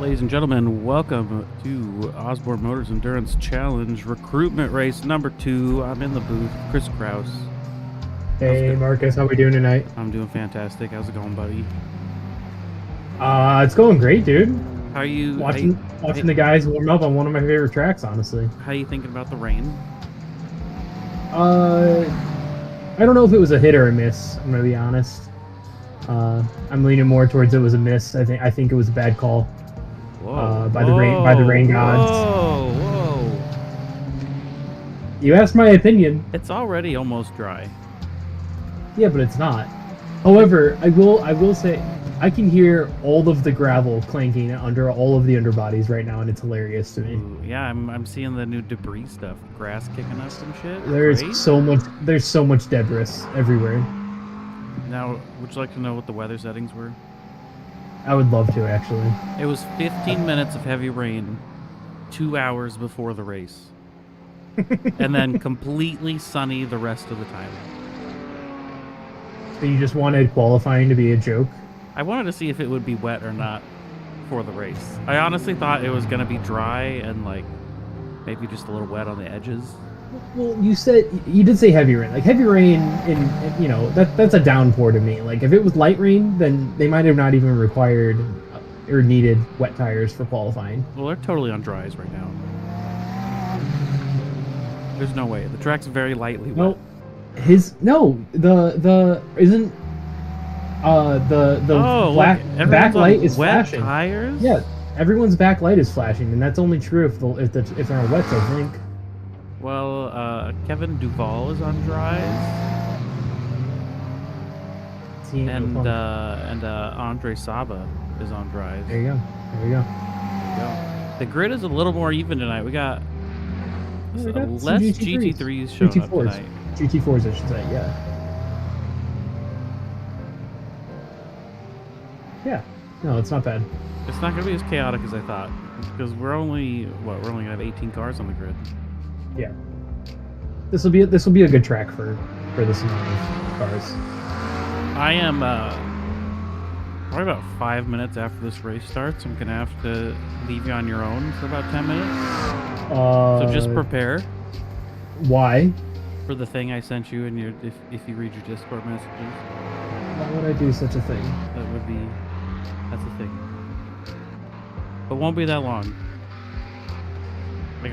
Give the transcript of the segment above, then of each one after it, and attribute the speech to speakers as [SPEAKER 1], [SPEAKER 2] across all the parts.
[SPEAKER 1] Ladies and gentlemen, welcome to Osborne Motors Endurance Challenge Recruitment Race number 2. I'm in the booth, Chris Kraus.
[SPEAKER 2] Hey Marcus, how we doing tonight?
[SPEAKER 1] I'm doing fantastic. How's it going, buddy?
[SPEAKER 2] It's going great, dude.
[SPEAKER 1] How are you
[SPEAKER 2] watching the guys warm up on one of my favorite tracks, honestly.
[SPEAKER 1] How are you thinking about the rain?
[SPEAKER 2] I don't know if it was a hit or a miss. I'm gonna be honest. I'm leaning more towards it was a miss. I think it was a bad call.
[SPEAKER 1] Whoa,
[SPEAKER 2] by the rain gods.
[SPEAKER 1] Whoa!
[SPEAKER 2] You asked my opinion.
[SPEAKER 1] It's already almost dry.
[SPEAKER 2] Yeah, but it's not. However, I will say I can hear all of the gravel clanking under all of the underbodies right now, and it's hilarious to me.
[SPEAKER 1] Ooh, yeah, I'm seeing the new debris stuff, grass kicking us and shit.
[SPEAKER 2] There's so much debris everywhere.
[SPEAKER 1] Now, would you like to know what the weather settings were?
[SPEAKER 2] I would love to, actually.
[SPEAKER 1] It was 15 minutes of heavy rain, 2 hours before the race. And then completely sunny the rest of the time.
[SPEAKER 2] So you just wanted qualifying to be a joke?
[SPEAKER 1] I wanted to see if it would be wet or not for the race. I honestly thought it was going to be dry and like maybe just a little wet on the edges.
[SPEAKER 2] Well, you did say heavy rain. Like heavy rain, in that's a downpour to me. Like if it was light rain, then they might have not even required or needed wet tires for qualifying.
[SPEAKER 1] Well, they're totally on dries right now. There's no way. The track's very lightly wet.
[SPEAKER 2] The black backlight is
[SPEAKER 1] wet
[SPEAKER 2] flashing.
[SPEAKER 1] Tires?
[SPEAKER 2] Yeah, everyone's backlight is flashing, and that's only true if they're on wets, I think.
[SPEAKER 1] Well, Kevin Duvall is on dries, and Andre Saba is on dries.
[SPEAKER 2] There you go.
[SPEAKER 1] The grid is a little more even tonight. We got less GT3s showing up tonight.
[SPEAKER 2] GT4s, I should say. Yeah. No, it's not bad.
[SPEAKER 1] It's not going to be as chaotic as I thought, because we're only going to have 18 cars on the grid.
[SPEAKER 2] Yeah, this will be a good track for this amount of cars.
[SPEAKER 1] I am probably about 5 minutes after this race starts. I'm gonna have to leave you on your own for about 10 minutes. So just prepare.
[SPEAKER 2] Why?
[SPEAKER 1] For the thing I sent you, and if you read your Discord messages.
[SPEAKER 2] Why would I do such a thing?
[SPEAKER 1] That's a thing. But won't be that long. I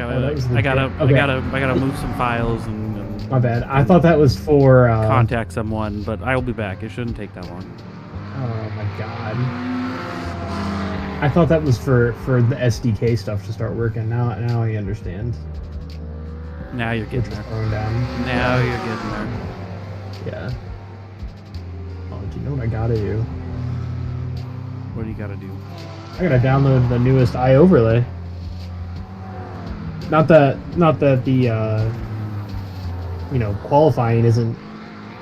[SPEAKER 1] gotta move some files and
[SPEAKER 2] my bad. I thought that was for
[SPEAKER 1] contact someone, but I will be back. It shouldn't take that long.
[SPEAKER 2] Oh my god! I thought that was for the SDK stuff to start working. Now I understand.
[SPEAKER 1] Now you're getting there.
[SPEAKER 2] Now
[SPEAKER 1] you're getting there.
[SPEAKER 2] Yeah. Oh, do you know what I gotta do?
[SPEAKER 1] What do you gotta do?
[SPEAKER 2] I gotta download the newest iOverlay. Not that the qualifying isn't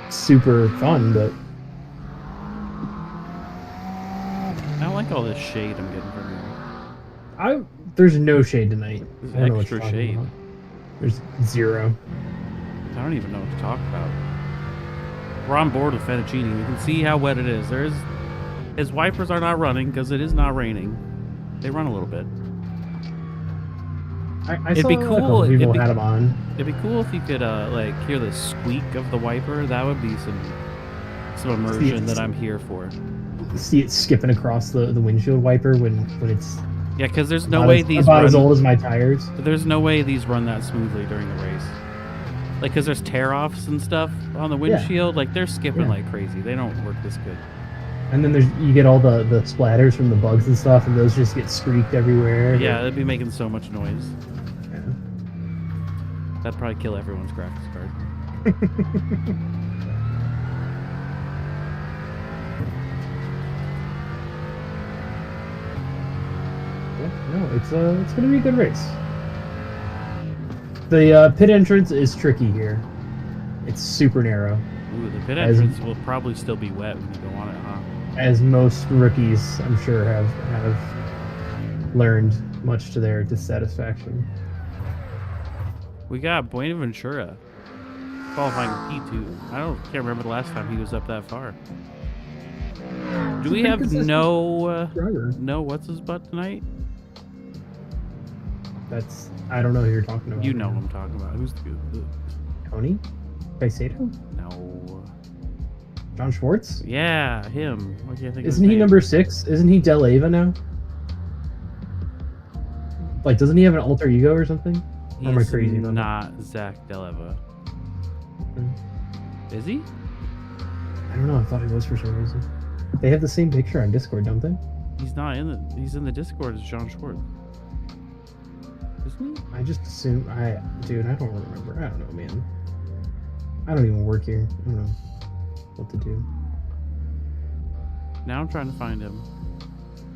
[SPEAKER 2] super fun, but
[SPEAKER 1] I don't like all this shade I'm getting from you.
[SPEAKER 2] There's no shade tonight.
[SPEAKER 1] There's extra shade.
[SPEAKER 2] About. There's zero.
[SPEAKER 1] I don't even know what to talk about. We're on board with fettuccine. We can see how wet it is. His wipers are not running because it is not raining. They run a little bit.
[SPEAKER 2] It'd be cool. People had them on.
[SPEAKER 1] It'd be cool if you could hear the squeak of the wiper. That would be some immersion that I'm here for.
[SPEAKER 2] See it skipping across the windshield wiper when it's
[SPEAKER 1] because there's no way these
[SPEAKER 2] about as old as my tires.
[SPEAKER 1] There's no way these run that smoothly during the race. Like, because there's tear-offs and stuff on the windshield. Like, they're skipping like crazy. They don't work this good.
[SPEAKER 2] And then you get all the splatters from the bugs and stuff, and those just get streaked everywhere.
[SPEAKER 1] Yeah, they'd be making so much noise. Yeah. That'd probably kill everyone's graphics card.
[SPEAKER 2] No, it's gonna be a good race. The pit entrance is tricky here. It's super narrow.
[SPEAKER 1] Ooh, the pit entrance will probably still be wet when you go on it, huh?
[SPEAKER 2] As most rookies, I'm sure, have learned much to their dissatisfaction.
[SPEAKER 1] We got Buenaventura qualifying P2. Can't remember the last time he was up that far. Do we have no what's his butt tonight?
[SPEAKER 2] I don't know who you're talking about.
[SPEAKER 1] You know what I'm talking about. Who's the
[SPEAKER 2] Tony Caicedo?
[SPEAKER 1] No.
[SPEAKER 2] John Schwartz?
[SPEAKER 1] Yeah, him. I can't think of his
[SPEAKER 2] Isn't he
[SPEAKER 1] name.
[SPEAKER 2] number 6? Isn't he Del Ava now? Like, doesn't he have an alter ego or something? Or am I
[SPEAKER 1] He's
[SPEAKER 2] crazy about that?
[SPEAKER 1] not Zach Deleva. Is he?
[SPEAKER 2] I don't know. I thought he was for some reason. They have the same picture on Discord, don't they?
[SPEAKER 1] He's not in the. He's in the Discord as John Schwartz. Isn't he?
[SPEAKER 2] I just assume. Dude, I don't remember. I don't know, man. I don't even work here. I don't know what to do.
[SPEAKER 1] Now I'm trying to find him.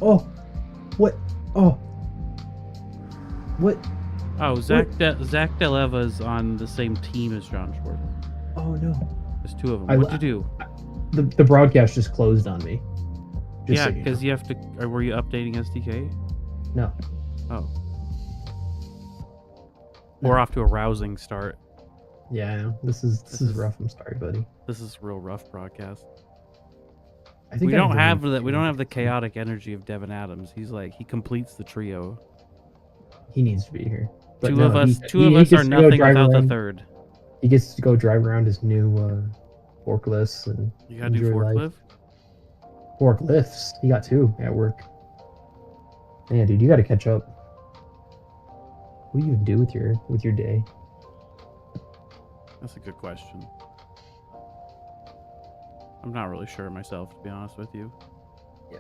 [SPEAKER 2] Oh, what? Oh, what?
[SPEAKER 1] Oh, Zach Deleva is on the same team as John Schwartz.
[SPEAKER 2] Oh no.
[SPEAKER 1] There's two of them. What'd you do?
[SPEAKER 2] The broadcast just closed on me. Just
[SPEAKER 1] Yeah,
[SPEAKER 2] so you know.
[SPEAKER 1] because you have to. Were you updating SDK?
[SPEAKER 2] No.
[SPEAKER 1] Oh. We're off to a rousing start.
[SPEAKER 2] Yeah, I know. This is rough. I'm sorry, buddy.
[SPEAKER 1] This is real rough broadcast.
[SPEAKER 2] I think
[SPEAKER 1] We
[SPEAKER 2] I
[SPEAKER 1] don't have
[SPEAKER 2] the
[SPEAKER 1] that. We don't have the chaotic energy of Devin Adams. He's like he completes the trio.
[SPEAKER 2] He needs to be here. But
[SPEAKER 1] Two
[SPEAKER 2] no,
[SPEAKER 1] of us.
[SPEAKER 2] he
[SPEAKER 1] Two of us
[SPEAKER 2] gets
[SPEAKER 1] are
[SPEAKER 2] to go
[SPEAKER 1] nothing
[SPEAKER 2] drive
[SPEAKER 1] without the
[SPEAKER 2] around.
[SPEAKER 1] third.
[SPEAKER 2] He gets to go drive around his new forklifts and
[SPEAKER 1] You gotta do
[SPEAKER 2] enjoy life.
[SPEAKER 1] forklift.
[SPEAKER 2] Forklifts. He got 2 at work. Yeah, dude, you got to catch up. What do you even do with your day?
[SPEAKER 1] That's a good question. I'm not really sure myself, to be honest with you.
[SPEAKER 2] Yeah.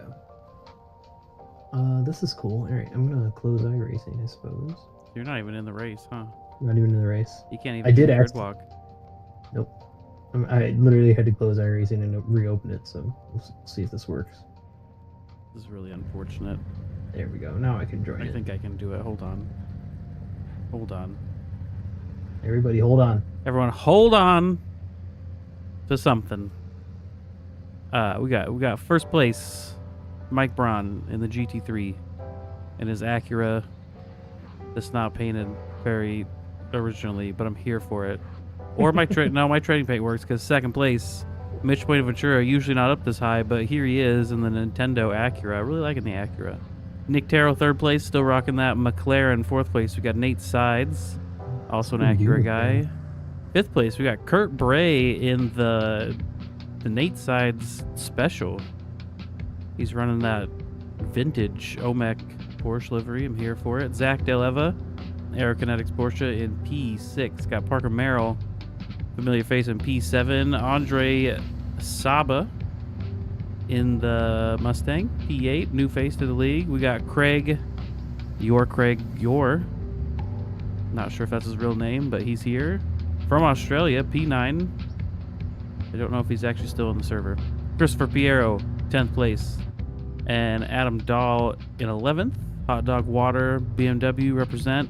[SPEAKER 2] This is cool. All right, I'm gonna close iRacing, I suppose.
[SPEAKER 1] You're not even in the race, huh?
[SPEAKER 2] Not even in the race.
[SPEAKER 1] You can't even
[SPEAKER 2] I did
[SPEAKER 1] do
[SPEAKER 2] ask-
[SPEAKER 1] grid walk.
[SPEAKER 2] Nope. I literally had to close iRacing and reopen it, so we'll see if this works.
[SPEAKER 1] This is really unfortunate.
[SPEAKER 2] There we go. Now I can join
[SPEAKER 1] I
[SPEAKER 2] it.
[SPEAKER 1] think I can do it. Hold on. Hold on.
[SPEAKER 2] Everybody, hold on.
[SPEAKER 1] Everyone, hold on to something. We got first place, Mike Braun in the GT3, in his Acura. That's not painted very originally, but I'm here for it. Or my my trading paint works because second place, Mitch Buenaventura, usually not up this high, but here he is in the Nintendo Acura. I really liking the Acura. Nick Terrell third place, still rocking that. McLaren fourth place. We got Nate Sides, also an Acura guy. Fifth place, we got Kurt Bray in the Nate Sides special. He's running that vintage OMEC Porsche livery. I'm here for it. Zach Deleva, Aerokinetics Porsche in P6. Got Parker Merrill, familiar face in P7. Andre Saba in the Mustang P8, new face to the league. We got Craig Yor. Not sure if that's his real name, but he's here. From Australia, P9. I don't know if he's actually still in the server. Christopher Piero, 10th place. And Adam Dahl in 11th. Hot Dog Water, BMW represent.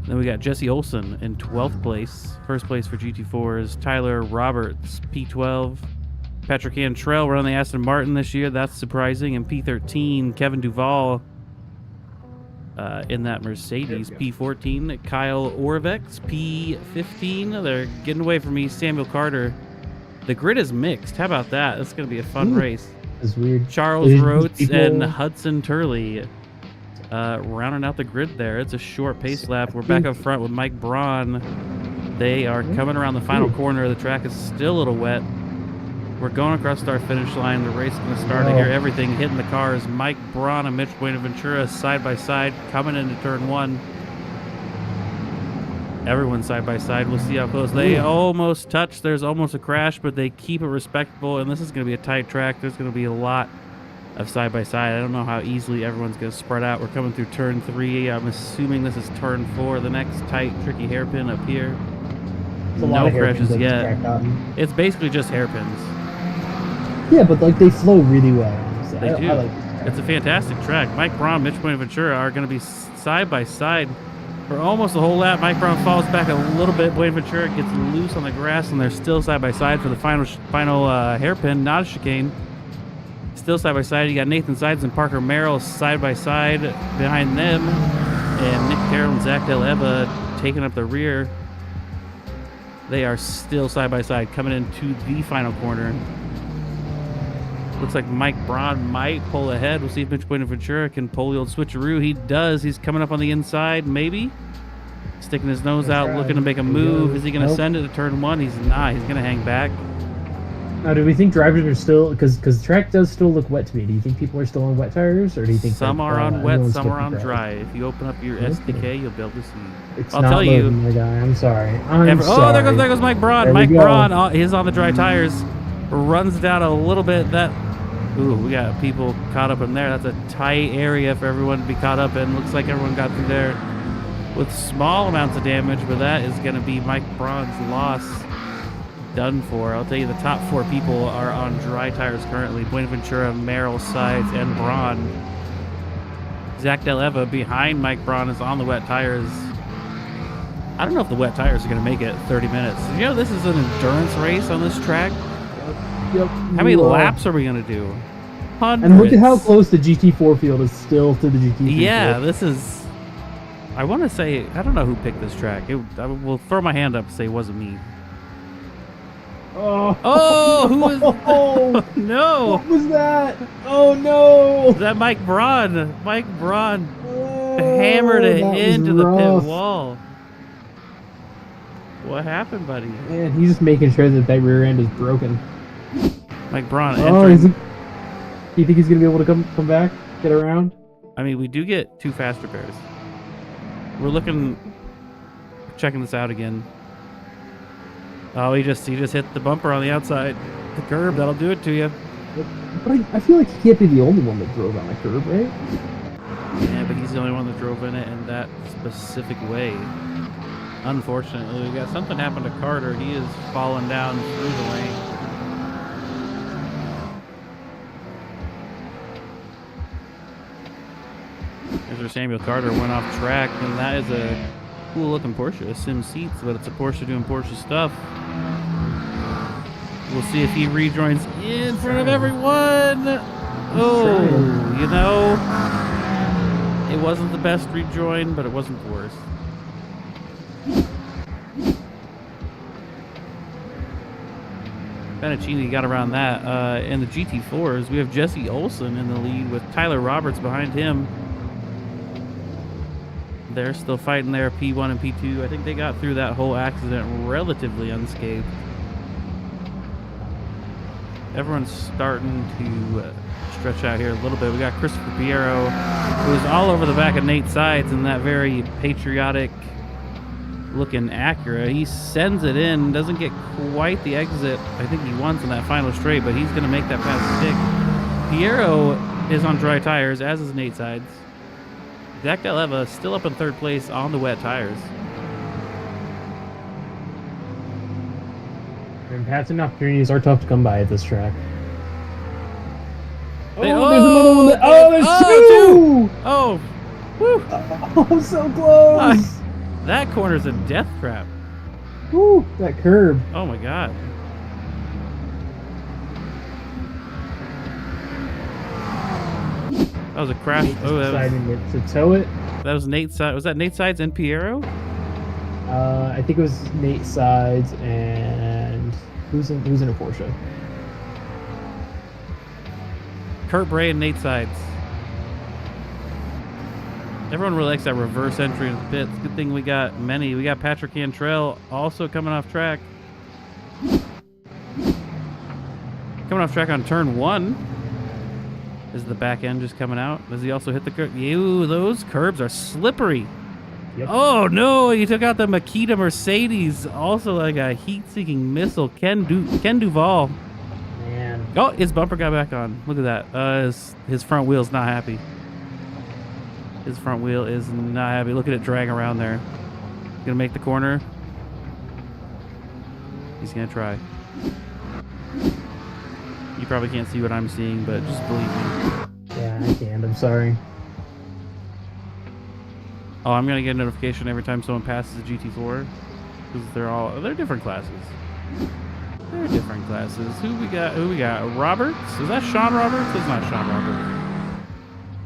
[SPEAKER 1] Then we got Jesse Olson in 12th place. First place for GT4s. Tyler Roberts, P12. Patrick Antrell running the Aston Martin this year. That's surprising. And P13, Kevin Duvall in that Mercedes. P14, Kyle Orvex, P15. They're getting away from me. Samuel Carter. The grid is mixed. How about that? That's going to be a fun race.
[SPEAKER 2] It's weird.
[SPEAKER 1] Charles
[SPEAKER 2] There's
[SPEAKER 1] Rhodes
[SPEAKER 2] people-
[SPEAKER 1] and Hudson Turley rounding out the grid there. It's a short pace lap. We're back up front with Mike Braun. They are coming around the final corner. The track is still a little wet. We're going across our finish line. The race is going to start here. Everything hitting the cars. Mike Braun and Mitch Buenaventura side by side coming into turn 1. Everyone side by side. We'll see how close. They almost touch. There's almost a crash, but they keep it respectable. And this is going to be a tight track. There's going to be a lot of side by side. I don't know how easily everyone's going to spread out. We're coming through turn 3. I'm assuming this is turn 4. The next tight, tricky hairpin up here.
[SPEAKER 2] It's a lot
[SPEAKER 1] No
[SPEAKER 2] of hairpins
[SPEAKER 1] crashes
[SPEAKER 2] on this
[SPEAKER 1] yet.
[SPEAKER 2] track, Cotton.
[SPEAKER 1] It's basically just hairpins.
[SPEAKER 2] Yeah, but like they flow really well. Honestly.
[SPEAKER 1] They do.
[SPEAKER 2] I like this track.
[SPEAKER 1] It's a fantastic track. Mike Braun, Mitch Buenaventura are going to be side by side for almost the whole lap. Mike Braun falls back a little bit. Buenaventura gets loose on the grass, and they're still side by side for the final hairpin, not a chicane. Still side by side. You got Nathan Sides and Parker Merrill side by side behind them, and Nick Carroll and Zach Deleva taking up the rear. They are still side by side coming into the final corner. Looks like Mike Braun might pull ahead. We'll see if Mitch Buenaventura can pull the old switcheroo. He does. He's coming up on the inside, maybe. Sticking his nose out, looking to make a move. Is he going to send it to turn 1? He's not. He's going to hang back.
[SPEAKER 2] Now, do we think drivers are still, because the track does still look wet to me. Do you think people are still on wet tires, or do you think
[SPEAKER 1] some are on wet, some are on dry? If you open up your SDK, you'll be able to see. I'll tell you.
[SPEAKER 2] My guy. I'm sorry.
[SPEAKER 1] Oh, there goes Mike Braun. Mike Braun is on the dry tires. Runs down a little bit. Ooh, we got people caught up in there. That's a tight area for everyone to be caught up in. Looks like everyone got through there with small amounts of damage, but that is going to be Mike Braun's loss. Done for. I'll tell you, the top 4 people are on dry tires currently. Buenaventura, Merrill, Sides, and Braun. Zach Deleva behind Mike Braun is on the wet tires. I don't know if the wet tires are going to make it 30 minutes. You know, this is an endurance race on this track.
[SPEAKER 2] Yep.
[SPEAKER 1] How many laps are we going to do? Hundreds.
[SPEAKER 2] And look at how close the GT4 field is still to the GT3
[SPEAKER 1] Yeah,
[SPEAKER 2] field.
[SPEAKER 1] this is... I want to say... I don't know who picked this track. I will throw my hand up and say it wasn't me. Oh, who was... Oh, no.
[SPEAKER 2] What was that? Oh, no.
[SPEAKER 1] Is that Mike Braun? Mike Braun hammered it into the pit wall. What happened, buddy?
[SPEAKER 2] Man, he's just making sure that rear end is broken.
[SPEAKER 1] Mike Braun
[SPEAKER 2] do you think he's going to be able to come back, get around?
[SPEAKER 1] I mean, we do get 2 fast repairs. We're checking this out again. Oh, he just hit the bumper on the outside. The curb, that'll do it to you.
[SPEAKER 2] But I feel like he can't be the only one that drove on the curb, right?
[SPEAKER 1] Yeah, but he's the only one that drove in it in that specific way. Unfortunately, we got something happened to Carter. He is falling down through the lane. There's where Samuel Carter went off track, and that is a cool looking Porsche. A Sim Seats, but it's a Porsche doing Porsche stuff. We'll see if he rejoins in front of everyone. Oh, you know, it wasn't the best rejoin, but it wasn't the worst. Benaccini got around that. In the GT4s, we have Jesse Olsen in the lead with Tyler Roberts behind him. They're still fighting there, P1 and P2. I think they got through that whole accident relatively unscathed. Everyone's starting to stretch out here a little bit. We got Christopher Piero, who's all over the back of Nate Sides in that very patriotic looking Acura. He sends it in, doesn't get quite the exit I think he wants in that final straight, but he's going to make that pass stick. Piero is on dry tires, as is Nate Sides. Zach Deleva still up in 3rd place on the wet tires.
[SPEAKER 2] And paths and opportunities are tough to come by at this track.
[SPEAKER 1] There's
[SPEAKER 2] another one. There's 2!
[SPEAKER 1] Oh, woo.
[SPEAKER 2] Oh, so close!
[SPEAKER 1] That corner's a death trap.
[SPEAKER 2] Woo, that curb.
[SPEAKER 1] Oh my god. That was a crash. Oh,
[SPEAKER 2] Deciding to tow it.
[SPEAKER 1] That was Nate Sides. Was that Nate Sides and Piero?
[SPEAKER 2] I think it was Nate Sides and who's in a Porsche?
[SPEAKER 1] Kurt Bray and Nate Sides. Everyone really likes that reverse entry into the pits. Good thing we got many. We got Patrick Cantrell also coming off track. Coming off track on turn 1. Is the back end just coming out? Does he also hit the curb? Ew, those curbs are slippery.
[SPEAKER 2] Yep.
[SPEAKER 1] Oh no, he took out the Makita Mercedes. Also like a heat-seeking missile. Ken Duval.
[SPEAKER 2] Man.
[SPEAKER 1] Oh, his bumper got back on. Look at that. His front wheel's not happy. His front wheel is not happy. Look at it drag around there. Gonna make the corner. He's gonna try. You probably can't see what I'm seeing, but just believe me.
[SPEAKER 2] Yeah, I can't. I'm sorry.
[SPEAKER 1] Oh, I'm gonna get a notification every time someone passes a GT4 because they're different classes. They're different classes. Who we got? Roberts? Is that Sean Roberts? It's not Sean Roberts.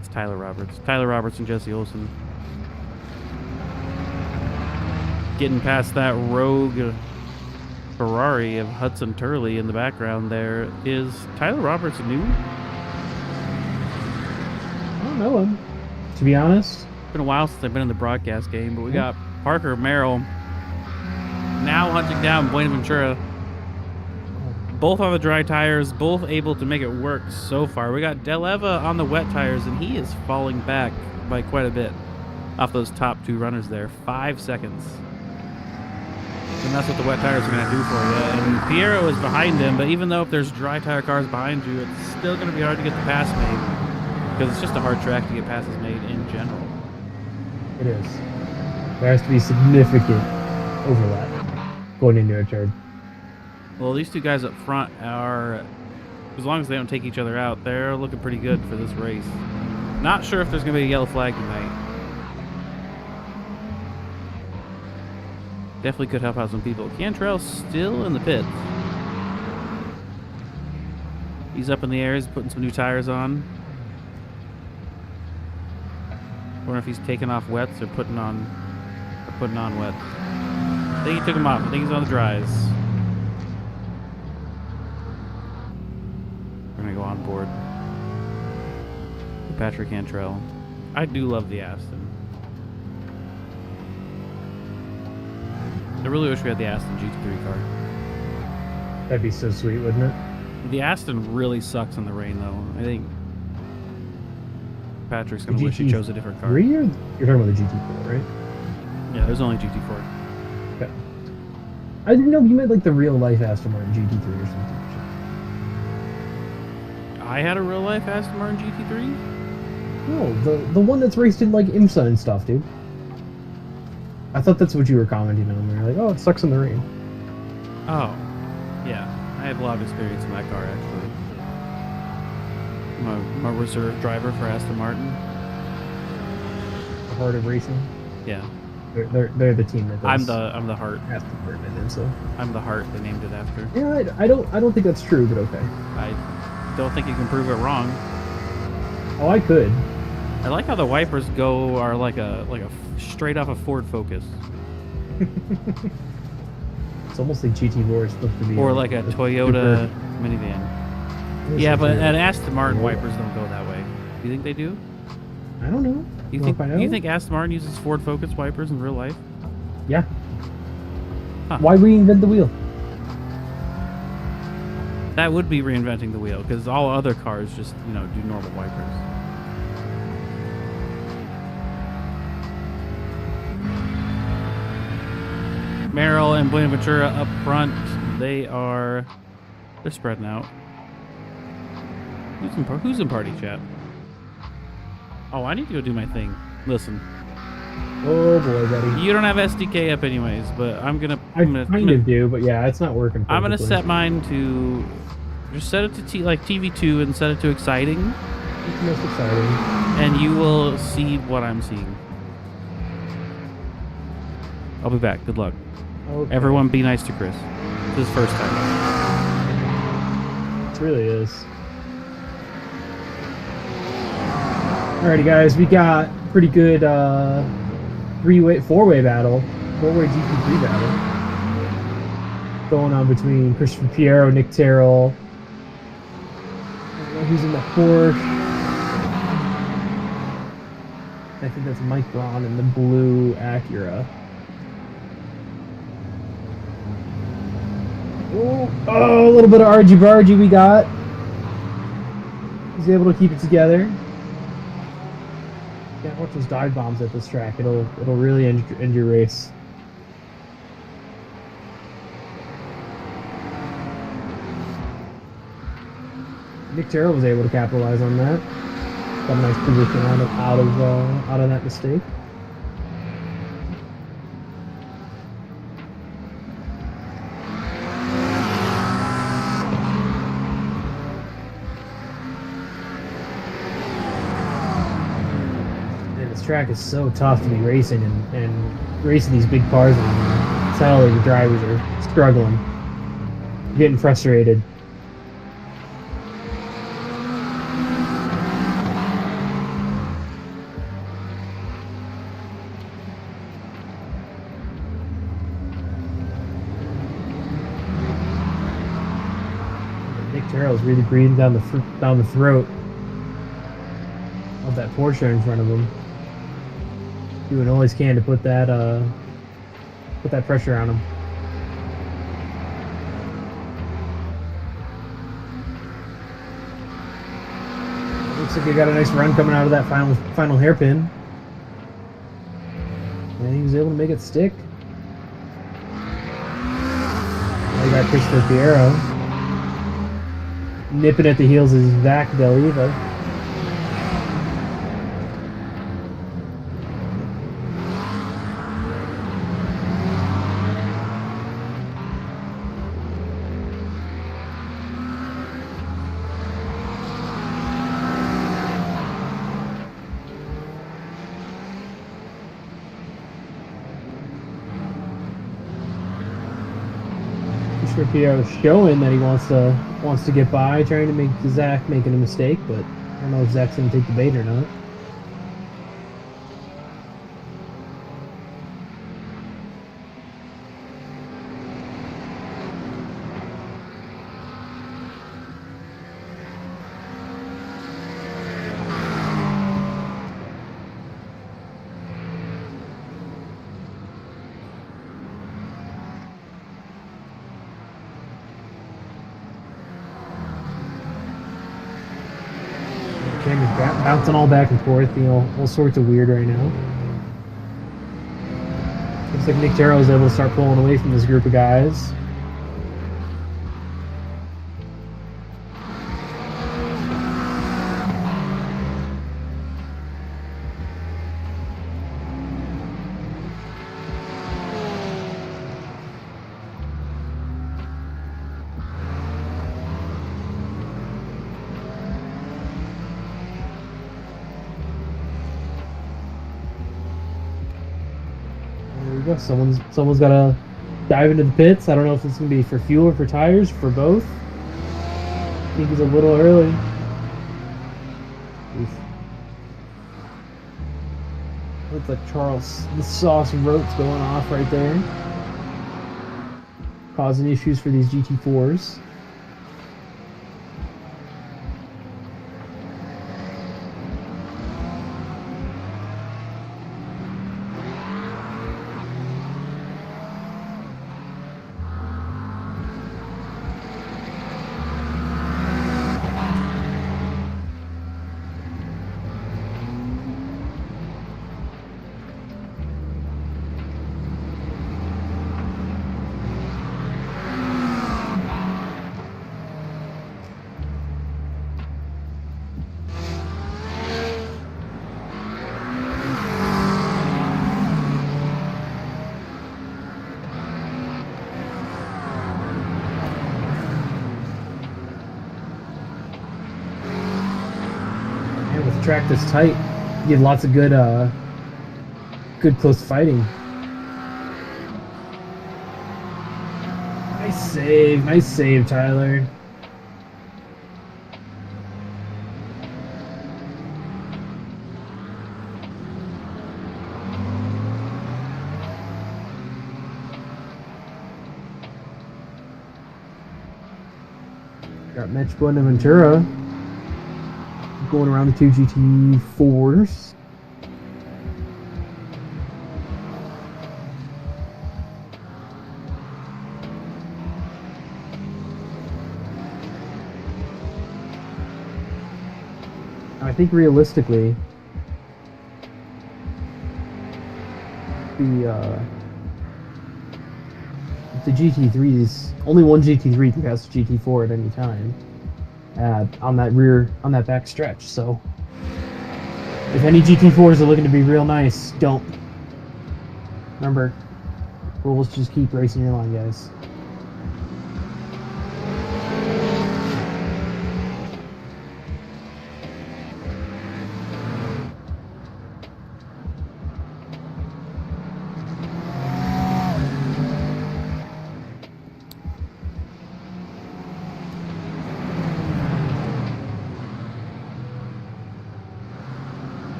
[SPEAKER 1] It's Tyler Roberts. Tyler Roberts and Jesse Olsen. Getting past that rogue Ferrari of Hudson Turley in the background there. Is Tyler Roberts new?
[SPEAKER 2] I don't know him, to be honest.
[SPEAKER 1] It's been a while since I've been in the broadcast game, but we got Parker Merrill now hunting down Buenaventura. Both on the dry tires, both able to make it work so far. We got Deleva on the wet tires, and he is falling back by quite a bit off those top two runners there. 5 seconds. And that's what the wet tires are going to do for you. And Piero is behind him, but even though if there's dry tire cars behind you, it's still going to be hard to get the pass made because it's just a hard track to get passes made in general.
[SPEAKER 2] It is. There has to be significant overlap going into a turn.
[SPEAKER 1] Well, these two guys up front are, as long as they don't take each other out, they're looking pretty good for this race. Not sure if there's going to be a yellow flag tonight. Definitely could help out some people. Cantrell's still in the pits. He's up in the air. He's putting some new tires on. Wonder if he's taking off wets or putting on wets. I think he took them off. I think he's on the dries. We're gonna go on board. Patrick Cantrell. I do love the Aston. I really wish we had the Aston GT3 car.
[SPEAKER 2] That'd be so sweet, wouldn't it?
[SPEAKER 1] The Aston really sucks in the rain, though. I think Patrick's gonna wish he chose a different car.
[SPEAKER 2] You're talking about the GT4, right?
[SPEAKER 1] Yeah, there's only GT4.
[SPEAKER 2] Okay. I didn't know you meant like the real life Aston Martin GT3 or something.
[SPEAKER 1] I had a real life Aston Martin GT3.
[SPEAKER 2] No, the one that's raced in like IMSA and stuff, dude. I thought that's what you were commenting on. You're like, oh, it sucks in the rain.
[SPEAKER 1] Oh, yeah. I have a lot of experience in that car, actually. I'm a reserve driver for Aston Martin.
[SPEAKER 2] The heart of racing.
[SPEAKER 1] Yeah.
[SPEAKER 2] They're the team that does.
[SPEAKER 1] I'm the heart.
[SPEAKER 2] Aston Martin and IMSA.
[SPEAKER 1] I'm the heart. They named it after.
[SPEAKER 2] Yeah, I don't think that's true, but okay.
[SPEAKER 1] I don't think you can prove it wrong.
[SPEAKER 2] Oh, I could.
[SPEAKER 1] I like how the wipers are like a straight off a Ford Focus.
[SPEAKER 2] It's almost like GT4 is supposed to be.
[SPEAKER 1] Or like a Toyota minivan. Yeah, but at Aston Martin,
[SPEAKER 2] Yeah.
[SPEAKER 1] wipers don't go that way. Do you think they do?
[SPEAKER 2] I don't know.
[SPEAKER 1] You
[SPEAKER 2] Wanna find out?
[SPEAKER 1] think Aston Martin uses Ford Focus wipers in real life?
[SPEAKER 2] Yeah.
[SPEAKER 1] Huh.
[SPEAKER 2] Why reinvent the wheel?
[SPEAKER 1] That would be reinventing the wheel because all other cars just, do normal wipers. Merrill and Buenaventura up front. They're spreading out. Who's in party chat? Oh, I need to go do my thing. Listen.
[SPEAKER 2] Oh boy, buddy.
[SPEAKER 1] You don't have SDK up anyways, but I'm gonna
[SPEAKER 2] kind of do, but yeah, it's not working.
[SPEAKER 1] I'm gonna
[SPEAKER 2] perfectly.
[SPEAKER 1] set mine to just set it to TV2 and set it to exciting,
[SPEAKER 2] It's most exciting.
[SPEAKER 1] and you will see what I'm seeing. I'll be back. Good luck.
[SPEAKER 2] Okay.
[SPEAKER 1] Everyone, be nice to Chris. This is his first time.
[SPEAKER 2] It really is. Alrighty, guys, we got pretty good four-way battle, four-way GP3 battle going on between Christopher Piero, Nick Terrell. I don't know who's in the Porsche. I think that's Mike Braun in the blue Acura. Oh, a little bit of argy-bargy we got. He's able to keep it together. Can't watch those dive bombs at this track. It'll really end your race. Nick Terrell was able to capitalize on that. Got a nice position out of that mistake. Track is so tough to be racing and racing these big cars on. Tell the drivers are struggling, getting frustrated. Daryl's really breathing down the throat of that Porsche in front of him. Doing all he can to put that pressure on him. Looks like he got a nice run coming out of that final hairpin. And he was able to make it stick. Now you got Christopher Piero nipping at the heels of Zach Deliva. Piero showing that he wants to get by, trying to make Zach making a mistake, but I don't know if Zach's gonna take the bait or not. Cameron's bouncing all back and forth, all sorts of weird right now. Looks like Nick Terrell is able to start pulling away from this group of guys. Someone's got to dive into the pits. I don't know if it's going to be for fuel or for tires, for both. I think he's a little early. Oof. Looks like the sauce rope's going off right there. Causing issues for these GT4s. Track this tight, you have lots of good close fighting. Nice save, Tyler. Got Mitch Bonaventura going around the two GT4s. I think realistically, the GT3s, only one GT3 can pass the GT4 at any time. On that back stretch. So if any GT4s are looking to be real nice, don't. Remember, rules, just keep racing your line, guys.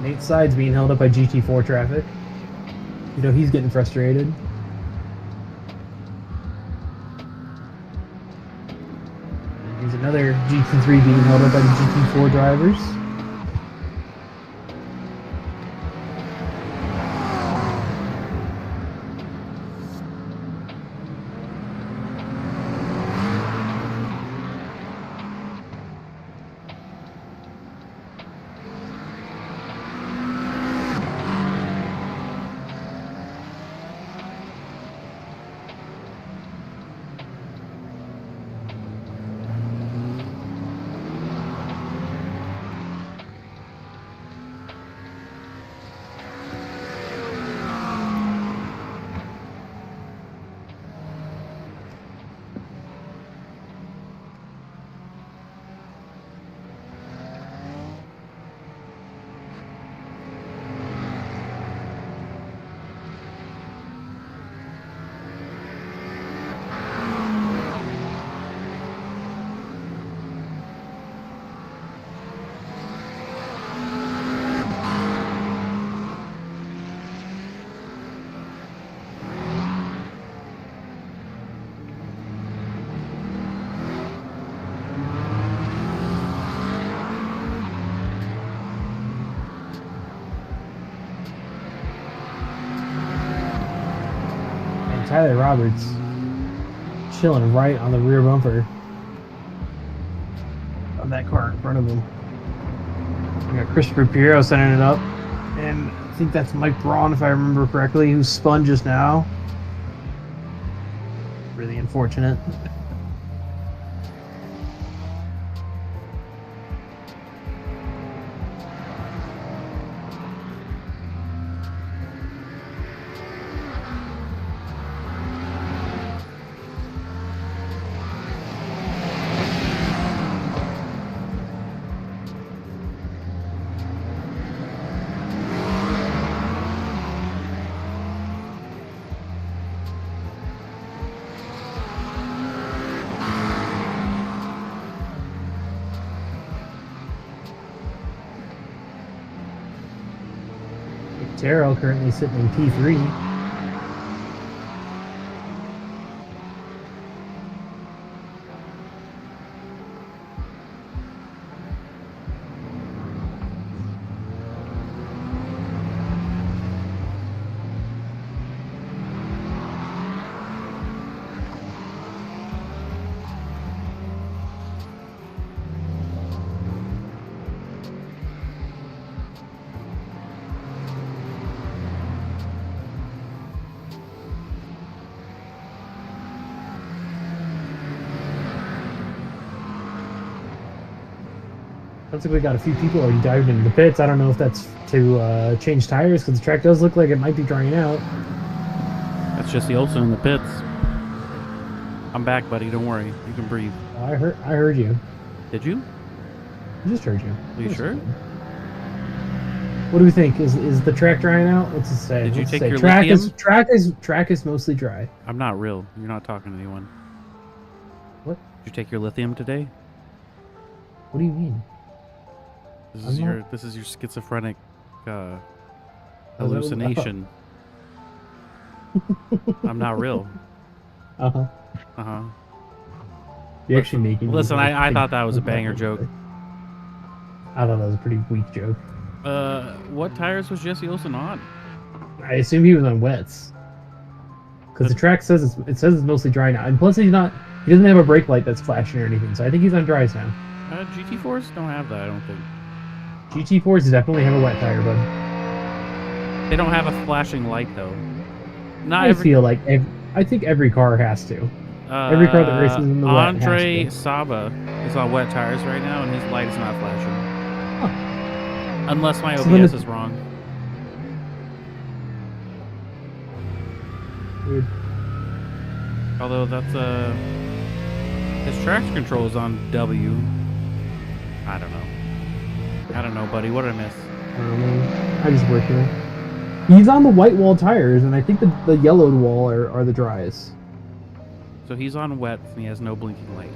[SPEAKER 2] Nate's side's being held up by GT4 traffic. You know, he's getting frustrated. And here's another GT3 being held up by the GT4 drivers. Tyler Roberts chilling right on the rear bumper of that car in front of him. We got Christopher Piero sending it up, and I think that's Mike Braun, if I remember correctly, who spun just now. Really unfortunate. Terrell currently sitting in P3. Looks like we got a few people already dived into the pits. I don't know if that's to change tires, because the track does look like it might be drying out.
[SPEAKER 1] That's Jesse Olsen in the pits. I'm back, buddy. Don't worry. You can breathe.
[SPEAKER 2] I heard you.
[SPEAKER 1] Did you?
[SPEAKER 2] I just heard you.
[SPEAKER 1] Are you sure?
[SPEAKER 2] What do we think? Is the track drying out? What's it say?
[SPEAKER 1] Did you take your
[SPEAKER 2] track
[SPEAKER 1] lithium?
[SPEAKER 2] Track is mostly dry.
[SPEAKER 1] I'm not real. You're not talking to anyone.
[SPEAKER 2] What?
[SPEAKER 1] Did you take your lithium today?
[SPEAKER 2] What do you mean?
[SPEAKER 1] This is your schizophrenic hallucination. I'm not real.
[SPEAKER 2] Uh-huh.
[SPEAKER 1] Uh-huh.
[SPEAKER 2] You're actually making me
[SPEAKER 1] Listen, I
[SPEAKER 2] think
[SPEAKER 1] thought that was a banger joke.
[SPEAKER 2] I thought that was a pretty weak joke.
[SPEAKER 1] What tires was Jesse Olsen on?
[SPEAKER 2] I assume he was on wets. Because the track says it's mostly dry now. And plus he doesn't have a brake light that's flashing or anything, so I think he's on dries now.
[SPEAKER 1] GT4s don't have that, I don't think.
[SPEAKER 2] GT4s definitely have a wet tire, bud.
[SPEAKER 1] They don't have a flashing light, though.
[SPEAKER 2] I think every car has to. Every car that races in the wet
[SPEAKER 1] Andre
[SPEAKER 2] has to.
[SPEAKER 1] Saba is on wet tires right now, and his light is not flashing.
[SPEAKER 2] Huh.
[SPEAKER 1] Unless my
[SPEAKER 2] So
[SPEAKER 1] OBS is wrong.
[SPEAKER 2] Weird.
[SPEAKER 1] Although that's his traction control is on W. I don't know, buddy. What did I miss?
[SPEAKER 2] I just work here. He's on the white wall tires, and I think the yellowed wall are the dries.
[SPEAKER 1] So he's on wet, and he has no blinking light.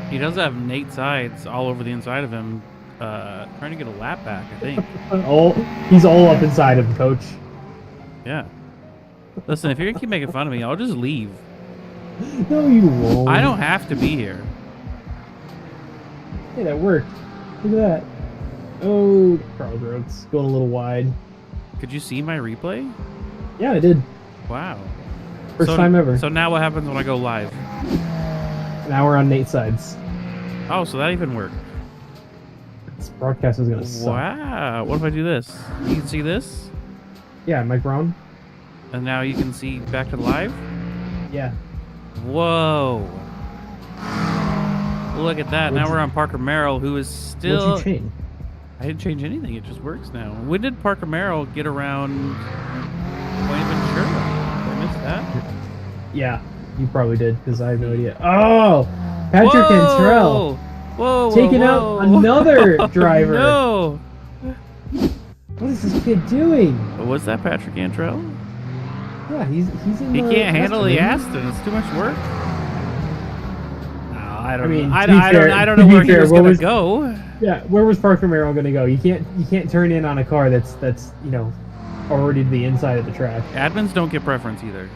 [SPEAKER 1] He does have Nate sides all over the inside of him, trying to get a lap back, I think.
[SPEAKER 2] He's all up inside him, coach.
[SPEAKER 1] Yeah. Listen, if you're gonna keep making fun of me, I'll just leave.
[SPEAKER 2] No, you won't.
[SPEAKER 1] I don't have to be here.
[SPEAKER 2] Hey, that worked. Look at that. Oh, crossroads. Going a little wide.
[SPEAKER 1] Could you see my replay?
[SPEAKER 2] Yeah, I did.
[SPEAKER 1] Wow.
[SPEAKER 2] First time ever.
[SPEAKER 1] So now what happens when I go live?
[SPEAKER 2] Now we're on Nate's sides.
[SPEAKER 1] Oh, so that even worked.
[SPEAKER 2] This broadcast is gonna suck.
[SPEAKER 1] Wow. What if I do this? You can see this?
[SPEAKER 2] Yeah, Mike Brown.
[SPEAKER 1] And now you can see back to live?
[SPEAKER 2] Yeah.
[SPEAKER 1] Whoa. Look at that. Now we're on Parker Merrill, who is still...
[SPEAKER 2] What'd you change?
[SPEAKER 1] I didn't change anything. It just works now. When did Parker Merrill get around Point Ventura? Did I miss that?
[SPEAKER 2] Yeah, you probably did, because I have no idea. Oh! Patrick Cantrell!
[SPEAKER 1] Whoa!
[SPEAKER 2] Taking out another driver!
[SPEAKER 1] No!
[SPEAKER 2] What is this kid doing?
[SPEAKER 1] Was that Patrick Cantrell?
[SPEAKER 2] Yeah, he's in
[SPEAKER 1] He
[SPEAKER 2] the
[SPEAKER 1] can't handle the
[SPEAKER 2] Aston.
[SPEAKER 1] Aston. It's too much work. No, I don't.
[SPEAKER 2] I mean,
[SPEAKER 1] know. I
[SPEAKER 2] to be fair-
[SPEAKER 1] don't
[SPEAKER 2] to
[SPEAKER 1] know
[SPEAKER 2] be
[SPEAKER 1] where he
[SPEAKER 2] fair,
[SPEAKER 1] was
[SPEAKER 2] what
[SPEAKER 1] gonna
[SPEAKER 2] was-
[SPEAKER 1] go.
[SPEAKER 2] Yeah, where was Parker Merrill gonna go? You can't turn in on a car that's you know already to the inside of the track.
[SPEAKER 1] Admins don't get preference either.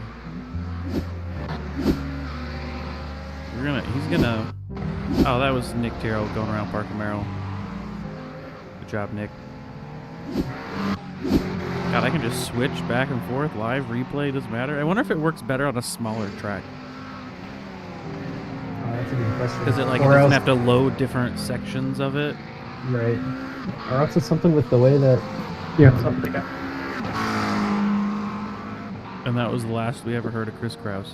[SPEAKER 1] He's gonna. Oh, that was Nick Terrell going around Parker Merrill. Good job, Nick. God, I can just switch back and forth, live, replay, doesn't matter. I wonder if it works better on a smaller track.
[SPEAKER 2] Oh, that's a good question.
[SPEAKER 1] Because it
[SPEAKER 2] Or
[SPEAKER 1] doesn't
[SPEAKER 2] else-
[SPEAKER 1] have to load different sections of it.
[SPEAKER 2] Right. Or else it's something with the way that something.
[SPEAKER 1] And that was the last we ever heard of Chris Kraus.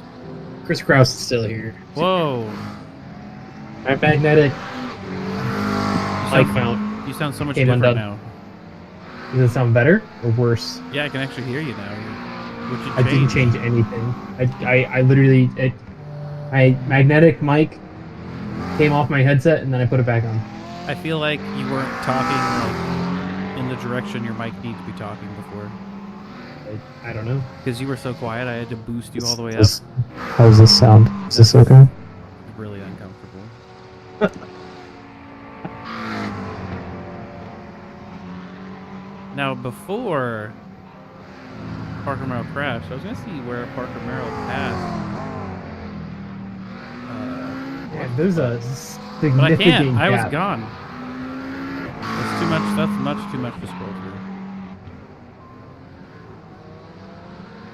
[SPEAKER 2] Chris Kraus is still here.
[SPEAKER 1] Whoa!
[SPEAKER 2] I'm magnetic.
[SPEAKER 1] You
[SPEAKER 2] Mic mount.
[SPEAKER 1] You sound so much
[SPEAKER 2] Came
[SPEAKER 1] different
[SPEAKER 2] undone.
[SPEAKER 1] now.
[SPEAKER 2] Does it sound better or worse?
[SPEAKER 1] Yeah, I can actually hear you now. What you
[SPEAKER 2] I didn't change anything. I literally my magnetic mic came off my headset and then I put it back on.
[SPEAKER 1] I feel like you weren't talking like in the direction your mic needed to be talking before.
[SPEAKER 2] I don't know.
[SPEAKER 1] Because you were so quiet, I had to boost you all the way up.
[SPEAKER 2] How does this sound? Is this okay?
[SPEAKER 1] Really uncomfortable. Now, before Parker Merrill crashed, I was going to see where Parker Merrill passed.
[SPEAKER 2] Yeah, there's a significant
[SPEAKER 1] But I can't. I was
[SPEAKER 2] gap.
[SPEAKER 1] gone. That's too much. That's much too much to scroll through.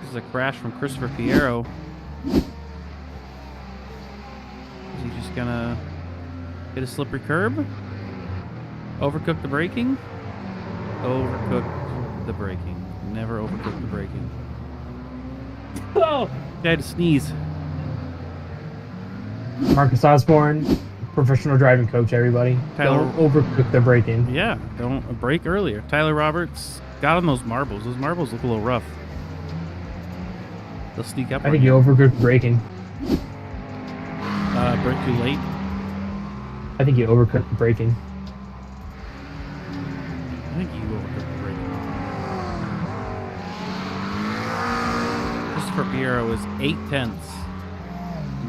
[SPEAKER 1] This is a crash from Christopher Piero. Is he just gonna hit a slippery curb? Overcook the braking? Overcook the braking. Never overcook the braking. Oh! I had to sneeze.
[SPEAKER 2] Marcus Osborne, professional driving coach, everybody.
[SPEAKER 1] Tyler-
[SPEAKER 2] Don't overcook the braking.
[SPEAKER 1] Yeah, don't brake earlier. Tyler Roberts got on those marbles. Those marbles look a little rough. They'll sneak up
[SPEAKER 2] I
[SPEAKER 1] on
[SPEAKER 2] think you overcooked braking.
[SPEAKER 1] Brake too late.
[SPEAKER 2] I think you overcooked the braking.
[SPEAKER 1] I think you overcooked the braking. Christopher Piero is 8/10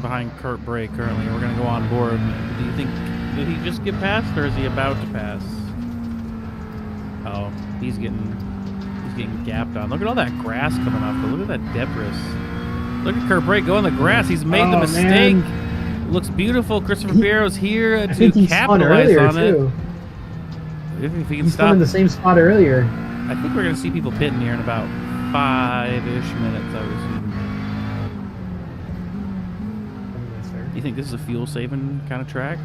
[SPEAKER 1] behind Kurt Bray currently. We're going to go on board. Do you think, did he just get past or is he about to pass? Oh, he's getting gapped on. Look at all that grass coming off. Look at that debris. Look at Kurt Bray go in the grass. He's made the mistake.
[SPEAKER 2] Man.
[SPEAKER 1] It looks beautiful. Christopher Piero's here
[SPEAKER 2] I
[SPEAKER 1] to
[SPEAKER 2] think he spun
[SPEAKER 1] capitalize
[SPEAKER 2] earlier
[SPEAKER 1] on
[SPEAKER 2] too.
[SPEAKER 1] it. If he can
[SPEAKER 2] He spun
[SPEAKER 1] stop,
[SPEAKER 2] in the same spot earlier.
[SPEAKER 1] I think we're going to see people pitting here in about 5-ish minutes, I would assume.
[SPEAKER 2] That's fair.
[SPEAKER 1] Do you think this is a fuel-saving kind of track?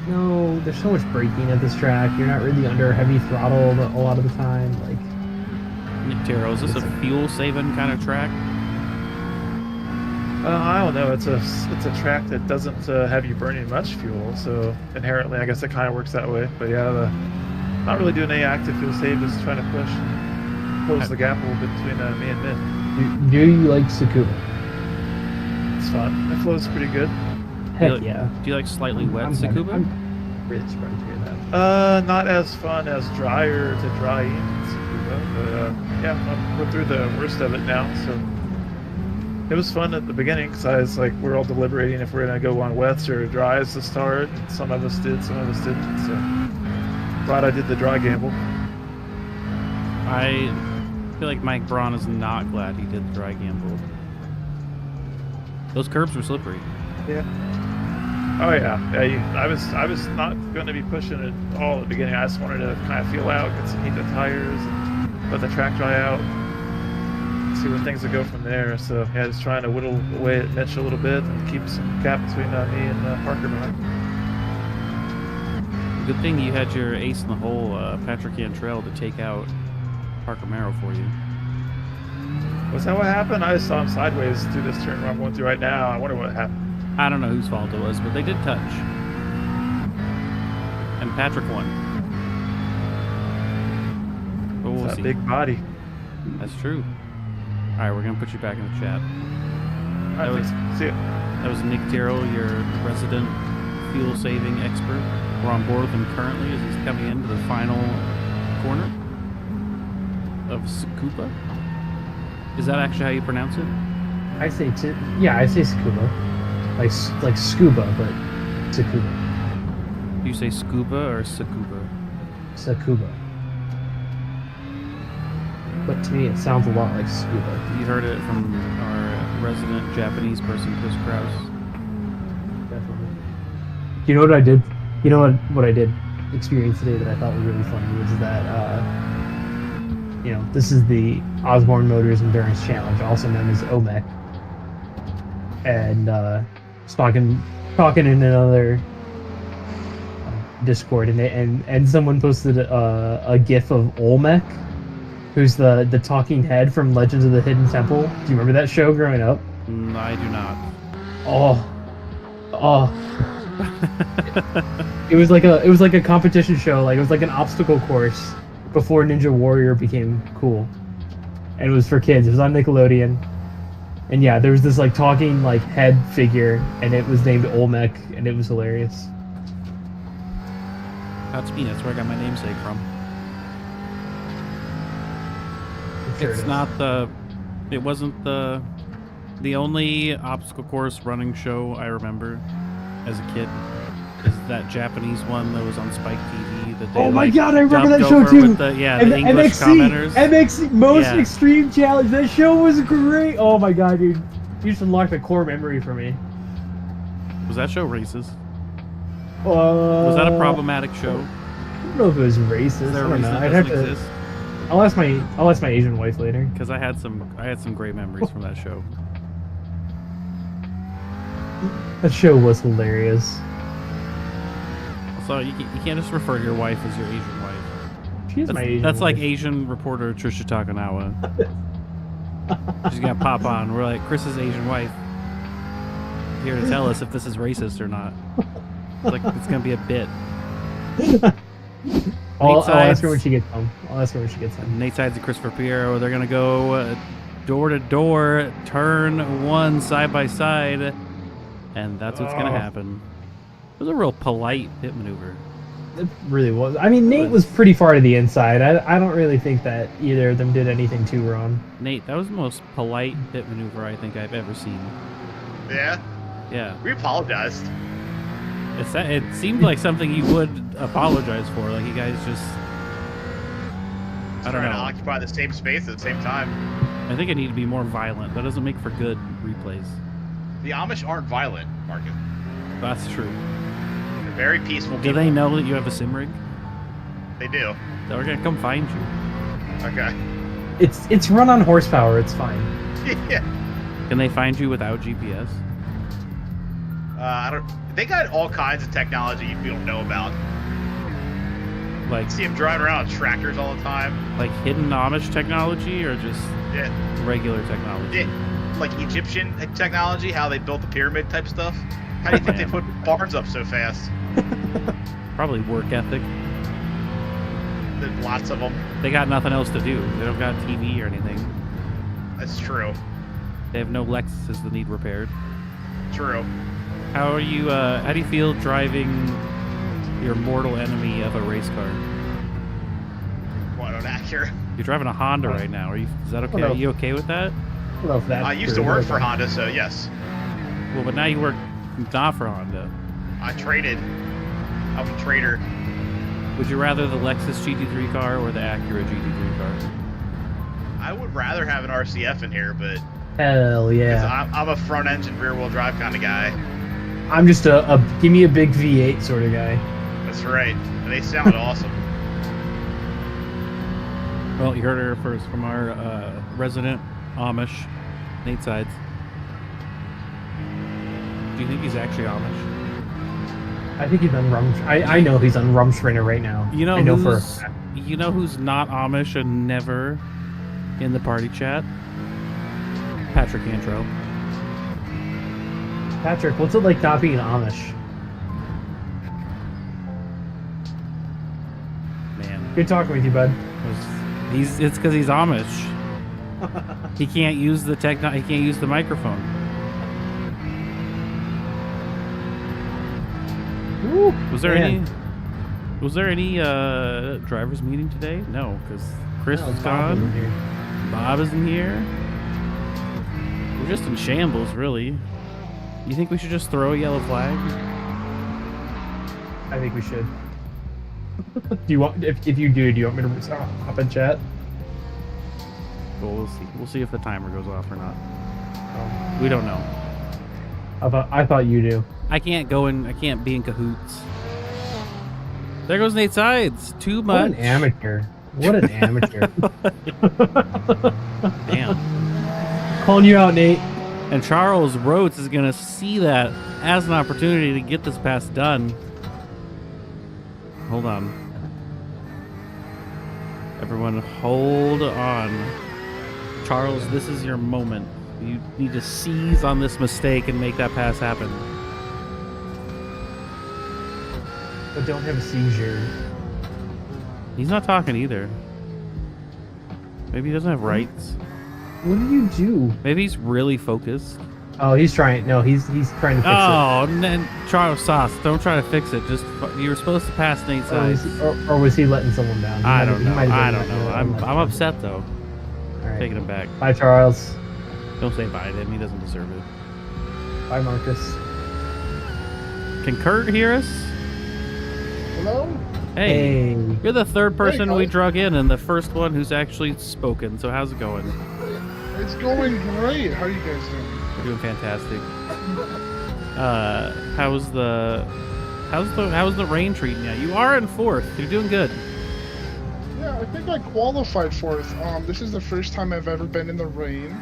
[SPEAKER 2] No, there's so much braking at this track. You're not really under heavy throttle a lot of the time. Like,
[SPEAKER 1] Nick Terrell, is this a fuel-saving kind of track?
[SPEAKER 3] I don't know. It's a track that doesn't have you burning much fuel, so inherently, I guess it kind of works that way. But yeah, not really doing any active fuel save, just trying to close the gap a little bit between me and mid.
[SPEAKER 2] do you like Tsukuba?
[SPEAKER 3] It's fun. It flows pretty good.
[SPEAKER 2] Heck yeah.
[SPEAKER 1] Do you like slightly wet Tsukuba?
[SPEAKER 2] I'm really surprised to hear that.
[SPEAKER 3] Not as fun as drier to dry in Tsukuba, but yeah, we're through the worst of it now. So it was fun at the beginning because I was like, we're all deliberating if we're gonna go on wets or dries to start. And some of us did, some of us didn't. So Glad I did the dry gamble.
[SPEAKER 1] I feel like Mike Braun is not glad he did the dry gamble. Those curbs were slippery.
[SPEAKER 3] Yeah. Oh yeah. I was not going to be pushing it all at the beginning. I just wanted to kind of feel out, get some heat the tires, and let the track dry out. See where things would go from there. So yeah, just trying to whittle away at Mitch a little bit and keep some gap between me and Parker behind.
[SPEAKER 1] Good thing you had your ace in the hole, Patrick Cantrell, to take out Parker Merrill for you.
[SPEAKER 3] Was that what happened? I just saw him sideways through this turn where I'm going through right now. I wonder what happened.
[SPEAKER 1] I don't know whose fault it was, but they did touch. And Patrick won. But we'll
[SPEAKER 3] It's
[SPEAKER 1] see.
[SPEAKER 3] that big body.
[SPEAKER 1] That's true. All right, we're gonna put you back in the chat.
[SPEAKER 3] All right, thanks. See ya.
[SPEAKER 1] That was Nick Terrell, your resident fuel-saving expert. We're on board with him currently as he's coming into the final corner of Tsukuba. Is that actually how you pronounce it?
[SPEAKER 2] I say Tsukuba, like scuba, but Tsukuba.
[SPEAKER 1] Do you say scuba or Tsukuba?
[SPEAKER 2] Tsukuba. But to me, it sounds a lot like scuba.
[SPEAKER 1] You heard it from our resident Japanese person, Chris Krause.
[SPEAKER 2] Definitely. You know what I did? You know what I did experience today that I thought was really funny was that this is the Osborne Motors Endurance Challenge, also known as OMEC, and was talking in another Discord, and someone posted a GIF of OMEC, who's the talking head from Legends of the Hidden Temple. Do you remember that show growing up?
[SPEAKER 1] I do not.
[SPEAKER 2] Oh. It was like a competition show. Like it was like an obstacle course before Ninja Warrior became cool, and it was for kids. It was on Nickelodeon, and yeah, there was this like talking like head figure, and it was named Olmec, and it was hilarious.
[SPEAKER 1] That's me. That's where I got my namesake from.
[SPEAKER 2] Sure
[SPEAKER 1] It's
[SPEAKER 2] it is.
[SPEAKER 1] not the. It wasn't the only obstacle course running show I remember as a kid. Is that Japanese one that was on Spike TV? That they,
[SPEAKER 2] Oh my
[SPEAKER 1] like,
[SPEAKER 2] god, I remember
[SPEAKER 1] dubbed
[SPEAKER 2] that show
[SPEAKER 1] over
[SPEAKER 2] too.
[SPEAKER 1] With the English commenters.
[SPEAKER 2] MXC Most
[SPEAKER 1] Yeah.
[SPEAKER 2] Extreme Challenge. That show was great. Oh my god, dude, you just unlocked a core memory for me.
[SPEAKER 1] Was that show racist? Was that a problematic show?
[SPEAKER 2] I don't know if it was racist.
[SPEAKER 1] Is there
[SPEAKER 2] I
[SPEAKER 1] a
[SPEAKER 2] don't
[SPEAKER 1] reason
[SPEAKER 2] know.
[SPEAKER 1] it
[SPEAKER 2] I'd have
[SPEAKER 1] doesn't
[SPEAKER 2] to.
[SPEAKER 1] exist?
[SPEAKER 2] I'll ask my Asian wife later.
[SPEAKER 1] Because I had some great memories from that show.
[SPEAKER 2] That show was hilarious.
[SPEAKER 1] So you can't just refer to your wife as your Asian wife.
[SPEAKER 2] She is my Asian
[SPEAKER 1] That's like
[SPEAKER 2] wife.
[SPEAKER 1] Asian reporter Trisha Takanawa. She's gonna pop on. We're like, Chris's Asian wife here to tell us if this is racist or not. It's like it's gonna be a bit.
[SPEAKER 2] I'll ask
[SPEAKER 1] Sides.
[SPEAKER 2] her when she gets home.
[SPEAKER 1] Nate Sides and Christopher Piero. They're gonna go door to door, turn one side by side, and that's what's gonna happen. It was a real polite pit maneuver.
[SPEAKER 2] It really was. I mean, Nate was pretty far to the inside. I don't really think that either of them did anything too wrong.
[SPEAKER 1] Nate, that was the most polite pit maneuver I think I've ever seen.
[SPEAKER 4] Yeah,
[SPEAKER 1] Yeah.
[SPEAKER 4] we apologized.
[SPEAKER 1] It seemed like something you would apologize for. Like you guys just, I don't
[SPEAKER 4] Trying to
[SPEAKER 1] know.
[SPEAKER 4] occupy the same space at the same time.
[SPEAKER 1] I think I need to be more violent. That doesn't make for good replays.
[SPEAKER 4] The Amish aren't violent, Marcus.
[SPEAKER 1] That's true.
[SPEAKER 4] They're very peaceful
[SPEAKER 1] Do
[SPEAKER 4] people.
[SPEAKER 1] they know that you have a sim rig?
[SPEAKER 4] They do.
[SPEAKER 1] They're gonna come find you.
[SPEAKER 4] Okay.
[SPEAKER 2] It's run on horsepower. It's fine.
[SPEAKER 4] Yeah.
[SPEAKER 1] Can they find you without GPS?
[SPEAKER 4] I don't. They got all kinds of technology you don't know about.
[SPEAKER 1] Like
[SPEAKER 4] See them driving around on tractors all the time.
[SPEAKER 1] like hidden Amish technology or just
[SPEAKER 4] Yeah.
[SPEAKER 1] regular technology?
[SPEAKER 4] Yeah. Like Egyptian technology, how they built the pyramid type stuff. How do you think they put barns up so fast?
[SPEAKER 1] Probably work ethic.
[SPEAKER 4] There's lots of them.
[SPEAKER 1] They got nothing else to do. They don't got TV or anything.
[SPEAKER 4] That's true.
[SPEAKER 1] They have no Lexuses that need repaired.
[SPEAKER 4] True.
[SPEAKER 1] How are you? How do you feel driving your mortal enemy of a race car?
[SPEAKER 4] What an accurate.
[SPEAKER 1] You're driving a Honda right now. Is that okay?
[SPEAKER 2] no.
[SPEAKER 1] Are you okay with that?
[SPEAKER 2] I don't know if that's
[SPEAKER 4] I used to
[SPEAKER 2] true,
[SPEAKER 4] work
[SPEAKER 2] but-
[SPEAKER 4] for Honda, so yes.
[SPEAKER 1] Well, but now you work not for Honda.
[SPEAKER 4] I traded. I'm a trader.
[SPEAKER 1] Would you rather the Lexus GT3 car or the Acura GT3 car?
[SPEAKER 4] I would rather have an RCF in here, but
[SPEAKER 2] Hell
[SPEAKER 4] 'cause
[SPEAKER 2] yeah.
[SPEAKER 4] I'm a front engine rear wheel drive kind of guy.
[SPEAKER 2] I'm just a give me a big V8 sort of guy.
[SPEAKER 4] That's right. And they sound awesome.
[SPEAKER 1] Well, you heard it first from our resident Amish, Nate Sides. Do you think he's actually Amish?
[SPEAKER 2] I think he's on I know he's on Rumsprinter right now.
[SPEAKER 1] You know,
[SPEAKER 2] I know for a
[SPEAKER 1] who's,
[SPEAKER 2] fact.
[SPEAKER 1] you know who's not Amish and never in the party chat? Patrick Antro.
[SPEAKER 2] Patrick, what's it like not being Amish?
[SPEAKER 1] Man,
[SPEAKER 2] Good talking with you, bud.
[SPEAKER 1] it's because he's Amish. He can't use the He can't use the microphone.
[SPEAKER 2] Ooh,
[SPEAKER 1] Was there
[SPEAKER 2] man.
[SPEAKER 1] any? Was there any drivers meeting today? No, because Chris
[SPEAKER 2] No,
[SPEAKER 1] was
[SPEAKER 2] Bob isn't
[SPEAKER 1] gone.
[SPEAKER 2] here.
[SPEAKER 1] Bob isn't here. We're just in shambles, really. You think we should just throw a yellow flag?
[SPEAKER 2] I think we should. Do you want? If you do you want me to hop in chat?
[SPEAKER 1] Well, we'll see. We'll see if the timer goes off or not. We don't know.
[SPEAKER 2] I thought you do.
[SPEAKER 1] I can't go in. I can't be in cahoots. There goes Nate Sides. Too
[SPEAKER 2] What
[SPEAKER 1] much.
[SPEAKER 2] an amateur! What an amateur!
[SPEAKER 1] Damn.
[SPEAKER 2] Calling you out, Nate.
[SPEAKER 1] And Charles Rhodes is gonna see that as an opportunity to get this pass done. Hold on. Everyone, hold on. Charles, this is your moment. You need to seize on this mistake and make that pass happen.
[SPEAKER 2] But don't have a seizure.
[SPEAKER 1] He's not talking either. Maybe he doesn't have rights.
[SPEAKER 2] What did you do?
[SPEAKER 1] Maybe he's really focused.
[SPEAKER 2] Oh, he's trying. No, he's trying to fix
[SPEAKER 1] Oh, and Charles Sauce, don't try to fix it. Just you were supposed to pass Nate
[SPEAKER 2] it.
[SPEAKER 1] Sides.
[SPEAKER 2] Or was he letting someone down? He
[SPEAKER 1] I
[SPEAKER 2] might
[SPEAKER 1] don't
[SPEAKER 2] have- he
[SPEAKER 1] know.
[SPEAKER 2] might have
[SPEAKER 1] I
[SPEAKER 2] been
[SPEAKER 1] don't know.
[SPEAKER 2] letting
[SPEAKER 1] I'm
[SPEAKER 2] someone
[SPEAKER 1] upset though.
[SPEAKER 2] down. All right.
[SPEAKER 1] Taking him back.
[SPEAKER 2] Bye, Charles.
[SPEAKER 1] Don't say bye to him. He doesn't deserve it.
[SPEAKER 2] Bye, Marcus.
[SPEAKER 1] Can Kurt hear us?
[SPEAKER 5] Hello?
[SPEAKER 1] Hey,
[SPEAKER 2] Hey.
[SPEAKER 1] you're the third person we
[SPEAKER 5] guys.
[SPEAKER 1] drug in and the first one who's actually spoken. So how's it going?
[SPEAKER 5] It's going great. How are you guys doing?
[SPEAKER 1] We're doing fantastic. How's the rain treating you? You are in fourth. You're doing good.
[SPEAKER 5] Yeah, I think I qualified fourth. This is the first time I've ever been in the rain,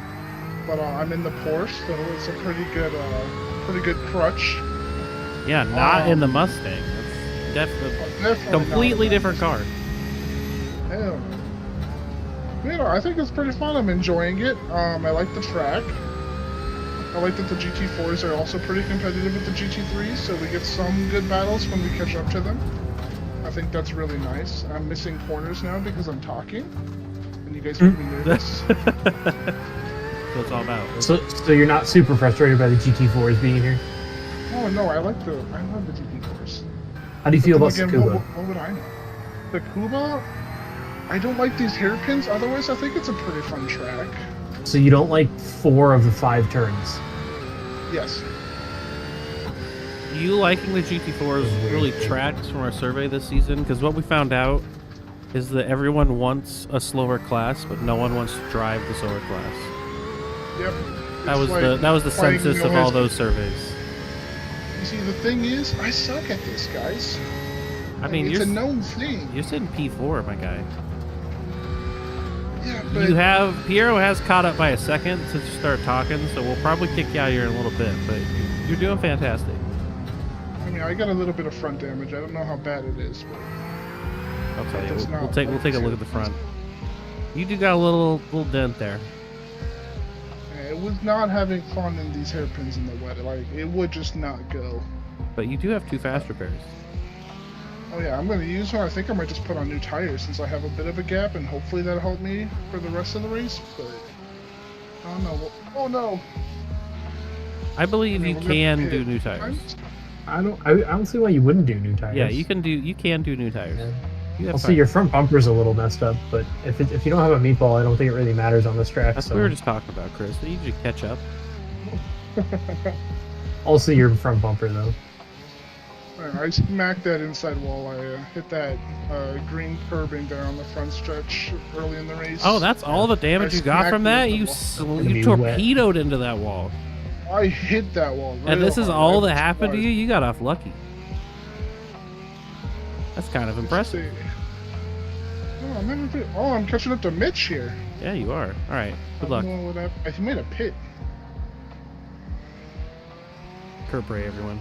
[SPEAKER 5] but I'm in the Porsche, so it's a pretty good crutch.
[SPEAKER 1] Yeah, not in the Mustang. That's definitely
[SPEAKER 5] Definitely
[SPEAKER 1] completely
[SPEAKER 5] not.
[SPEAKER 1] different car.
[SPEAKER 5] Hell. You know, I think it's pretty fun. I'm enjoying it. I like the track. I like that the GT4s are also pretty competitive with the GT3s, so we get some good battles when we catch up to them. I think that's really nice. I'm missing corners now because I'm talking, and you guys make me nervous.
[SPEAKER 1] That's what it's all about.
[SPEAKER 2] So you're not super frustrated by the GT4s being here?
[SPEAKER 5] Oh no, I love the GT4s.
[SPEAKER 2] How do you feel about
[SPEAKER 5] But then again,
[SPEAKER 2] Tsukuba?
[SPEAKER 5] what would I know? Tsukuba? I don't like these hairpins. Otherwise, I think it's a pretty fun track.
[SPEAKER 2] So you don't like 4 of the 5 turns?
[SPEAKER 5] Yes.
[SPEAKER 1] You liking the GT4s really tracks from our survey this season because what we found out is that everyone wants a slower class, but no one wants to drive the slower class.
[SPEAKER 5] Yep.
[SPEAKER 1] That
[SPEAKER 5] It's
[SPEAKER 1] was
[SPEAKER 5] like
[SPEAKER 1] the
[SPEAKER 5] playing
[SPEAKER 1] census
[SPEAKER 5] no
[SPEAKER 1] of all
[SPEAKER 5] history.
[SPEAKER 1] those surveys.
[SPEAKER 5] You see, the thing is, I suck at this, guys.
[SPEAKER 1] I mean,
[SPEAKER 5] it's
[SPEAKER 1] you're
[SPEAKER 5] a known thing.
[SPEAKER 1] you're sitting P4, my guy.
[SPEAKER 5] Yeah, but
[SPEAKER 1] Piero has caught up by a second since you started talking, so we'll probably kick you out here in a little bit, but you're doing fantastic.
[SPEAKER 5] I mean, I got a little bit of front damage. I don't know how bad it is, but
[SPEAKER 1] I'll tell you.
[SPEAKER 5] does
[SPEAKER 1] We'll
[SPEAKER 5] not
[SPEAKER 1] take a look at the front. You do got a little dent there.
[SPEAKER 5] it was not having fun in these hairpins in the wet. Like, it would just not go.
[SPEAKER 1] But you do have 2 fast repairs.
[SPEAKER 5] Oh yeah, I'm gonna use one. I think I might just put on new tires since I have a bit of a gap, and hopefully that'll help me for the rest of the race. But I don't know. Oh no!
[SPEAKER 1] I believe
[SPEAKER 5] Okay,
[SPEAKER 1] you
[SPEAKER 5] we're gonna
[SPEAKER 1] can
[SPEAKER 5] hit
[SPEAKER 1] do new tires.
[SPEAKER 2] I don't see why you wouldn't do new tires.
[SPEAKER 1] Yeah, you can do new tires.
[SPEAKER 2] Yeah.
[SPEAKER 1] You have
[SPEAKER 2] Also,
[SPEAKER 1] tires.
[SPEAKER 2] your front bumper's a little messed up, but if you don't have a meatball, I don't think it really matters on this track.
[SPEAKER 1] That's
[SPEAKER 2] so.
[SPEAKER 1] what we were just talking about, Chris. You need to catch up.
[SPEAKER 2] Also, your front bumper though.
[SPEAKER 5] I smacked that inside wall. I hit that green curbing there on the front stretch early in the race.
[SPEAKER 1] Oh, that's all the damage
[SPEAKER 5] I
[SPEAKER 1] you got from that?
[SPEAKER 5] smacked the wall.
[SPEAKER 1] You torpedoed into that wall.
[SPEAKER 5] I hit that wall.
[SPEAKER 1] And this is
[SPEAKER 5] hard.
[SPEAKER 1] all
[SPEAKER 5] I
[SPEAKER 1] that happened to
[SPEAKER 5] hard.
[SPEAKER 1] you? You got off lucky. That's kind of
[SPEAKER 5] Let's
[SPEAKER 1] impressive.
[SPEAKER 5] see. I'm catching up to Mitch here.
[SPEAKER 1] Yeah, you are. All right. Good luck.
[SPEAKER 5] I made a pit.
[SPEAKER 1] Kurt Bray, everyone.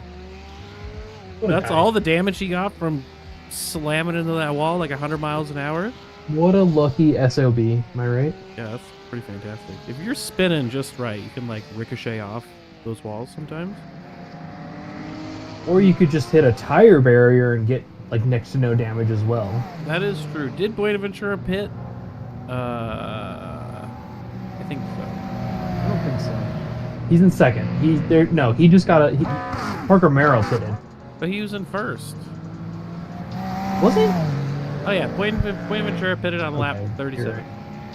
[SPEAKER 2] What a
[SPEAKER 1] That's
[SPEAKER 2] guy.
[SPEAKER 1] all the damage he got from slamming into that wall like 100 miles an hour?
[SPEAKER 2] What a lucky SOB. Am I right?
[SPEAKER 1] Yeah, that's pretty fantastic. If you're spinning just right, you can like ricochet off those walls sometimes.
[SPEAKER 2] Or you could just hit a tire barrier and get like next to no damage as well.
[SPEAKER 1] That is true. Did Buenaventura pit? I think so.
[SPEAKER 2] I don't think so. He's in second. He's there. No, he just got Parker Merrill pitted.
[SPEAKER 1] But he was in first.
[SPEAKER 2] Was he?
[SPEAKER 1] Oh yeah, Buenaventura pitted on lap
[SPEAKER 2] Okay,
[SPEAKER 1] 37.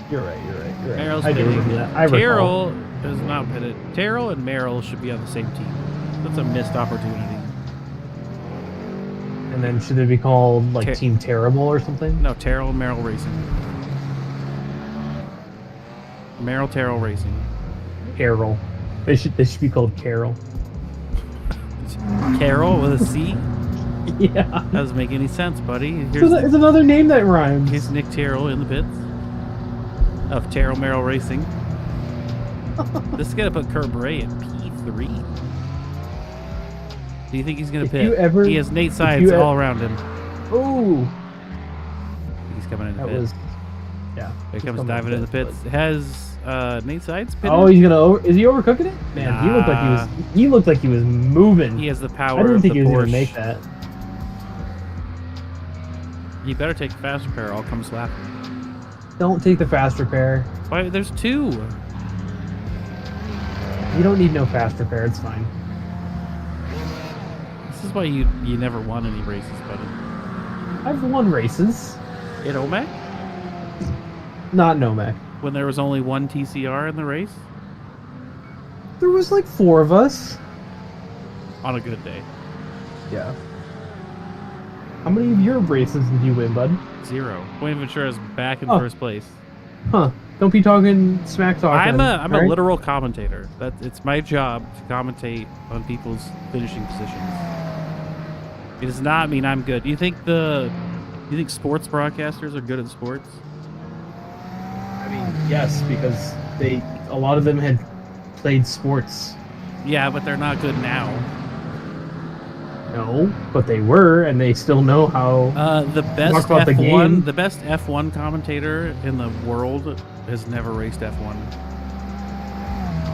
[SPEAKER 2] You're right.
[SPEAKER 1] Merrill's
[SPEAKER 2] I do
[SPEAKER 1] pitting.
[SPEAKER 2] remember that. I recall.
[SPEAKER 1] Terrell is not pitted. Terrell and Merrill should be on the same team. That's a missed opportunity.
[SPEAKER 2] And then should it be called like Team Terrible or something?
[SPEAKER 1] No, Terrell and Merrill Racing. Merrill Terrell Racing.
[SPEAKER 2] Carol. They should be called Carol.
[SPEAKER 1] Carol with a C?
[SPEAKER 2] Yeah.
[SPEAKER 1] Doesn't make any sense, buddy.
[SPEAKER 2] It's another name that rhymes.
[SPEAKER 1] Here's Nick Terrell in the pits of Terrell Merrill Racing. This is gonna put Kurt Bray at P3. Do you think he's gonna
[SPEAKER 2] If
[SPEAKER 1] pit?
[SPEAKER 2] you ever-
[SPEAKER 1] He has Nate
[SPEAKER 2] if
[SPEAKER 1] Sides
[SPEAKER 2] you
[SPEAKER 1] all around him.
[SPEAKER 2] Oh,
[SPEAKER 1] He's coming in the
[SPEAKER 2] that
[SPEAKER 1] pit.
[SPEAKER 2] was. Yeah.
[SPEAKER 1] Here
[SPEAKER 2] he's
[SPEAKER 1] comes
[SPEAKER 2] coming
[SPEAKER 1] diving in the
[SPEAKER 2] pit,
[SPEAKER 1] pits. Has Nate Sides pitted?
[SPEAKER 2] Oh, he's gonna. Is he overcooking it? Man, he looked like he was. He looked like he was moving.
[SPEAKER 1] He has the
[SPEAKER 2] I
[SPEAKER 1] power
[SPEAKER 2] didn't
[SPEAKER 1] of
[SPEAKER 2] think
[SPEAKER 1] the
[SPEAKER 2] he was
[SPEAKER 1] Porsche.
[SPEAKER 2] gonna make that.
[SPEAKER 1] You better take the fast repair. I'll come slap him.
[SPEAKER 2] Don't take the fast repair.
[SPEAKER 1] Why? There's two.
[SPEAKER 2] You don't need no fast repair. It's fine.
[SPEAKER 1] This is why you never won any races, buddy.
[SPEAKER 2] I've won races.
[SPEAKER 1] In OMEC?
[SPEAKER 2] Not Nomec.
[SPEAKER 1] When there was only one TCR in the race?
[SPEAKER 2] There was like 4 of us.
[SPEAKER 1] On a good day.
[SPEAKER 2] Yeah. How many of your races did you win, bud?
[SPEAKER 1] 0. Buenaventura's back in
[SPEAKER 2] Oh.
[SPEAKER 1] first place.
[SPEAKER 2] Huh. Don't be talking smack talk.
[SPEAKER 1] I'm
[SPEAKER 2] then,
[SPEAKER 1] a
[SPEAKER 2] alright?
[SPEAKER 1] literal commentator. It's my job to commentate on people's finishing positions. It does not mean I'm good. You think sports broadcasters are good at sports?
[SPEAKER 2] I mean, yes, because a lot of them had played sports.
[SPEAKER 1] Yeah, but they're not good now.
[SPEAKER 2] No, but they were, and they still know how.
[SPEAKER 1] The best
[SPEAKER 2] Talk about the game.
[SPEAKER 1] the best F1 commentator in the world has never raced F1.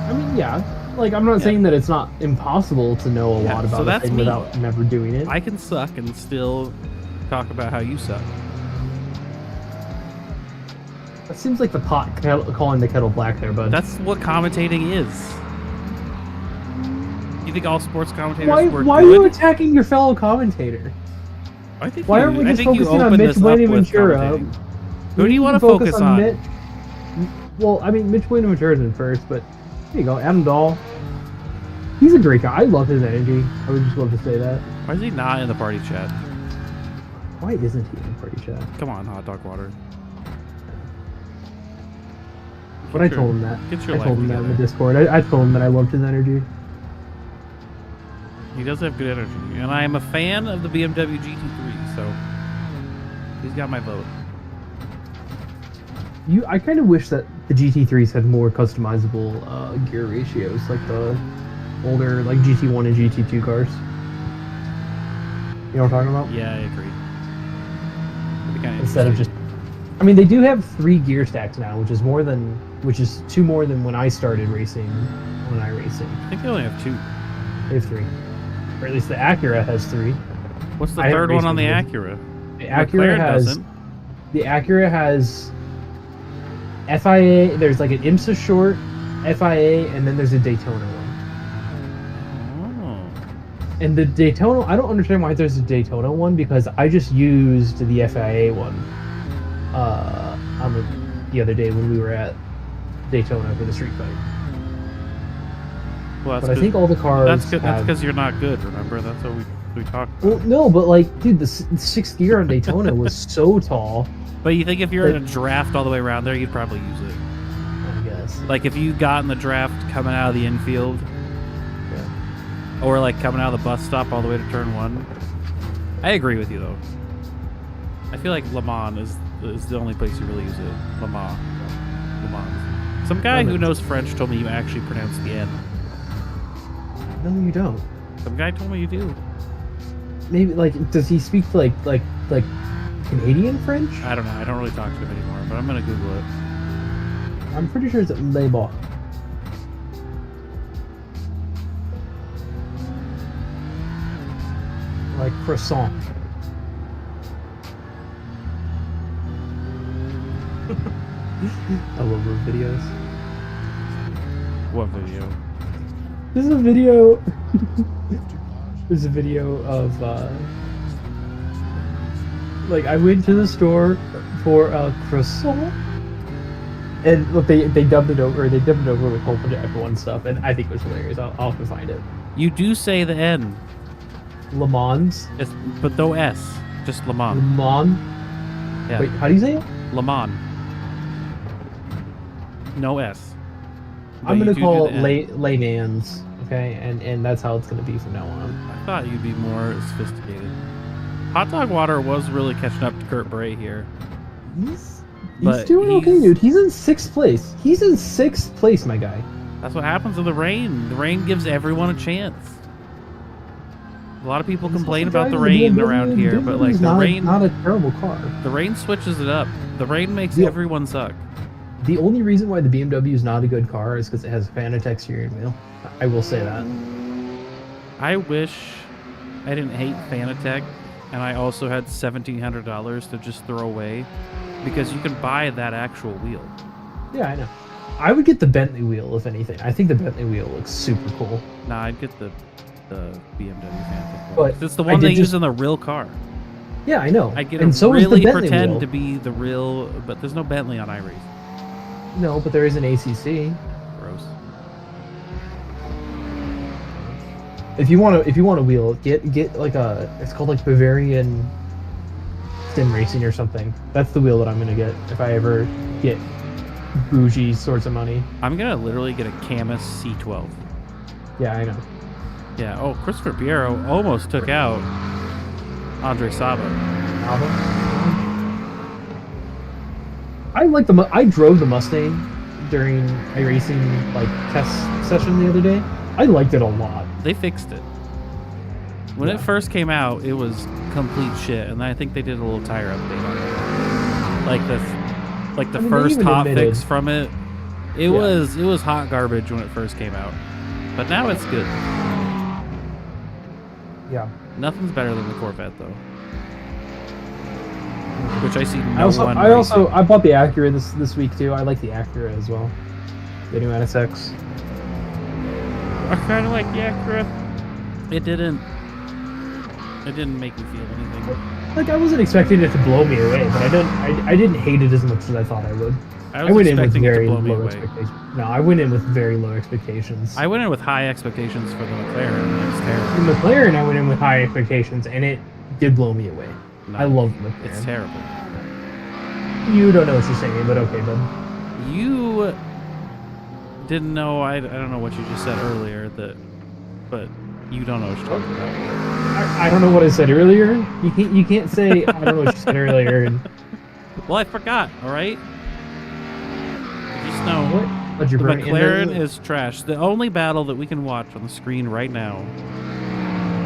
[SPEAKER 2] I mean, yeah. Like, I'm not
[SPEAKER 1] Yeah.
[SPEAKER 2] saying that it's not impossible to know a
[SPEAKER 1] Yeah,
[SPEAKER 2] lot
[SPEAKER 1] so
[SPEAKER 2] about a
[SPEAKER 1] that's
[SPEAKER 2] thing
[SPEAKER 1] me.
[SPEAKER 2] without never doing it.
[SPEAKER 1] I can suck and still talk about how you suck.
[SPEAKER 2] That seems like the pot calling the kettle black there, bud.
[SPEAKER 1] That's what commentating is. You think all sports commentators work
[SPEAKER 2] why are
[SPEAKER 1] good?
[SPEAKER 2] you attacking your fellow commentator?
[SPEAKER 1] I think
[SPEAKER 2] Why
[SPEAKER 1] you,
[SPEAKER 2] aren't we
[SPEAKER 1] I
[SPEAKER 2] just
[SPEAKER 1] think you
[SPEAKER 2] focusing on
[SPEAKER 1] opened
[SPEAKER 2] Mitch
[SPEAKER 1] this up with
[SPEAKER 2] Buenaventura?
[SPEAKER 1] commentating. Who do you want to focus on?
[SPEAKER 2] Mitch? Well, I mean, Mitch Buenaventura's in first, but there you go, Adam Dahl. He's a great guy. I love his energy. I would just love to say that.
[SPEAKER 1] Why is he not in the party chat?
[SPEAKER 2] Why isn't he in party chat?
[SPEAKER 1] Come on, hot dog water.
[SPEAKER 2] But I told him that.
[SPEAKER 1] Get your
[SPEAKER 2] I
[SPEAKER 1] life
[SPEAKER 2] told him that in the
[SPEAKER 1] together.
[SPEAKER 2] Discord. I told him that I loved his energy.
[SPEAKER 1] He does have good energy, and I am a fan of the BMW GT3, so he's got my vote.
[SPEAKER 2] I kind of wish that the GT3s had more customizable gear ratios, like the older, like GT1 and GT2 cars. You know what I'm talking about?
[SPEAKER 1] Yeah, I agree. That'd be kinda
[SPEAKER 2] Instead of just,
[SPEAKER 1] interesting.
[SPEAKER 2] I mean, they do have 3 gear stacks now, which is 2 more than when I started racing. When I racing,
[SPEAKER 1] I think they only have 2.
[SPEAKER 2] they have 3, or at least the Acura has 3.
[SPEAKER 1] What's the
[SPEAKER 2] I haven't
[SPEAKER 1] third one
[SPEAKER 2] raced
[SPEAKER 1] on the
[SPEAKER 2] with
[SPEAKER 1] Acura?
[SPEAKER 2] The Acura
[SPEAKER 1] McLaren
[SPEAKER 2] has
[SPEAKER 1] doesn't.
[SPEAKER 2] FIA. There's like an IMSA short, FIA, and then there's a Daytona one.
[SPEAKER 1] Oh.
[SPEAKER 2] And the Daytona, I don't understand why there's a Daytona one, because I just used the FIA one on the other day when we were at Daytona for the street fight.
[SPEAKER 1] Well,
[SPEAKER 2] But I think all the cars
[SPEAKER 1] that's
[SPEAKER 2] have,
[SPEAKER 1] because you're not good. Remember, that's what we We talked.
[SPEAKER 2] Well, no, but like, dude, the sixth gear on Daytona was so tall.
[SPEAKER 1] But you think if you're in a draft all the way around there, you'd probably use it.
[SPEAKER 2] I guess.
[SPEAKER 1] Like if you got in the draft coming out of the infield, or like coming out of the bus stop all the way to turn 1. I agree with you though. I feel like Le Mans is the only place you really use it. Le Mans. Some guy who knows French told me you actually pronounce the N.
[SPEAKER 2] No, you don't.
[SPEAKER 1] Some guy told me you do.
[SPEAKER 2] Maybe like, does he speak like Canadian French?
[SPEAKER 1] I don't know. I don't really talk to him anymore, but I'm gonna Google it.
[SPEAKER 2] I'm pretty sure it's Le Bon. Like croissant. I love those videos.
[SPEAKER 1] What video?
[SPEAKER 2] This is a video. There's a video of like I went to the store for a croissant, and look, they dubbed it over. They dubbed it over with a whole bunch of F1 stuff, and I think it was hilarious. I'll have to find it.
[SPEAKER 1] You do say the N.
[SPEAKER 2] Le Mans.
[SPEAKER 1] But no S. Just Le
[SPEAKER 2] Le
[SPEAKER 1] Mans.
[SPEAKER 2] Mans.
[SPEAKER 1] Yeah.
[SPEAKER 2] Wait, how do you say it?
[SPEAKER 1] Le Mans. No S.
[SPEAKER 2] I'm
[SPEAKER 1] But
[SPEAKER 2] gonna
[SPEAKER 1] you do
[SPEAKER 2] call
[SPEAKER 1] do the
[SPEAKER 2] it
[SPEAKER 1] N.
[SPEAKER 2] Le Mans. Okay, and that's how it's gonna be from now on.
[SPEAKER 1] I thought you'd be more sophisticated. Hot Dog Water was really catching up to Kurt Bray here.
[SPEAKER 2] He's
[SPEAKER 1] But
[SPEAKER 2] doing okay,
[SPEAKER 1] he's-
[SPEAKER 2] dude. He's in 6th place. He's in 6th place, my guy.
[SPEAKER 1] That's what happens in the rain. The rain gives everyone a chance. A lot of people complain about the rain around here, but like the rain,
[SPEAKER 2] not a terrible car.
[SPEAKER 1] the rain switches it up. The rain makes
[SPEAKER 2] Yeah.
[SPEAKER 1] everyone suck.
[SPEAKER 2] The only reason why the BMW is not a good car is because it has a Fanatec steering wheel. I will say that.
[SPEAKER 1] I wish I didn't hate Fanatec, and I also had $1,700 to just throw away, because you can buy that actual wheel.
[SPEAKER 2] Yeah, I know. I would get the Bentley wheel if anything. I think the Bentley wheel looks super cool.
[SPEAKER 1] Nah, I'd get the BMW Fanatec.
[SPEAKER 2] But
[SPEAKER 1] It's the
[SPEAKER 2] I
[SPEAKER 1] one
[SPEAKER 2] did
[SPEAKER 1] they use
[SPEAKER 2] just-
[SPEAKER 1] in the real car.
[SPEAKER 2] Yeah, I know.
[SPEAKER 1] I get
[SPEAKER 2] and
[SPEAKER 1] to
[SPEAKER 2] so is
[SPEAKER 1] really
[SPEAKER 2] the Bentley
[SPEAKER 1] pretend
[SPEAKER 2] wheel.
[SPEAKER 1] to be the real, but there's no Bentley on iRace.
[SPEAKER 2] No, but there is an ACC.
[SPEAKER 1] Gross.
[SPEAKER 2] If you want a wheel, get like a. It's called like Bavarian Sim Racing or something. That's the wheel that I'm gonna get if I ever get bougie sorts of money.
[SPEAKER 1] I'm gonna literally get a Camus C12.
[SPEAKER 2] Yeah, I know.
[SPEAKER 1] Yeah. Oh, Christopher Piero almost took out Andre Saba.
[SPEAKER 2] I like I drove the Mustang during iRacing like test session the other day. I liked it a lot.
[SPEAKER 1] They fixed it. When it first came out, it was complete shit, and I think they did a little tire update on it. Like the
[SPEAKER 2] I mean, they
[SPEAKER 1] first
[SPEAKER 2] even
[SPEAKER 1] hot
[SPEAKER 2] admitted-
[SPEAKER 1] fix from it. It was hot garbage when it first came out, but now it's good.
[SPEAKER 2] Yeah.
[SPEAKER 1] Nothing's better than the Corvette though. Which I see no
[SPEAKER 2] I
[SPEAKER 1] one.
[SPEAKER 2] I bought the Acura this week too. I like the Acura as well. The new NSX.
[SPEAKER 1] I kind of like the Acura. It didn't make me feel anything.
[SPEAKER 2] Like I wasn't expecting it to blow me away, but I didn't hate it as much as I thought I would.
[SPEAKER 1] I
[SPEAKER 2] I
[SPEAKER 1] was
[SPEAKER 2] went in with
[SPEAKER 1] expecting it to
[SPEAKER 2] very
[SPEAKER 1] blow me
[SPEAKER 2] low
[SPEAKER 1] away.
[SPEAKER 2] expectations. No, I went in with very low expectations.
[SPEAKER 1] I went in with high expectations for the McLaren, and it was terrible.
[SPEAKER 2] The McLaren, I went in with high expectations, and it did blow me away.
[SPEAKER 1] No,
[SPEAKER 2] I love the McLaren.
[SPEAKER 1] It's terrible.
[SPEAKER 2] You don't know what you're saying, but okay, bud.
[SPEAKER 1] You didn't know. I don't know what you just said earlier. But you don't know what you're talking about.
[SPEAKER 2] I don't know what I said earlier. You can't say I don't know what you said earlier. And
[SPEAKER 1] Well, I forgot. All right. You just know
[SPEAKER 2] what? But you're
[SPEAKER 1] the
[SPEAKER 2] burning-
[SPEAKER 1] McLaren
[SPEAKER 2] and
[SPEAKER 1] is trash. The only battle that we can watch on the screen right now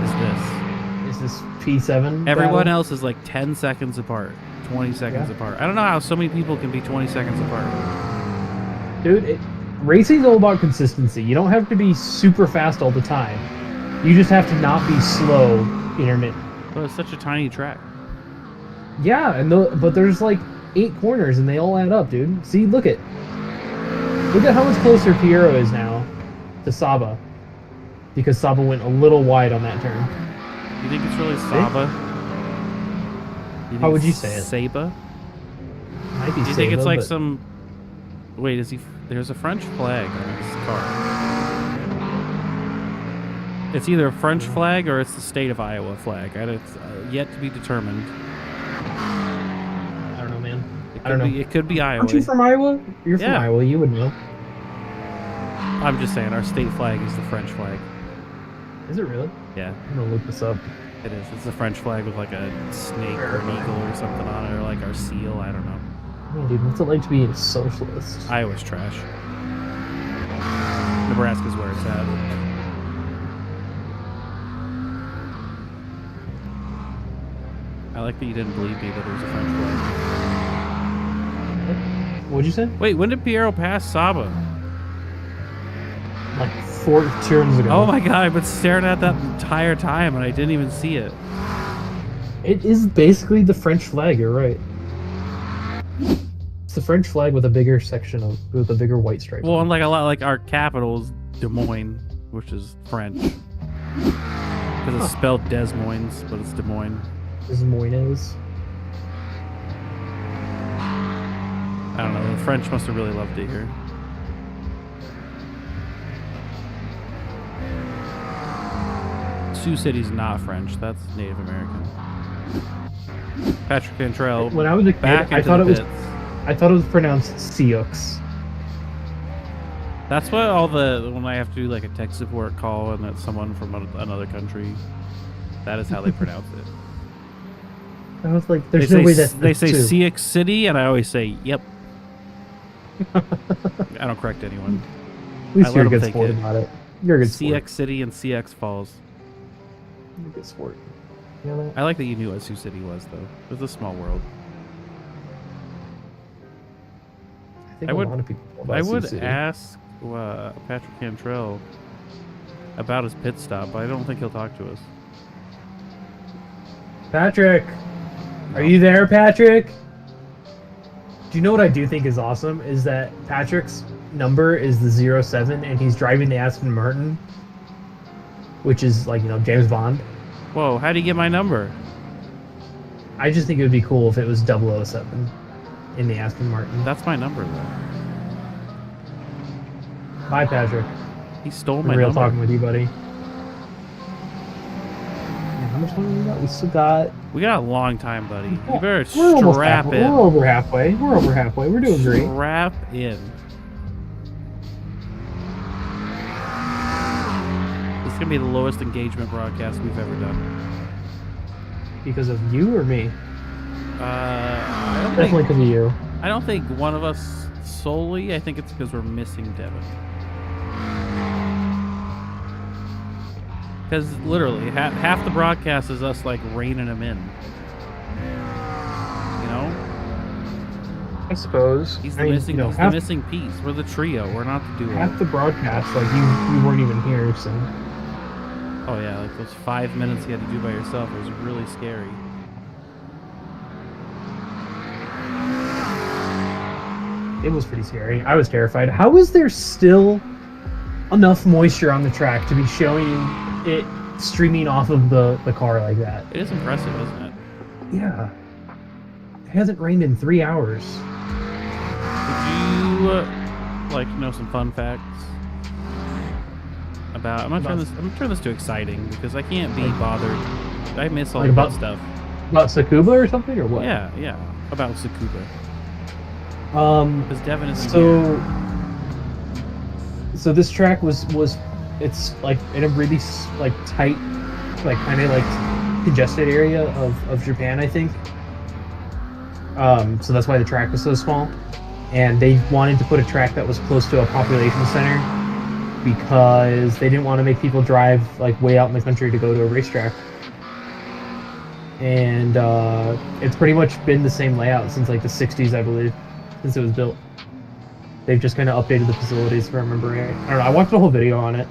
[SPEAKER 1] is this.
[SPEAKER 2] Is this P7?
[SPEAKER 1] Everyone
[SPEAKER 2] battle?
[SPEAKER 1] else is like 10 seconds apart, 20 seconds apart. I don't know how so many people can be 20 seconds apart.
[SPEAKER 2] Dude, racing's all about consistency. You don't have to be super fast all the time. You just have to not be slow intermittent.
[SPEAKER 1] But it's such a tiny track.
[SPEAKER 2] Yeah, but there's like 8 corners and they all add up, dude. See, look at how much closer Piero is now to Saba, because Saba went a little wide on that turn.
[SPEAKER 1] You think it's really Saba? You
[SPEAKER 2] How would
[SPEAKER 1] it's
[SPEAKER 2] you say it?
[SPEAKER 1] Saba?
[SPEAKER 2] Might be
[SPEAKER 1] Do you think it's
[SPEAKER 2] Saba,
[SPEAKER 1] like
[SPEAKER 2] but-
[SPEAKER 1] some? Wait, is he? There's a French flag on his car. It's either a French flag or it's the state of Iowa flag. It's yet to be determined.
[SPEAKER 2] I don't know, man.
[SPEAKER 1] I don't know. It could be Iowa.
[SPEAKER 2] Aren't you from Iowa? You're from
[SPEAKER 1] Yeah.
[SPEAKER 2] Iowa. You would know.
[SPEAKER 1] I'm just saying, our state flag is the French flag.
[SPEAKER 2] Is it really?
[SPEAKER 1] Yeah,
[SPEAKER 2] I'm gonna look this up.
[SPEAKER 1] it is. It's the French flag with like a snake or an eagle or something on it, or like our seal. I don't know.
[SPEAKER 2] Man, dude, what's it like to be a socialist?
[SPEAKER 1] Iowa's trash. Nebraska's where it's at. I like that you didn't believe me that there was a French flag.
[SPEAKER 2] What'd you say?
[SPEAKER 1] Wait, when did Piero pass Saba?
[SPEAKER 2] Like 4 turns ago.
[SPEAKER 1] Oh my god, I've been staring at that entire time and I didn't even see it.
[SPEAKER 2] It is basically the French flag. You're right. It's the French flag with a bigger section of with a bigger white stripe.
[SPEAKER 1] Well,
[SPEAKER 2] on
[SPEAKER 1] and like a lot, like our capital is Des Moines, which is French. Because it's spelled Des Moines, but it's Des Moines.
[SPEAKER 2] it. Des Moines.
[SPEAKER 1] I don't know. The French must have really loved it here. Sioux City's not French. That's Native American. Patrick Cantrell.
[SPEAKER 2] When I was a kid,
[SPEAKER 1] back
[SPEAKER 2] I
[SPEAKER 1] into
[SPEAKER 2] thought
[SPEAKER 1] the
[SPEAKER 2] it was.
[SPEAKER 1] bits.
[SPEAKER 2] I thought it was pronounced Sioux.
[SPEAKER 1] That's what all the when I have to do like a tech support call and it's someone from another country. That is how they pronounce it.
[SPEAKER 2] I was like, there's
[SPEAKER 1] They
[SPEAKER 2] no way
[SPEAKER 1] say,
[SPEAKER 2] that's
[SPEAKER 1] they say
[SPEAKER 2] Sioux.
[SPEAKER 1] CX City, and I always say yep. I don't correct anyone.
[SPEAKER 2] At least
[SPEAKER 1] I
[SPEAKER 2] you're a
[SPEAKER 1] let 'em
[SPEAKER 2] good
[SPEAKER 1] think
[SPEAKER 2] sport
[SPEAKER 1] it.
[SPEAKER 2] about it. You're a good sport.
[SPEAKER 1] CX City and CX Falls.
[SPEAKER 2] You're a good sport. You know that?
[SPEAKER 1] I like that you knew what Sioux City was, though. It was a small world.
[SPEAKER 2] I think
[SPEAKER 1] I would-
[SPEAKER 2] a lot of people know about
[SPEAKER 1] I
[SPEAKER 2] Sioux
[SPEAKER 1] would
[SPEAKER 2] City.
[SPEAKER 1] ask Patrick Cantrell about his pit stop, but I don't think he'll talk to us.
[SPEAKER 2] Patrick, are you there, Patrick? Do you know what I do think is awesome? Is that Patrick's number is the 07 and he's driving the Aston Martin, which is like, you know, James Bond.
[SPEAKER 1] Whoa, how do you get my number?
[SPEAKER 2] I just think it would be cool if it was 007 in the Aston Martin.
[SPEAKER 1] That's my number, though.
[SPEAKER 2] Bye, Patrick.
[SPEAKER 1] He stole
[SPEAKER 2] Been
[SPEAKER 1] my
[SPEAKER 2] real
[SPEAKER 1] number.
[SPEAKER 2] talking with you, buddy. Man, how much time we got? We still got.
[SPEAKER 1] We got a long time, buddy. You
[SPEAKER 2] Yeah,
[SPEAKER 1] better
[SPEAKER 2] we're almost
[SPEAKER 1] strap
[SPEAKER 2] halfway.
[SPEAKER 1] in.
[SPEAKER 2] We're over halfway. We're over halfway. We're doing great.
[SPEAKER 1] Strap in. This is going to be the lowest engagement broadcast we've ever done.
[SPEAKER 2] Because of you or me?
[SPEAKER 1] I don't
[SPEAKER 2] Definitely
[SPEAKER 1] think,
[SPEAKER 2] because of you.
[SPEAKER 1] I don't think one of us solely. I think it's because we're missing Devin. Because literally, half the broadcast is us like reining him in. You know,
[SPEAKER 2] I suppose.
[SPEAKER 1] he's
[SPEAKER 2] I
[SPEAKER 1] the
[SPEAKER 2] mean,
[SPEAKER 1] missing,
[SPEAKER 2] you know,
[SPEAKER 1] he's
[SPEAKER 2] half,
[SPEAKER 1] the missing piece. We're the trio. We're not the duo.
[SPEAKER 2] half the broadcast, like you weren't even here, so.
[SPEAKER 1] Oh yeah, like those 5 minutes you had to do by yourself. It was really scary.
[SPEAKER 2] It was pretty scary. I was terrified. How is there still enough moisture on the track to be showing it streaming off of the car like that?
[SPEAKER 1] It is impressive, isn't it?
[SPEAKER 2] Yeah. It hasn't rained in 3 hours.
[SPEAKER 1] Did you like know some fun facts about? I'm gonna turn this to exciting because I can't be bothered. I miss all
[SPEAKER 2] Like
[SPEAKER 1] the good
[SPEAKER 2] about-
[SPEAKER 1] stuff.
[SPEAKER 2] About Tsukuba or something, or what?
[SPEAKER 1] Yeah, about Tsukuba. Because Devin isn't here.
[SPEAKER 2] So this track was it's like in a really like tight, like kind of like congested area of Japan, I think. So that's why the track was so small, and they wanted to put a track that was close to a population center because they didn't want to make people drive like way out in the country to go to a racetrack. And it's pretty much been the same layout since like the 60s, I believe, since it was built. They've just kind of updated the facilities, if I remember right. I don't know, I watched the whole video on it.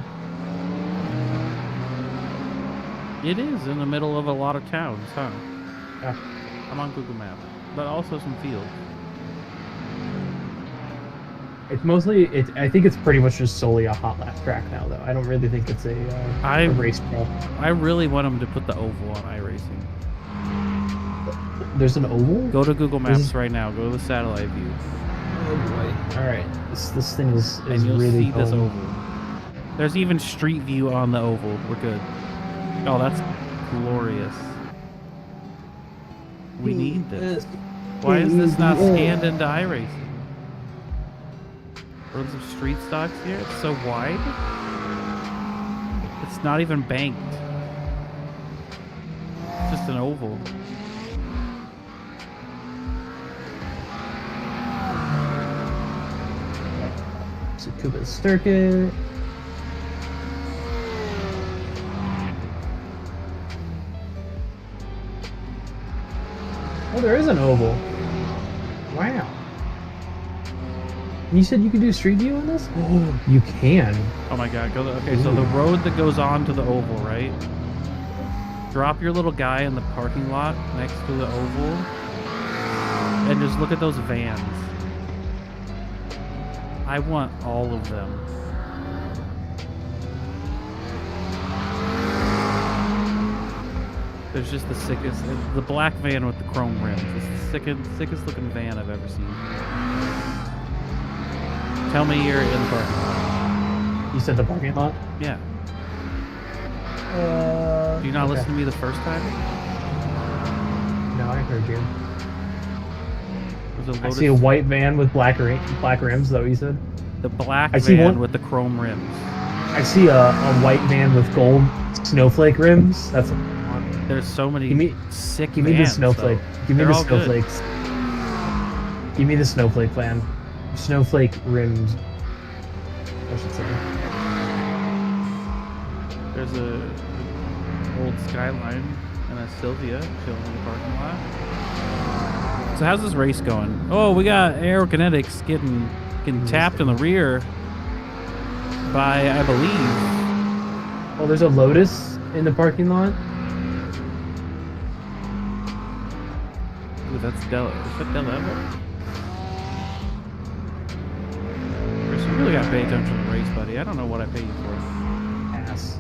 [SPEAKER 1] It is in the middle of a lot of towns, huh?
[SPEAKER 2] Yeah.
[SPEAKER 1] I'm on Google Maps, but also some fields.
[SPEAKER 2] It's mostly, I think it's pretty much just solely a hot lap track now, though. I don't really think it's a race track.
[SPEAKER 1] I really want them to put the oval on iRacing.
[SPEAKER 2] There's an oval?
[SPEAKER 1] Go to Google Maps
[SPEAKER 2] Is-
[SPEAKER 1] right now. Go to the satellite view,
[SPEAKER 2] Oh boy. Alright. This thing is
[SPEAKER 1] and you'll
[SPEAKER 2] really
[SPEAKER 1] see this
[SPEAKER 2] cool.
[SPEAKER 1] oval. There's even street view on the oval. We're good. Oh, that's glorious. We need this. Why is this not scanned into iRacing? Roads of street stocks here? It's so wide. It's not even banked. It's just an oval.
[SPEAKER 2] Tsukuba circuit. Oh, there is an oval. Wow. You said you could do street view on this? Oh, you can.
[SPEAKER 1] Oh my god, okay, so the road that goes on to the oval, right? Drop your little guy in the parking lot next to the oval and just look at those vans. I want all of them. There's just the sickest, the black van with the chrome rims. It's the sickest looking van I've ever seen. Tell me you're in the parking lot.
[SPEAKER 2] You said the parking lot?
[SPEAKER 1] Yeah. Do you not listen to me the first time?
[SPEAKER 2] No, I heard you.
[SPEAKER 1] There's a
[SPEAKER 2] I
[SPEAKER 1] Lotus,
[SPEAKER 2] see a white van with black rims, though, you said?
[SPEAKER 1] the black
[SPEAKER 2] I see
[SPEAKER 1] van
[SPEAKER 2] one-
[SPEAKER 1] with the chrome rims.
[SPEAKER 2] I see a white van with gold snowflake rims. That's what I want.
[SPEAKER 1] There's so many
[SPEAKER 2] Give me-
[SPEAKER 1] sick
[SPEAKER 2] Give me the
[SPEAKER 1] vans,
[SPEAKER 2] snowflake.
[SPEAKER 1] though.
[SPEAKER 2] Give me
[SPEAKER 1] They're
[SPEAKER 2] the
[SPEAKER 1] all good.
[SPEAKER 2] snowflakes. Give me the snowflake van. Snowflake rims, I should say.
[SPEAKER 1] There's a old Skyline and a Sylvia chilling in the parking lot. So how's this race going? Oh, we got Aerokinetics getting tapped in the rear by, I believe.
[SPEAKER 2] Oh, there's a Lotus in the parking lot.
[SPEAKER 1] Ooh, that's Del. Is that Del Evo? Chris, you really gotta pay attention to the race, buddy. I don't know what I pay you for.
[SPEAKER 2] Ass.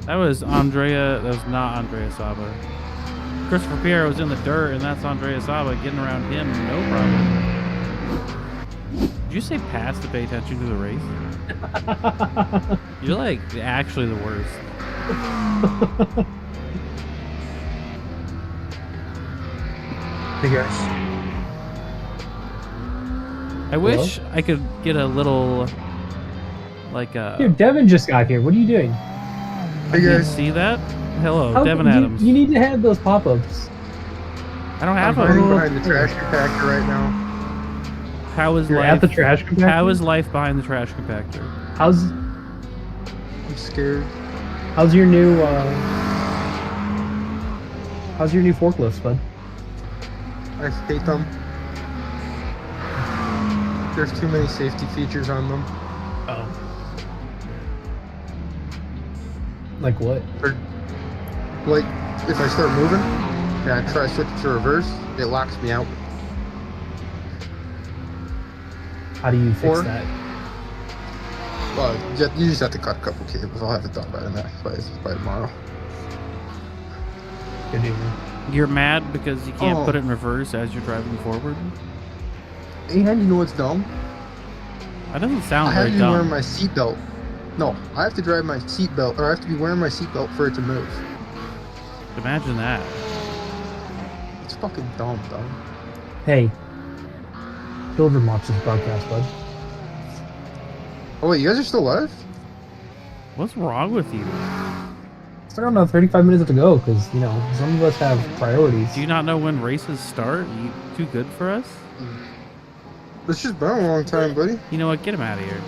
[SPEAKER 1] That was Andrea. That was not Andrea Saba. Christopher Pierre was in the dirt, and that's Andrea Saba getting around him, no problem. Did you say pass to pay attention to the race? You're like actually the worst.
[SPEAKER 6] Hey guys.
[SPEAKER 1] I wish I could get a little, like
[SPEAKER 2] Dude, Devin just got here. What are you doing?
[SPEAKER 6] Hey
[SPEAKER 1] you
[SPEAKER 6] guys.
[SPEAKER 1] see that? Hello,
[SPEAKER 2] How
[SPEAKER 1] Devin
[SPEAKER 2] come
[SPEAKER 1] Adams.
[SPEAKER 2] You need to have those pop-ups.
[SPEAKER 1] I don't
[SPEAKER 6] I'm
[SPEAKER 1] have
[SPEAKER 6] hiding
[SPEAKER 1] a.
[SPEAKER 6] behind the trash compactor right now.
[SPEAKER 1] How is
[SPEAKER 2] You're
[SPEAKER 1] life?
[SPEAKER 2] at the trash compactor?
[SPEAKER 1] How is life behind the trash compactor?
[SPEAKER 2] How's
[SPEAKER 6] I'm scared.
[SPEAKER 2] your new forklifts, bud?
[SPEAKER 6] I hate them. There's too many safety features on them.
[SPEAKER 2] Oh. Like what?
[SPEAKER 6] They're, like, if I start moving and I try to switch to reverse, it locks me out.
[SPEAKER 2] How do you fix
[SPEAKER 6] Or-
[SPEAKER 2] that?
[SPEAKER 6] Well, you just have to cut a couple cables. I'll have it done by tomorrow.
[SPEAKER 2] Good evening.
[SPEAKER 1] You're mad because you can't
[SPEAKER 6] Oh.
[SPEAKER 1] put it in reverse as you're driving forward?
[SPEAKER 6] And you know what's dumb?
[SPEAKER 1] That doesn't
[SPEAKER 6] I
[SPEAKER 1] sound
[SPEAKER 6] have
[SPEAKER 1] very
[SPEAKER 6] to be wearing
[SPEAKER 1] dumb.
[SPEAKER 6] my seatbelt. No, I have to drive my seatbelt, or I have to be wearing my seatbelt for it to move.
[SPEAKER 1] Imagine that.
[SPEAKER 6] It's fucking dumb.
[SPEAKER 2] Hey. Children watch this broadcast, bud.
[SPEAKER 6] Oh wait, you guys are still live?
[SPEAKER 1] What's wrong with you?
[SPEAKER 2] Still got another 35 minutes to go, because, you know, some of us have priorities.
[SPEAKER 1] Do you not know when races start? You too good for us?
[SPEAKER 6] It's just been a long time, buddy.
[SPEAKER 1] You know what? Get him out of here.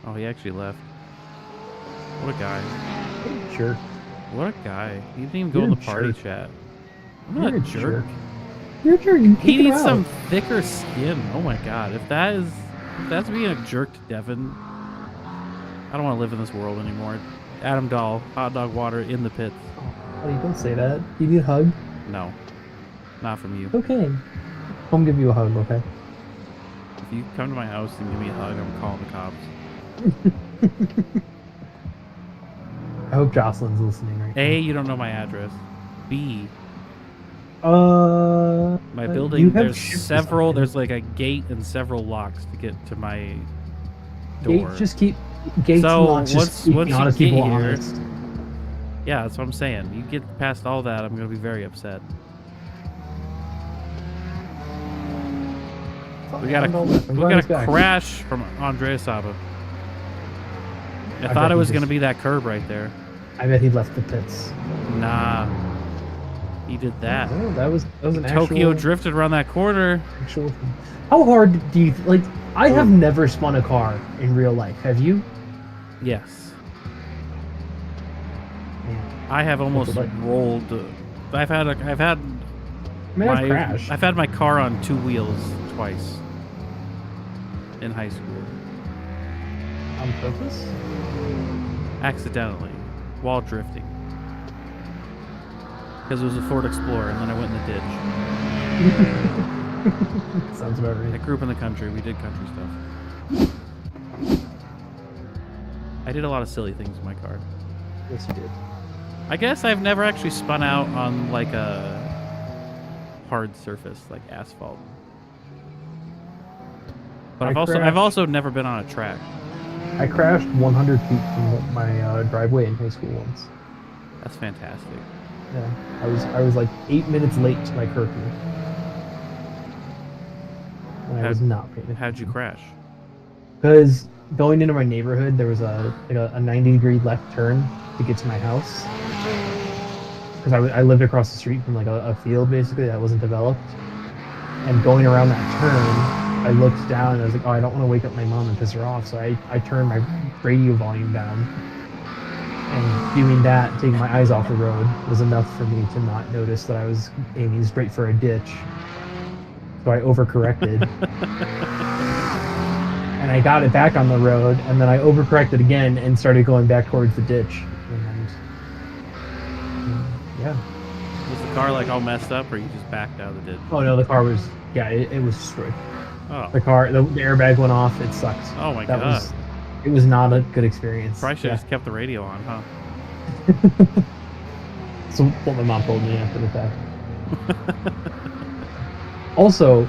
[SPEAKER 1] Oh, he actually left. What a guy.
[SPEAKER 2] Sure.
[SPEAKER 1] What a guy. He didn't even go
[SPEAKER 2] You're
[SPEAKER 1] in
[SPEAKER 2] a
[SPEAKER 1] the party
[SPEAKER 2] jerk.
[SPEAKER 1] chat. I'm not a jerk.
[SPEAKER 2] You're a jerk. You
[SPEAKER 1] He
[SPEAKER 2] kick him
[SPEAKER 1] needs
[SPEAKER 2] out.
[SPEAKER 1] some thicker skin. Oh my god. If that's being a jerk to Devin, I don't want to live in this world anymore. Adam Dahl, hot dog water in the pits.
[SPEAKER 2] Oh, you don't say that. You need a hug?
[SPEAKER 1] No. Not from you.
[SPEAKER 2] Okay. I'll give you a hug, okay?
[SPEAKER 1] If you come to my house and give me a hug, I'm calling the cops.
[SPEAKER 2] I hope Jocelyn's listening right
[SPEAKER 1] A, you don't know my address. B, My
[SPEAKER 2] you
[SPEAKER 1] building,
[SPEAKER 2] have
[SPEAKER 1] there's
[SPEAKER 2] shift or
[SPEAKER 1] several.
[SPEAKER 2] something.
[SPEAKER 1] There's like a gate and several locks to get to my door.
[SPEAKER 2] Gates just keep gates
[SPEAKER 1] So
[SPEAKER 2] and locks just keep
[SPEAKER 1] once you
[SPEAKER 2] honest
[SPEAKER 1] get
[SPEAKER 2] people
[SPEAKER 1] here-
[SPEAKER 2] honest.
[SPEAKER 1] Yeah, that's what I'm saying. You get past all that, I'm gonna be very upset. We got a crash from Andreas Saba. I
[SPEAKER 2] bet
[SPEAKER 1] thought it
[SPEAKER 2] he
[SPEAKER 1] was gonna
[SPEAKER 2] just-
[SPEAKER 1] be that curb right there.
[SPEAKER 2] I bet he left the pits.
[SPEAKER 1] Nah, he did that.
[SPEAKER 2] Oh, that was an
[SPEAKER 1] Tokyo
[SPEAKER 2] actual,
[SPEAKER 1] drifted around that corner.
[SPEAKER 2] actual. How hard do you like? I have never spun a car in real life. Have you?
[SPEAKER 1] Yes,
[SPEAKER 2] Man.
[SPEAKER 1] I have almost
[SPEAKER 2] like-
[SPEAKER 1] rolled. I've had
[SPEAKER 2] I mean, I've crashed.
[SPEAKER 1] I've had my car on 2 wheels twice in high school,
[SPEAKER 2] On purpose?
[SPEAKER 1] accidentally, while drifting. Because it was a Ford Explorer, and then I went in the ditch.
[SPEAKER 2] Sounds about
[SPEAKER 1] I
[SPEAKER 2] right.
[SPEAKER 1] grew up in the country. We did country stuff. I did a lot of silly things in my car.
[SPEAKER 2] Yes, you did.
[SPEAKER 1] I guess I've never actually spun out on like a hard surface like asphalt. But I've
[SPEAKER 2] crashed-
[SPEAKER 1] also never been on a track.
[SPEAKER 2] I crashed 100 feet from my driveway in high school once.
[SPEAKER 1] That's fantastic.
[SPEAKER 2] Yeah, I was like 8 minutes late to my curfew. And I
[SPEAKER 1] How-
[SPEAKER 2] was not paying attention.
[SPEAKER 1] How'd you crash?
[SPEAKER 2] Because going into my neighborhood, there was a 90-degree left turn to get to my house. Because I lived across the street from like a field basically that wasn't developed. And going around that turn, I looked down and I was like, oh, I don't want to wake up my mom and piss her off. So I turned my radio volume down. And doing that, taking my eyes off the road, was enough for me to not notice that I was aiming straight for a ditch. So I overcorrected. And I got it back on the road, and then I overcorrected again and started going back towards the ditch. And yeah.
[SPEAKER 1] Was the car like all messed up, or you just backed out of the ditch?
[SPEAKER 2] Oh no, the car was it was destroyed.
[SPEAKER 1] Oh,
[SPEAKER 2] The airbag went off. It sucked.
[SPEAKER 1] oh my
[SPEAKER 2] That
[SPEAKER 1] god!
[SPEAKER 2] it was not a good experience.
[SPEAKER 1] Probably should
[SPEAKER 2] Yeah.
[SPEAKER 1] have just kept the radio on, huh?
[SPEAKER 2] So what my mom told me after the fact. Also,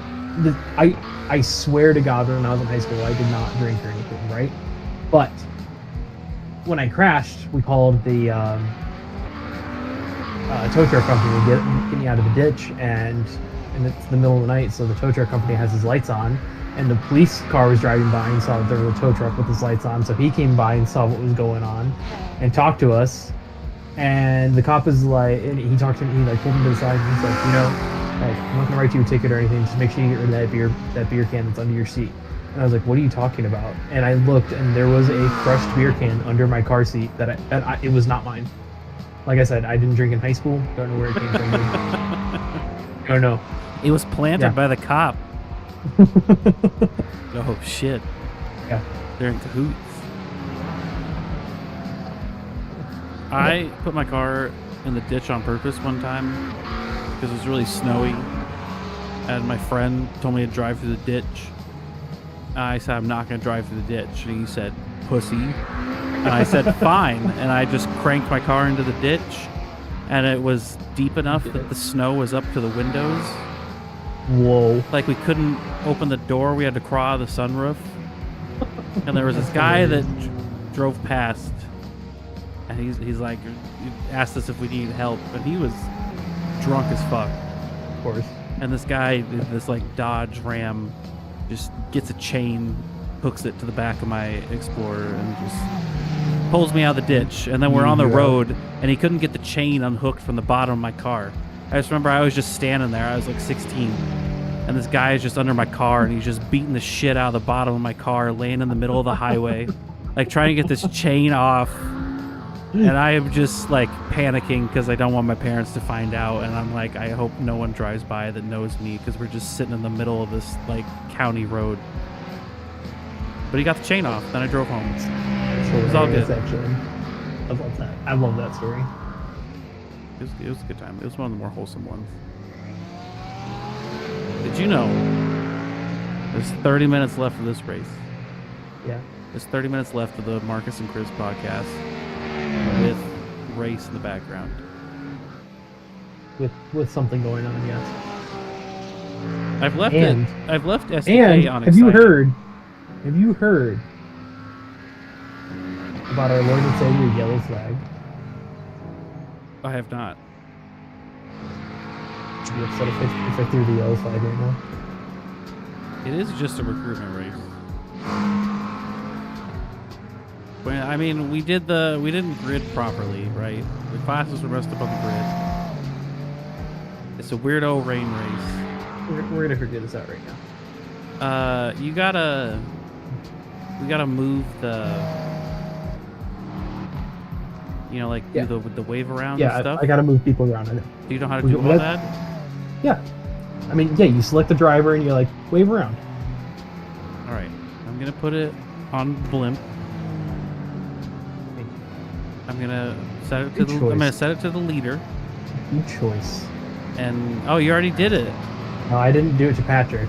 [SPEAKER 2] I swear to God, when I was in high school, I did not drink or anything, right? But when I crashed, we called the tow truck company to get me out of the ditch, and it's the middle of the night, so the tow truck company has his lights on, and the police car was driving by and saw that there was a tow truck with his lights on, so he came by and saw what was going on, and talked to us, and the cop is like, and he talked to me, he like pulled him to the side, and he's like, you know, like, I'm not gonna write you a ticket or anything. Just make sure you get rid of that beer can that's under your seat. And I was like, "What are you talking about?" And I looked, and there was a crushed beer can under my car seat it was not mine. Like I said, I didn't drink in high school. Don't know where it came from. Don't know.
[SPEAKER 1] It was planted
[SPEAKER 2] Yeah.
[SPEAKER 1] by the cop. Oh shit!
[SPEAKER 2] Yeah.
[SPEAKER 1] They're in cahoots. I put my car in the ditch on purpose one time because it was really snowy, and my friend told me to drive through the ditch. I said, I'm not going to drive through the ditch. And he said, pussy. And I said, fine. And I just cranked my car into the ditch, and it was deep enough that the snow was up to the windows.
[SPEAKER 2] Whoa.
[SPEAKER 1] Like, we couldn't open the door. We had to crawl out of the sunroof. And there was this guy that drove past, and he's like, he asked us if we needed help, and he was drunk as fuck.
[SPEAKER 2] Of course.
[SPEAKER 1] And this guy, this like Dodge Ram, just gets a chain, hooks it to the back of my Explorer, and just pulls me out of the ditch. And then we're on the road, and he couldn't get the chain unhooked from the bottom of my car. I just remember I was just standing there. I was like 16, and this guy is just under my car, and he's just beating the shit out of the bottom of my car, laying in the middle of the highway, like trying to get this chain off. And I am just like panicking because I don't want my parents to find out. And I'm like, I hope no one drives by that knows me, because we're just sitting in the middle of this like county road. But he got the chain off. Then I drove home.
[SPEAKER 2] It
[SPEAKER 1] was all good.
[SPEAKER 2] Actually. I love that. I love that story.
[SPEAKER 1] It was a good time. It was one of the more wholesome ones. Did you know there's 30 minutes left of this race?
[SPEAKER 2] Yeah.
[SPEAKER 1] There's 30 minutes left of the Marcus and Chris podcast with race in the background.
[SPEAKER 2] with something going on. Yes.
[SPEAKER 1] I've left
[SPEAKER 2] And-
[SPEAKER 1] it. I've left SDK on.
[SPEAKER 2] Have you heard? Have you heard about our Lord and Savior Yellow Flag?
[SPEAKER 1] I have not.
[SPEAKER 2] I'd be upset if I threw the yellow flag right now.
[SPEAKER 1] It is just a recruitment race. Well, I mean, we didn't grid properly, right? The classes were messed up on the grid. It's a weirdo rain race.
[SPEAKER 2] We're gonna figure this out right now.
[SPEAKER 1] We gotta move the, like
[SPEAKER 2] Yeah.
[SPEAKER 1] do the wave around
[SPEAKER 2] Yeah,
[SPEAKER 1] and stuff.
[SPEAKER 2] I gotta move people around. I know.
[SPEAKER 1] Do you know how to
[SPEAKER 2] we-
[SPEAKER 1] do all
[SPEAKER 2] what-
[SPEAKER 1] that?
[SPEAKER 2] Yeah. I mean, yeah, you select the driver and you're like, wave around.
[SPEAKER 1] All right, I'm gonna put it on blimp. I'm gonna set it to
[SPEAKER 2] Good
[SPEAKER 1] the. I'm
[SPEAKER 2] choice.
[SPEAKER 1] gonna set it to the leader.
[SPEAKER 2] Good choice.
[SPEAKER 1] And you already did it.
[SPEAKER 2] No, I didn't do it to Patrick.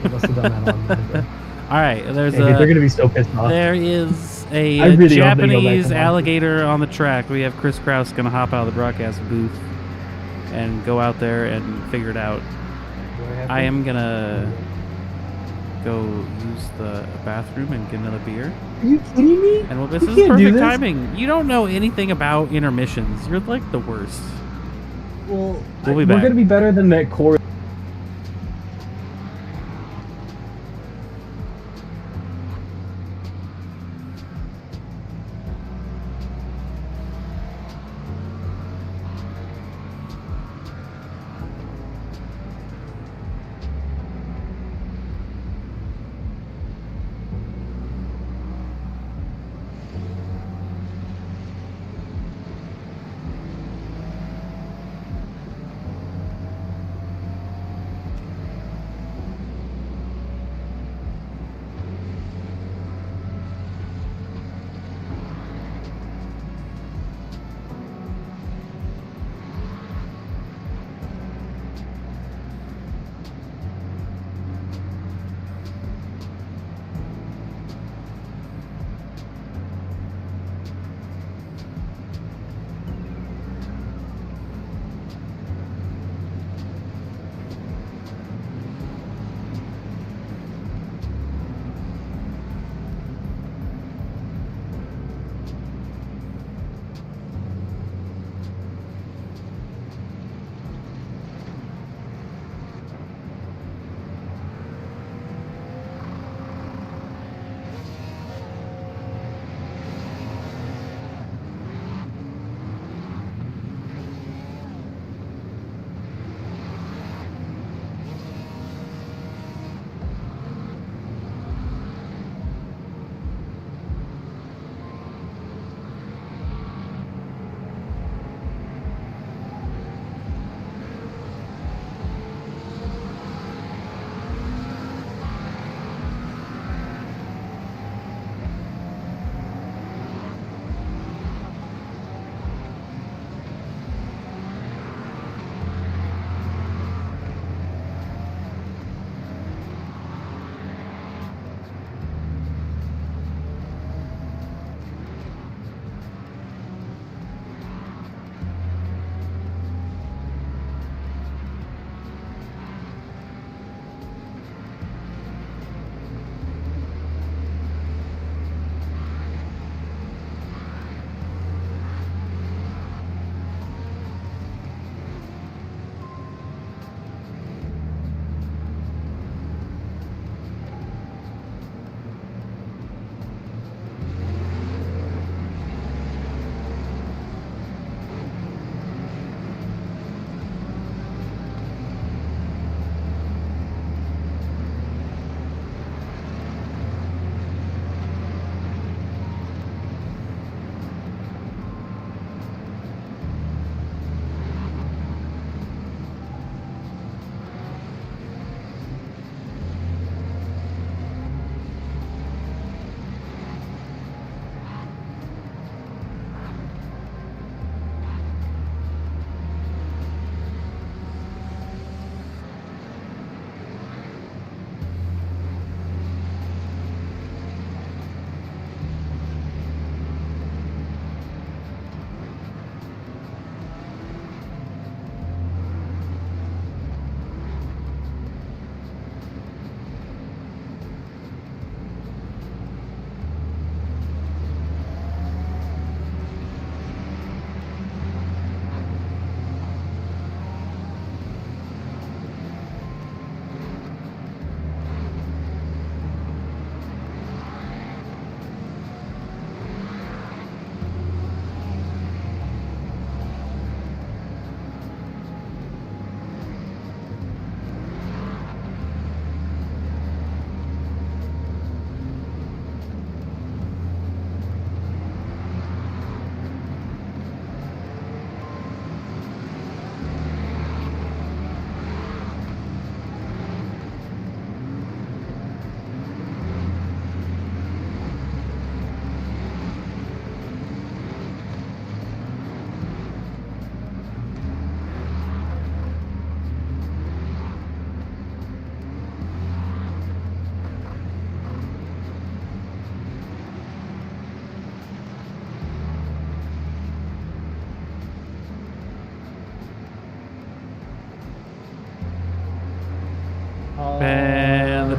[SPEAKER 2] I must have done that on there.
[SPEAKER 1] All right, there's
[SPEAKER 2] They're gonna be so pissed off.
[SPEAKER 1] there is
[SPEAKER 2] I
[SPEAKER 1] a
[SPEAKER 2] really hope they go back
[SPEAKER 1] Japanese
[SPEAKER 2] and watch
[SPEAKER 1] alligator on the track. We have Chris Kraus gonna hop out of the broadcast booth and go out there and figure it out. I am gonna go use the bathroom and get another beer.
[SPEAKER 2] Are you kidding me?
[SPEAKER 1] And well, this
[SPEAKER 2] You
[SPEAKER 1] is
[SPEAKER 2] can't do
[SPEAKER 1] perfect
[SPEAKER 2] this.
[SPEAKER 1] timing. You don't know anything about intermissions. You're like the worst.
[SPEAKER 2] Well,
[SPEAKER 1] We'll be
[SPEAKER 2] we're
[SPEAKER 1] back.
[SPEAKER 2] gonna be better than that core.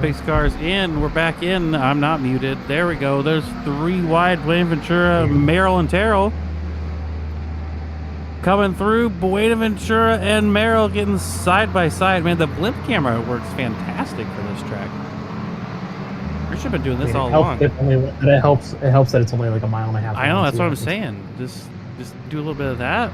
[SPEAKER 1] pace cars in. We're back in. I'm not muted. There we go. There's 3 wide. Buenaventura, Merrill, and Terrell. Coming through. Buenaventura and Merrill getting side by side. Man, the blimp camera works fantastic for this track. We should have been doing this all along.
[SPEAKER 2] It helps that it's only like a mile and a half.
[SPEAKER 1] I know, that's what I'm saying. Just do a little bit of that.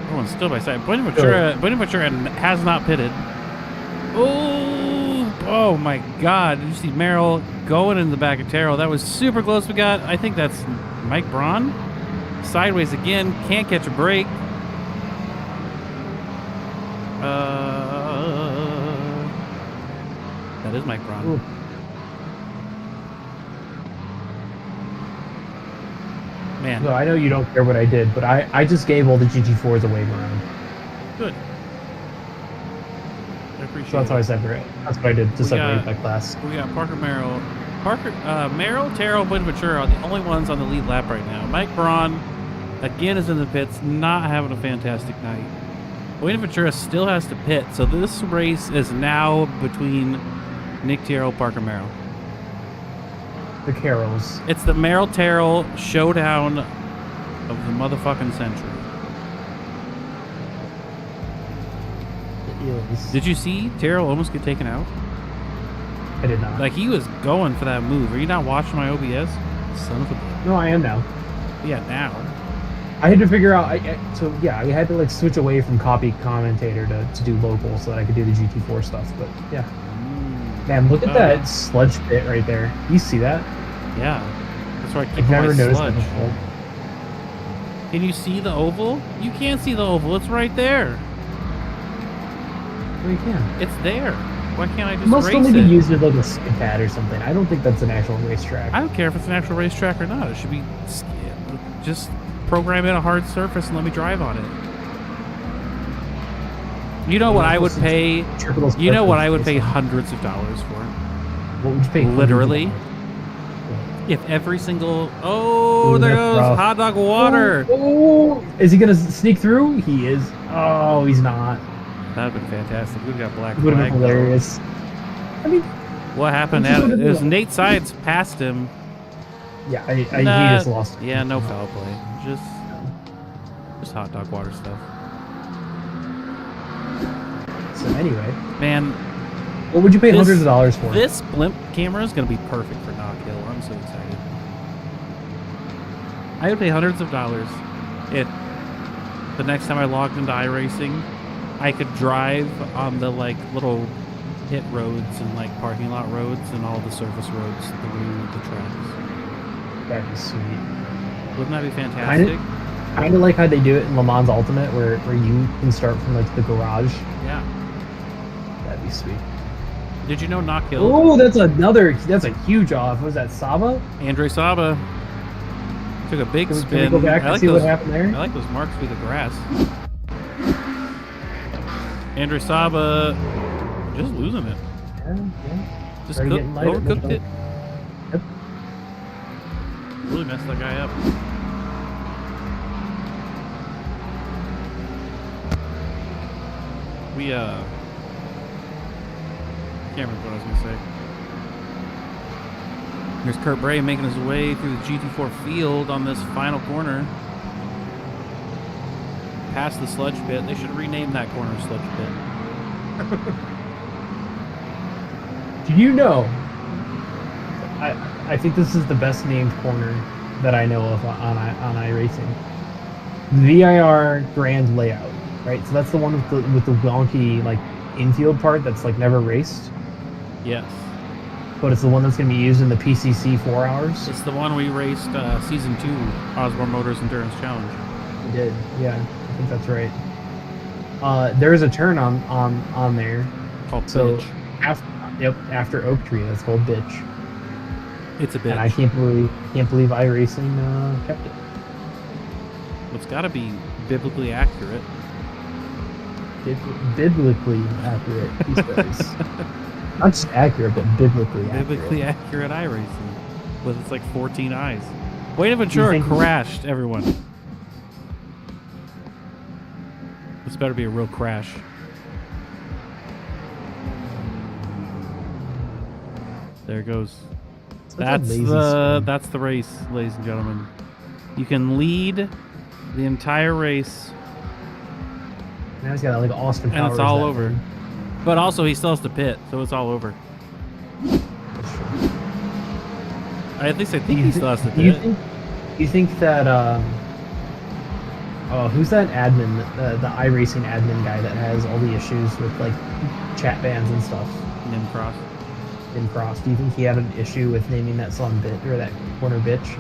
[SPEAKER 1] Everyone's still by side. Buenaventura has not pitted. Oh my God. Did you see Merrill going in the back of Terrell? That was super close. We got, I think that's Mike Braun. Sideways again. Can't catch a break. That is Mike Braun.
[SPEAKER 2] Ooh.
[SPEAKER 1] Man.
[SPEAKER 2] No, I know you don't care what I did, but I just gave all the GT4s away around.
[SPEAKER 1] Good. I appreciate
[SPEAKER 2] So that's how I separate. That's what I did to separate by class.
[SPEAKER 1] We got Parker Merrill. Merrill, Terrell, Buenaventura are the only ones on the lead lap right now. Mike Braun, again, is in the pits, not having a fantastic night. Buenaventura still has to pit, so this race is now between Nick Terrell, Parker Merrill.
[SPEAKER 2] The Carrolls.
[SPEAKER 1] It's the Merrill Terrell showdown of the motherfucking century.
[SPEAKER 2] It is.
[SPEAKER 1] Did you see Terrell almost get taken out?
[SPEAKER 2] I did not.
[SPEAKER 1] Like, he was going for that move. Are you not watching my OBS? Son of a bitch.
[SPEAKER 2] No, I am now.
[SPEAKER 1] Yeah, now.
[SPEAKER 2] I had to figure out. I had to like switch away from copy commentator to do local so that I could do the GT4 stuff. But yeah, man, look at that sludge pit right there. You see that?
[SPEAKER 1] Yeah, that's where I keep
[SPEAKER 2] I've never
[SPEAKER 1] my
[SPEAKER 2] noticed
[SPEAKER 1] sludge.
[SPEAKER 2] that before.
[SPEAKER 1] Can you see the oval? You can't see the oval. It's right there.
[SPEAKER 2] Well, you can.
[SPEAKER 1] It's there. Why can't I just
[SPEAKER 2] It must
[SPEAKER 1] race
[SPEAKER 2] only
[SPEAKER 1] it?
[SPEAKER 2] be used as like a skid pad or something. I don't think that's an actual racetrack.
[SPEAKER 1] I don't care if it's an actual racetrack or not. It should be just program in a hard surface and let me drive on it. You know what I would pay? You know what I would pay hundreds of dollars for?
[SPEAKER 2] What would you pay?
[SPEAKER 1] Literally. If every single... Oh, there goes
[SPEAKER 2] rough.
[SPEAKER 1] hot dog water.
[SPEAKER 2] Oh, is he gonna sneak through? He is. Oh, he's not.
[SPEAKER 1] That would have been fantastic. We'd got black
[SPEAKER 2] Would have
[SPEAKER 1] flag.
[SPEAKER 2] been hilarious. I mean,
[SPEAKER 1] What happened? It was Nate Sides passed him.
[SPEAKER 2] yeah, he
[SPEAKER 1] Nah,
[SPEAKER 2] just lost.
[SPEAKER 1] Yeah, no foul play. Just hot dog water stuff.
[SPEAKER 2] So anyway,
[SPEAKER 1] Man,
[SPEAKER 2] what would you pay hundreds of dollars for?
[SPEAKER 1] this blimp camera is going to be perfect for Knock Hill. I'm so excited. I would pay hundreds of dollars if the next time I logged into iRacing, I could drive on the like little pit roads and like parking lot roads and all the surface roads through the tracks.
[SPEAKER 2] That'd be sweet.
[SPEAKER 1] Wouldn't that be fantastic?
[SPEAKER 2] Kind of like how they do it in Le Mans Ultimate, where you can start from like the garage.
[SPEAKER 1] Yeah.
[SPEAKER 2] That'd be sweet.
[SPEAKER 1] Did you know Knock Hill?
[SPEAKER 2] Oh, that's a huge off. Was that Saba?
[SPEAKER 1] Andre Saba took a big
[SPEAKER 2] Can we
[SPEAKER 1] spin.
[SPEAKER 2] go back
[SPEAKER 1] I
[SPEAKER 2] and
[SPEAKER 1] like
[SPEAKER 2] see
[SPEAKER 1] those,
[SPEAKER 2] what happened there?
[SPEAKER 1] I like those marks through the grass. Andre Saba just losing it.
[SPEAKER 2] Yeah.
[SPEAKER 1] Just
[SPEAKER 2] Started getting lighter,
[SPEAKER 1] overcooked
[SPEAKER 2] but-
[SPEAKER 1] it.
[SPEAKER 2] Yep.
[SPEAKER 1] Really messed that guy up. We can't remember what I was gonna say. Here's Kurt Bray making his way through the GT4 field on this final corner. Past the sludge pit. They should rename that corner sludge pit.
[SPEAKER 2] Do you know? I think this is the best named corner that I know of on iRacing. VIR Grand Layout, right? So that's the one with the wonky like infield part that's like never raced,
[SPEAKER 1] Yes.
[SPEAKER 2] but it's the one that's going to be used in the PCC 4 hours.
[SPEAKER 1] It's the one we raced season 2 Osborne Motors Endurance Challenge.
[SPEAKER 2] We did, yeah. I think that's right. There's a turn on there.
[SPEAKER 1] Called
[SPEAKER 2] So
[SPEAKER 1] Bitch.
[SPEAKER 2] after Oak Tree, that's called Bitch.
[SPEAKER 1] It's a bitch.
[SPEAKER 2] And I can't believe iRacing kept it.
[SPEAKER 1] It's got to be biblically accurate.
[SPEAKER 2] Biblically accurate. These guys. Not just accurate, but biblically accurate.
[SPEAKER 1] Biblically accurate iRacing. With its like 14 eyes. Buenaventura
[SPEAKER 2] You think-
[SPEAKER 1] crashed, everyone. better be a real crash. There it goes.
[SPEAKER 2] Such a lazy spin.
[SPEAKER 1] That's the race, ladies and gentlemen. You can lead the entire race,
[SPEAKER 2] Now he's got like Austin
[SPEAKER 1] and
[SPEAKER 2] Powers.
[SPEAKER 1] it's all
[SPEAKER 2] that
[SPEAKER 1] over.
[SPEAKER 2] thing.
[SPEAKER 1] But also, he still has to pit, so it's all over.
[SPEAKER 2] That's true.
[SPEAKER 1] At least I think he still has to
[SPEAKER 2] Do you
[SPEAKER 1] pit.
[SPEAKER 2] think that oh, who's that admin, the iRacing admin guy that has all the issues with like chat bans and stuff
[SPEAKER 1] Nimcross.
[SPEAKER 2] in Cross? Do you think he had an issue with naming that son bit or that corner bitch?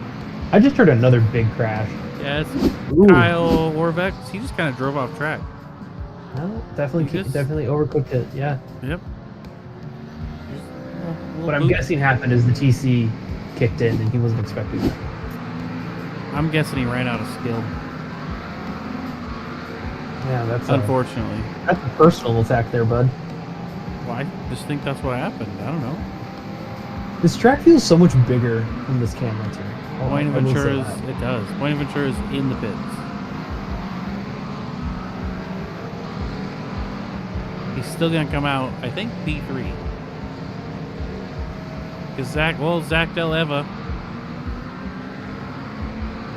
[SPEAKER 2] I just heard another big crash.
[SPEAKER 1] Yeah, it's
[SPEAKER 2] Ooh.
[SPEAKER 1] Kyle Orvex. He just kind of drove off track.
[SPEAKER 2] No, definitely,
[SPEAKER 1] He just-
[SPEAKER 2] definitely overcooked it. Yeah.
[SPEAKER 1] Yep.
[SPEAKER 2] What I'm guessing happened is the TC kicked in and he wasn't expecting that.
[SPEAKER 1] I'm guessing he ran out of skill.
[SPEAKER 2] Yeah, that's
[SPEAKER 1] Unfortunately.
[SPEAKER 2] that's a personal attack there, bud.
[SPEAKER 1] Well, I just think that's what happened. I don't know.
[SPEAKER 2] This track feels so much bigger from this camera too.
[SPEAKER 1] Buenaventura is, it does. Buenaventura is in the pits. He's still gonna come out, I think, P3. Because Zach Del Eva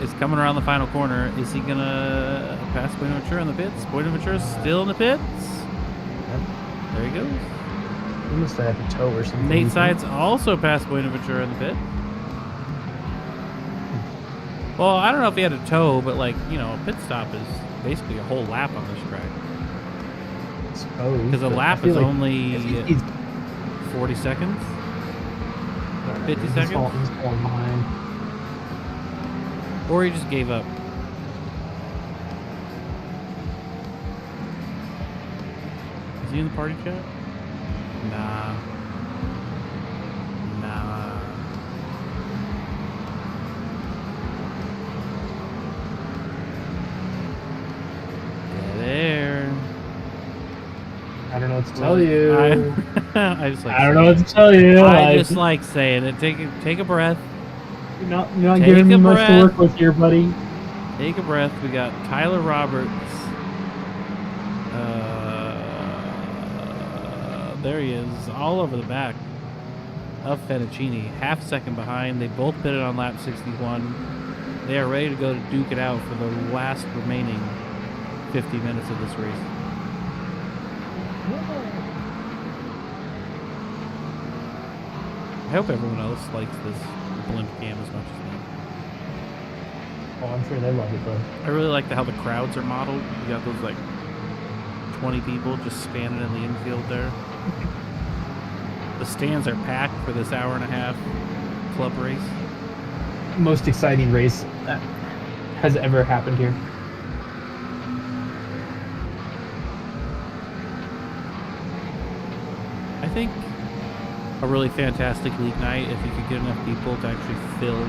[SPEAKER 1] is coming around the final corner. Is he gonna pass Buenaventura in the pits? Buenaventura's still in the pits. There he goes.
[SPEAKER 2] He must have had a toe or something.
[SPEAKER 1] Nate Sides also passed Buenaventura in the pit. Well, I don't know if he had a toe, but like, you know, a pit stop is basically a whole lap on this track. Because a lap is only 40 seconds. 50 seconds?
[SPEAKER 2] He's falling behind.
[SPEAKER 1] Or he just gave up. Is he in the party chat? Nah. There.
[SPEAKER 2] I don't know what to tell you.
[SPEAKER 1] I just like
[SPEAKER 2] I don't know what to tell you.
[SPEAKER 1] I just like saying it. Take a breath.
[SPEAKER 2] You're not
[SPEAKER 1] Take
[SPEAKER 2] giving me
[SPEAKER 1] a
[SPEAKER 2] much to
[SPEAKER 1] breath.
[SPEAKER 2] work with here, buddy.
[SPEAKER 1] Take a breath. We got Tyler Roberts. There he is, all over the back of Fettuccini. Half second behind. They both pitted on lap 61. They are ready to go to duke it out for the last remaining 50 minutes of this race. I hope everyone else likes this blimp cam as much as me.
[SPEAKER 2] Oh, I'm sure they love it though.
[SPEAKER 1] I really like how the crowds are modeled. You got those like 20 people just standing in the infield there. The stands are packed for this hour and a half club race.
[SPEAKER 2] Most exciting race that has ever happened here.
[SPEAKER 1] I think a really fantastic league night, if you could get enough people to actually fill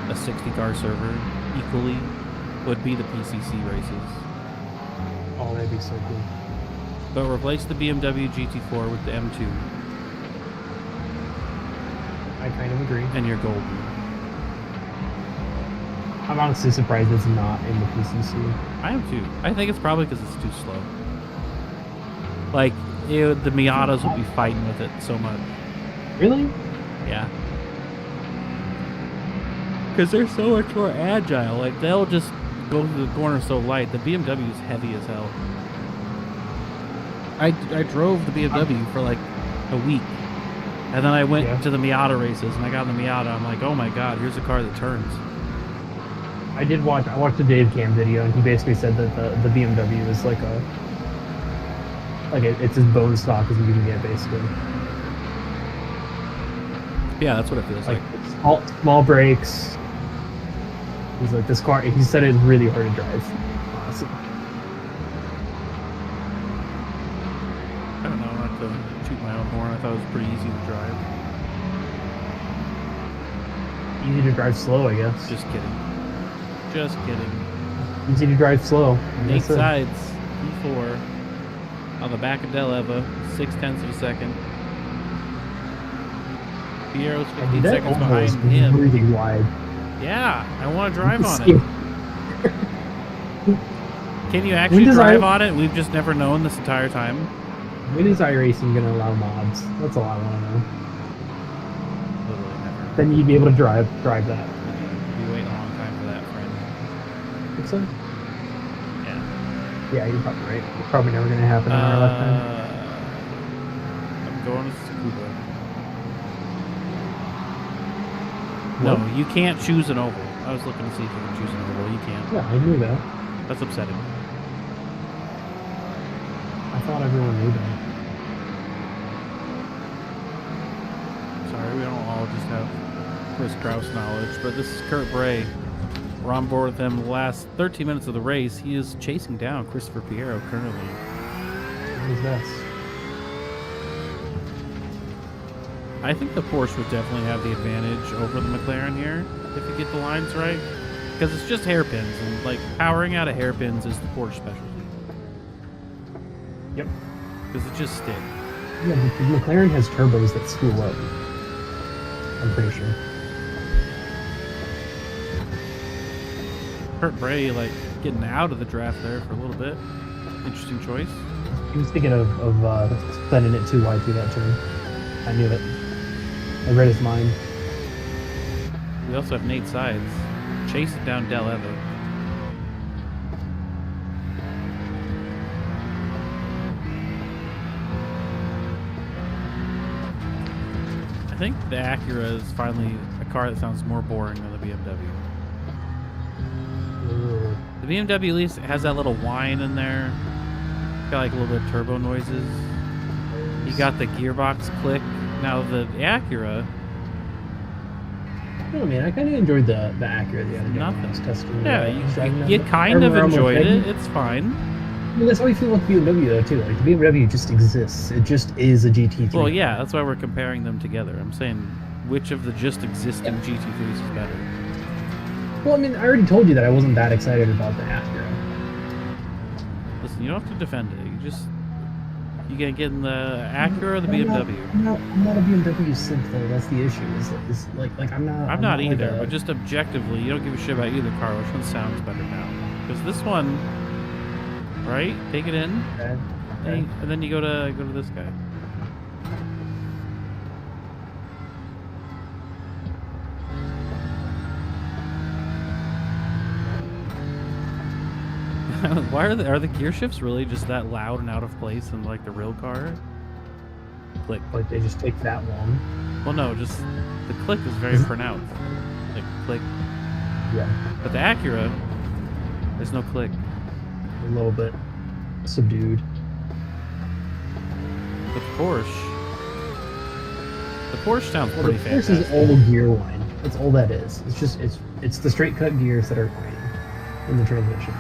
[SPEAKER 1] a 60-car server equally, would be the PCC races.
[SPEAKER 2] Oh, that'd be so cool.
[SPEAKER 1] But replace the BMW GT4 with the M2,
[SPEAKER 2] I kind of agree.
[SPEAKER 1] and you're golden.
[SPEAKER 2] I'm honestly surprised it's not in the PCC.
[SPEAKER 1] I am too. I think it's probably because it's too slow. Like, the Miatas would be fighting with it so much.
[SPEAKER 2] Really?
[SPEAKER 1] Yeah. Because they're so much more agile. Like, they'll just go through the corner so light. The BMW is heavy as hell. I drove the BMW for like a week. And then I went to the Miata races, and I got in the Miata. I'm like, oh my god, here's a car that turns.
[SPEAKER 2] I watched the Dave Cam video, and he basically said that the BMW is like it's as bone stock as you can get, basically.
[SPEAKER 1] Yeah, that's what it feels like.
[SPEAKER 2] Small brakes. He's like, this car, he said it's really hard to drive, honestly.
[SPEAKER 1] I don't know, not to toot my own horn. I thought it was pretty easy to drive.
[SPEAKER 2] Easy to drive slow, I guess.
[SPEAKER 1] Just kidding. Just kidding.
[SPEAKER 2] Easy to drive slow.
[SPEAKER 1] Nate
[SPEAKER 2] That's it.
[SPEAKER 1] Sides, P4, on the back of Del Eva, 0.6 of a second. Piero's 15
[SPEAKER 2] That
[SPEAKER 1] seconds
[SPEAKER 2] oval is
[SPEAKER 1] behind him.
[SPEAKER 2] really wide.
[SPEAKER 1] Yeah, I want to drive on
[SPEAKER 2] See
[SPEAKER 1] it. Can you actually
[SPEAKER 2] does
[SPEAKER 1] drive
[SPEAKER 2] I-
[SPEAKER 1] on it? We've just never known this entire time.
[SPEAKER 2] When is iRacing going to allow mods? That's all I want to know.
[SPEAKER 1] Literally never.
[SPEAKER 2] Then you'd be able to drive that.
[SPEAKER 1] We wait a long time for that, friend.
[SPEAKER 2] Think so?
[SPEAKER 1] Yeah.
[SPEAKER 2] Yeah, you're probably right. It's probably never going to happen in our lifetime.
[SPEAKER 1] I'm going to Tsukuba. No, you can't choose an oval. I was looking to see if you can choose an oval. You can't.
[SPEAKER 2] Yeah, I knew that.
[SPEAKER 1] That's upsetting.
[SPEAKER 2] I thought everyone knew that.
[SPEAKER 1] Sorry, we don't all just have Chris Kraus knowledge, but this is Kurt Bray. We're on board with him the last 13 minutes of the race. He is chasing down Christopher Piero currently.
[SPEAKER 2] Who's this?
[SPEAKER 1] I think the Porsche would definitely have the advantage over the McLaren here if you get the lines right. Because it's just hairpins, and like powering out of hairpins is the Porsche specialty.
[SPEAKER 2] Yep.
[SPEAKER 1] Because it just sticks.
[SPEAKER 2] Yeah, the McLaren has turbos that spool up. I'm pretty sure.
[SPEAKER 1] Kurt Bray, like, getting out of the draft there for a little bit. Interesting choice.
[SPEAKER 2] He was thinking of sending it too wide through that turn. I knew it. I read his mind.
[SPEAKER 1] We also have Nate Sides chasing down Del Evo. I think the Acura is finally a car that sounds more boring than the BMW.
[SPEAKER 2] Ooh.
[SPEAKER 1] The BMW at least has that little whine in there. Got like a little bit of turbo noises. You got the gearbox click. Now the Acura,
[SPEAKER 2] No, man, I kind of enjoyed the Acura the other day.
[SPEAKER 1] Nothing.
[SPEAKER 2] When I was testing.
[SPEAKER 1] yeah,
[SPEAKER 2] driving
[SPEAKER 1] you
[SPEAKER 2] that.
[SPEAKER 1] kind of
[SPEAKER 2] Around
[SPEAKER 1] enjoyed
[SPEAKER 2] Moped.
[SPEAKER 1] it. It's fine.
[SPEAKER 2] I mean, that's how we feel with BMW though too. Like the BMW just exists. It just is a GT3.
[SPEAKER 1] Well, yeah, that's why we're comparing them together. I'm saying which of the just existing GT3s is better.
[SPEAKER 2] Well, I mean, I already told you that I wasn't that excited about the Acura.
[SPEAKER 1] Listen, you don't have to defend it. You gonna get in the Acura or the BMW?
[SPEAKER 2] I'm not a BMW simp though. That's the issue. Is like I'm not.
[SPEAKER 1] I'm not either,
[SPEAKER 2] like
[SPEAKER 1] but just objectively, you don't give a shit about either car. Which one sounds better now? Because this one, right? Take it in,
[SPEAKER 2] Okay.
[SPEAKER 1] and then you go to this guy. Why are the gear shifts really just that loud and out of place in like the real car? Click.
[SPEAKER 2] Like they just take that long.
[SPEAKER 1] Well, no, just the click is very pronounced. Like click.
[SPEAKER 2] Yeah.
[SPEAKER 1] But the Acura, there's no click.
[SPEAKER 2] A little bit subdued.
[SPEAKER 1] But the Porsche sounds
[SPEAKER 2] Well,
[SPEAKER 1] pretty
[SPEAKER 2] the Porsche
[SPEAKER 1] fantastic.
[SPEAKER 2] is all gear whine. That's all that is. It's just it's the straight cut gears that are whining in the transmission.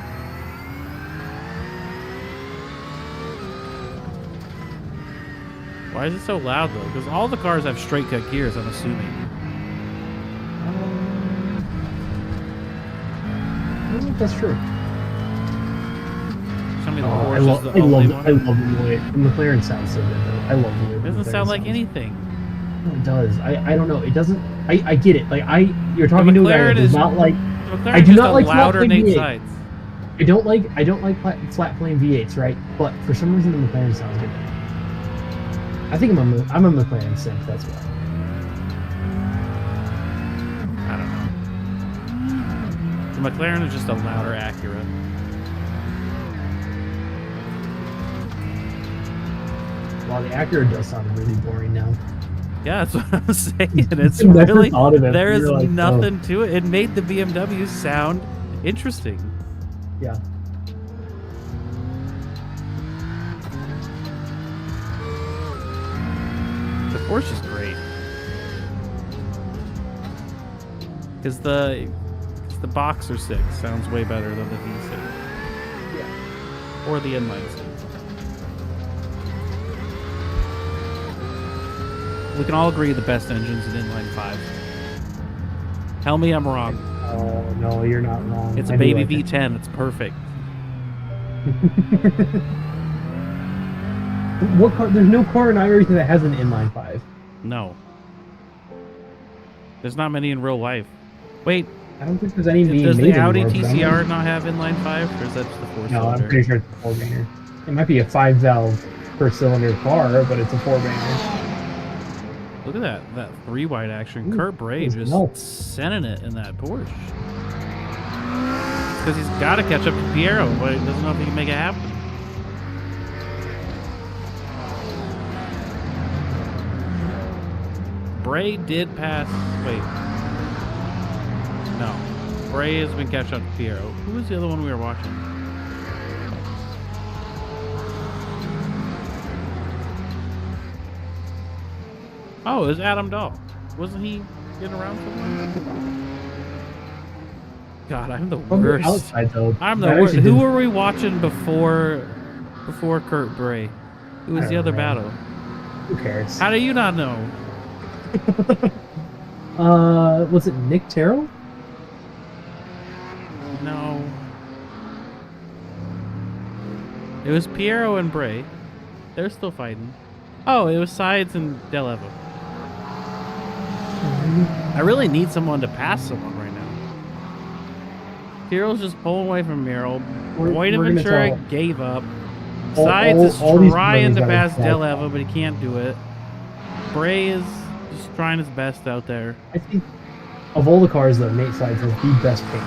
[SPEAKER 1] Why is it so loud though? Because all the cars have straight cut gears, I'm assuming.
[SPEAKER 2] I don't know if that's true.
[SPEAKER 1] Tell me the
[SPEAKER 2] I
[SPEAKER 1] Porsche
[SPEAKER 2] love
[SPEAKER 1] is the only one.
[SPEAKER 2] the way the McLaren sounds so good though. I love the way
[SPEAKER 1] It
[SPEAKER 2] the
[SPEAKER 1] doesn't
[SPEAKER 2] McLaren
[SPEAKER 1] sound like
[SPEAKER 2] sounds.
[SPEAKER 1] anything.
[SPEAKER 2] No, it does. I don't know. It doesn't. I get it. Like you're
[SPEAKER 1] The
[SPEAKER 2] talking to a guy
[SPEAKER 1] McLaren
[SPEAKER 2] that does
[SPEAKER 1] is
[SPEAKER 2] not like.
[SPEAKER 1] The McLaren
[SPEAKER 2] I do
[SPEAKER 1] just
[SPEAKER 2] not
[SPEAKER 1] a
[SPEAKER 2] like
[SPEAKER 1] louder
[SPEAKER 2] flat
[SPEAKER 1] Nate
[SPEAKER 2] V8.
[SPEAKER 1] Sides.
[SPEAKER 2] I don't like flat plane V8s, right? But for some reason the McLaren sounds good. I think I'm a McLaren simp. That's why.
[SPEAKER 1] I don't know. The McLaren is just a louder Acura.
[SPEAKER 2] Wow, the Acura does sound really boring now.
[SPEAKER 1] Yeah, that's what I'm saying. It's
[SPEAKER 2] I never
[SPEAKER 1] really
[SPEAKER 2] thought of it.
[SPEAKER 1] there is
[SPEAKER 2] You're like,
[SPEAKER 1] nothing to it. It made the BMW sound interesting.
[SPEAKER 2] Yeah.
[SPEAKER 1] The Porsche is great because the Boxer 6 sounds way better than the V6 or the inline 6. We can all agree the best engine's an inline 5. Tell me I'm wrong.
[SPEAKER 2] Oh no, you're not wrong.
[SPEAKER 1] It's
[SPEAKER 2] I
[SPEAKER 1] a
[SPEAKER 2] do
[SPEAKER 1] baby
[SPEAKER 2] like it.
[SPEAKER 1] V10. It's perfect.
[SPEAKER 2] What car? There's no car in iRacing that has an inline 5.
[SPEAKER 1] No. There's not many in real life. Wait,
[SPEAKER 2] I don't think there's any being
[SPEAKER 1] Does
[SPEAKER 2] made
[SPEAKER 1] the Audi
[SPEAKER 2] anymore, but I
[SPEAKER 1] TCR
[SPEAKER 2] don't-
[SPEAKER 1] not have inline 5, or is that just the 4-cylinder?
[SPEAKER 2] No, I'm pretty sure it's a 4-banger. It might be a 5-valve per cylinder car, but it's a 4-banger.
[SPEAKER 1] Look at that 3-wide action.
[SPEAKER 2] Ooh,
[SPEAKER 1] Kurt Bray
[SPEAKER 2] it's
[SPEAKER 1] just
[SPEAKER 2] nuts.
[SPEAKER 1] sending it in that Porsche. Because he's got to catch up to Piero, but he doesn't know if he can make it happen. Bray did pass. Wait. No. Bray has been catching up to Piero. Who was the other one we were watching? Oh, it was Adam Dahl. Wasn't he getting around somewhere? God, I'm the
[SPEAKER 2] From the
[SPEAKER 1] worst.
[SPEAKER 2] outside, though,
[SPEAKER 1] I'm the
[SPEAKER 2] that
[SPEAKER 1] worst.
[SPEAKER 2] actually
[SPEAKER 1] Who
[SPEAKER 2] did-
[SPEAKER 1] were we watching before Kurt Bray? Who was
[SPEAKER 2] I
[SPEAKER 1] the
[SPEAKER 2] don't
[SPEAKER 1] other
[SPEAKER 2] know.
[SPEAKER 1] battle?
[SPEAKER 2] Who cares?
[SPEAKER 1] How do you not know?
[SPEAKER 2] Was it Nick Terrell?
[SPEAKER 1] No. It was Piero and Bray. They're still fighting. Oh, it was Sides and Del Evo. I really need someone to pass someone right now. Piero's just pulling away from Miro.
[SPEAKER 2] We're gonna
[SPEAKER 1] Boynaventura
[SPEAKER 2] tell-
[SPEAKER 1] gave up.
[SPEAKER 2] All-
[SPEAKER 1] Sides
[SPEAKER 2] all-
[SPEAKER 1] is
[SPEAKER 2] all these
[SPEAKER 1] trying to
[SPEAKER 2] brothers
[SPEAKER 1] pass
[SPEAKER 2] gotta
[SPEAKER 1] Del
[SPEAKER 2] try.
[SPEAKER 1] Evo, but he can't do it. Bray is just trying his best out there.
[SPEAKER 2] I think of all the cars, though, Nate Sides has the best paint.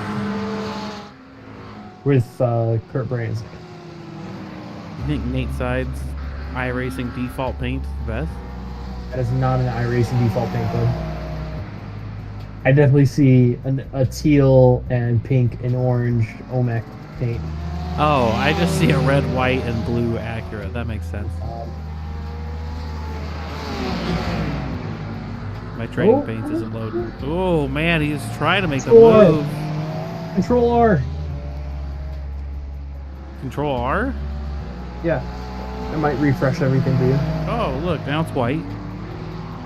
[SPEAKER 2] With Kurt Brands.
[SPEAKER 1] You think Nate Sides iRacing default paint is the best?
[SPEAKER 2] That is not an iRacing default paint code. I definitely see a teal and pink and orange OMEC paint.
[SPEAKER 1] Oh, I just see a red, white, and blue Acura. That makes sense. My trading
[SPEAKER 2] Oh.
[SPEAKER 1] paint isn't loading. Oh man, he's trying to make the
[SPEAKER 2] Boy.
[SPEAKER 1] move.
[SPEAKER 2] Control R.
[SPEAKER 1] Control R?
[SPEAKER 2] Yeah. I might refresh everything for you.
[SPEAKER 1] Oh, look, now it's white.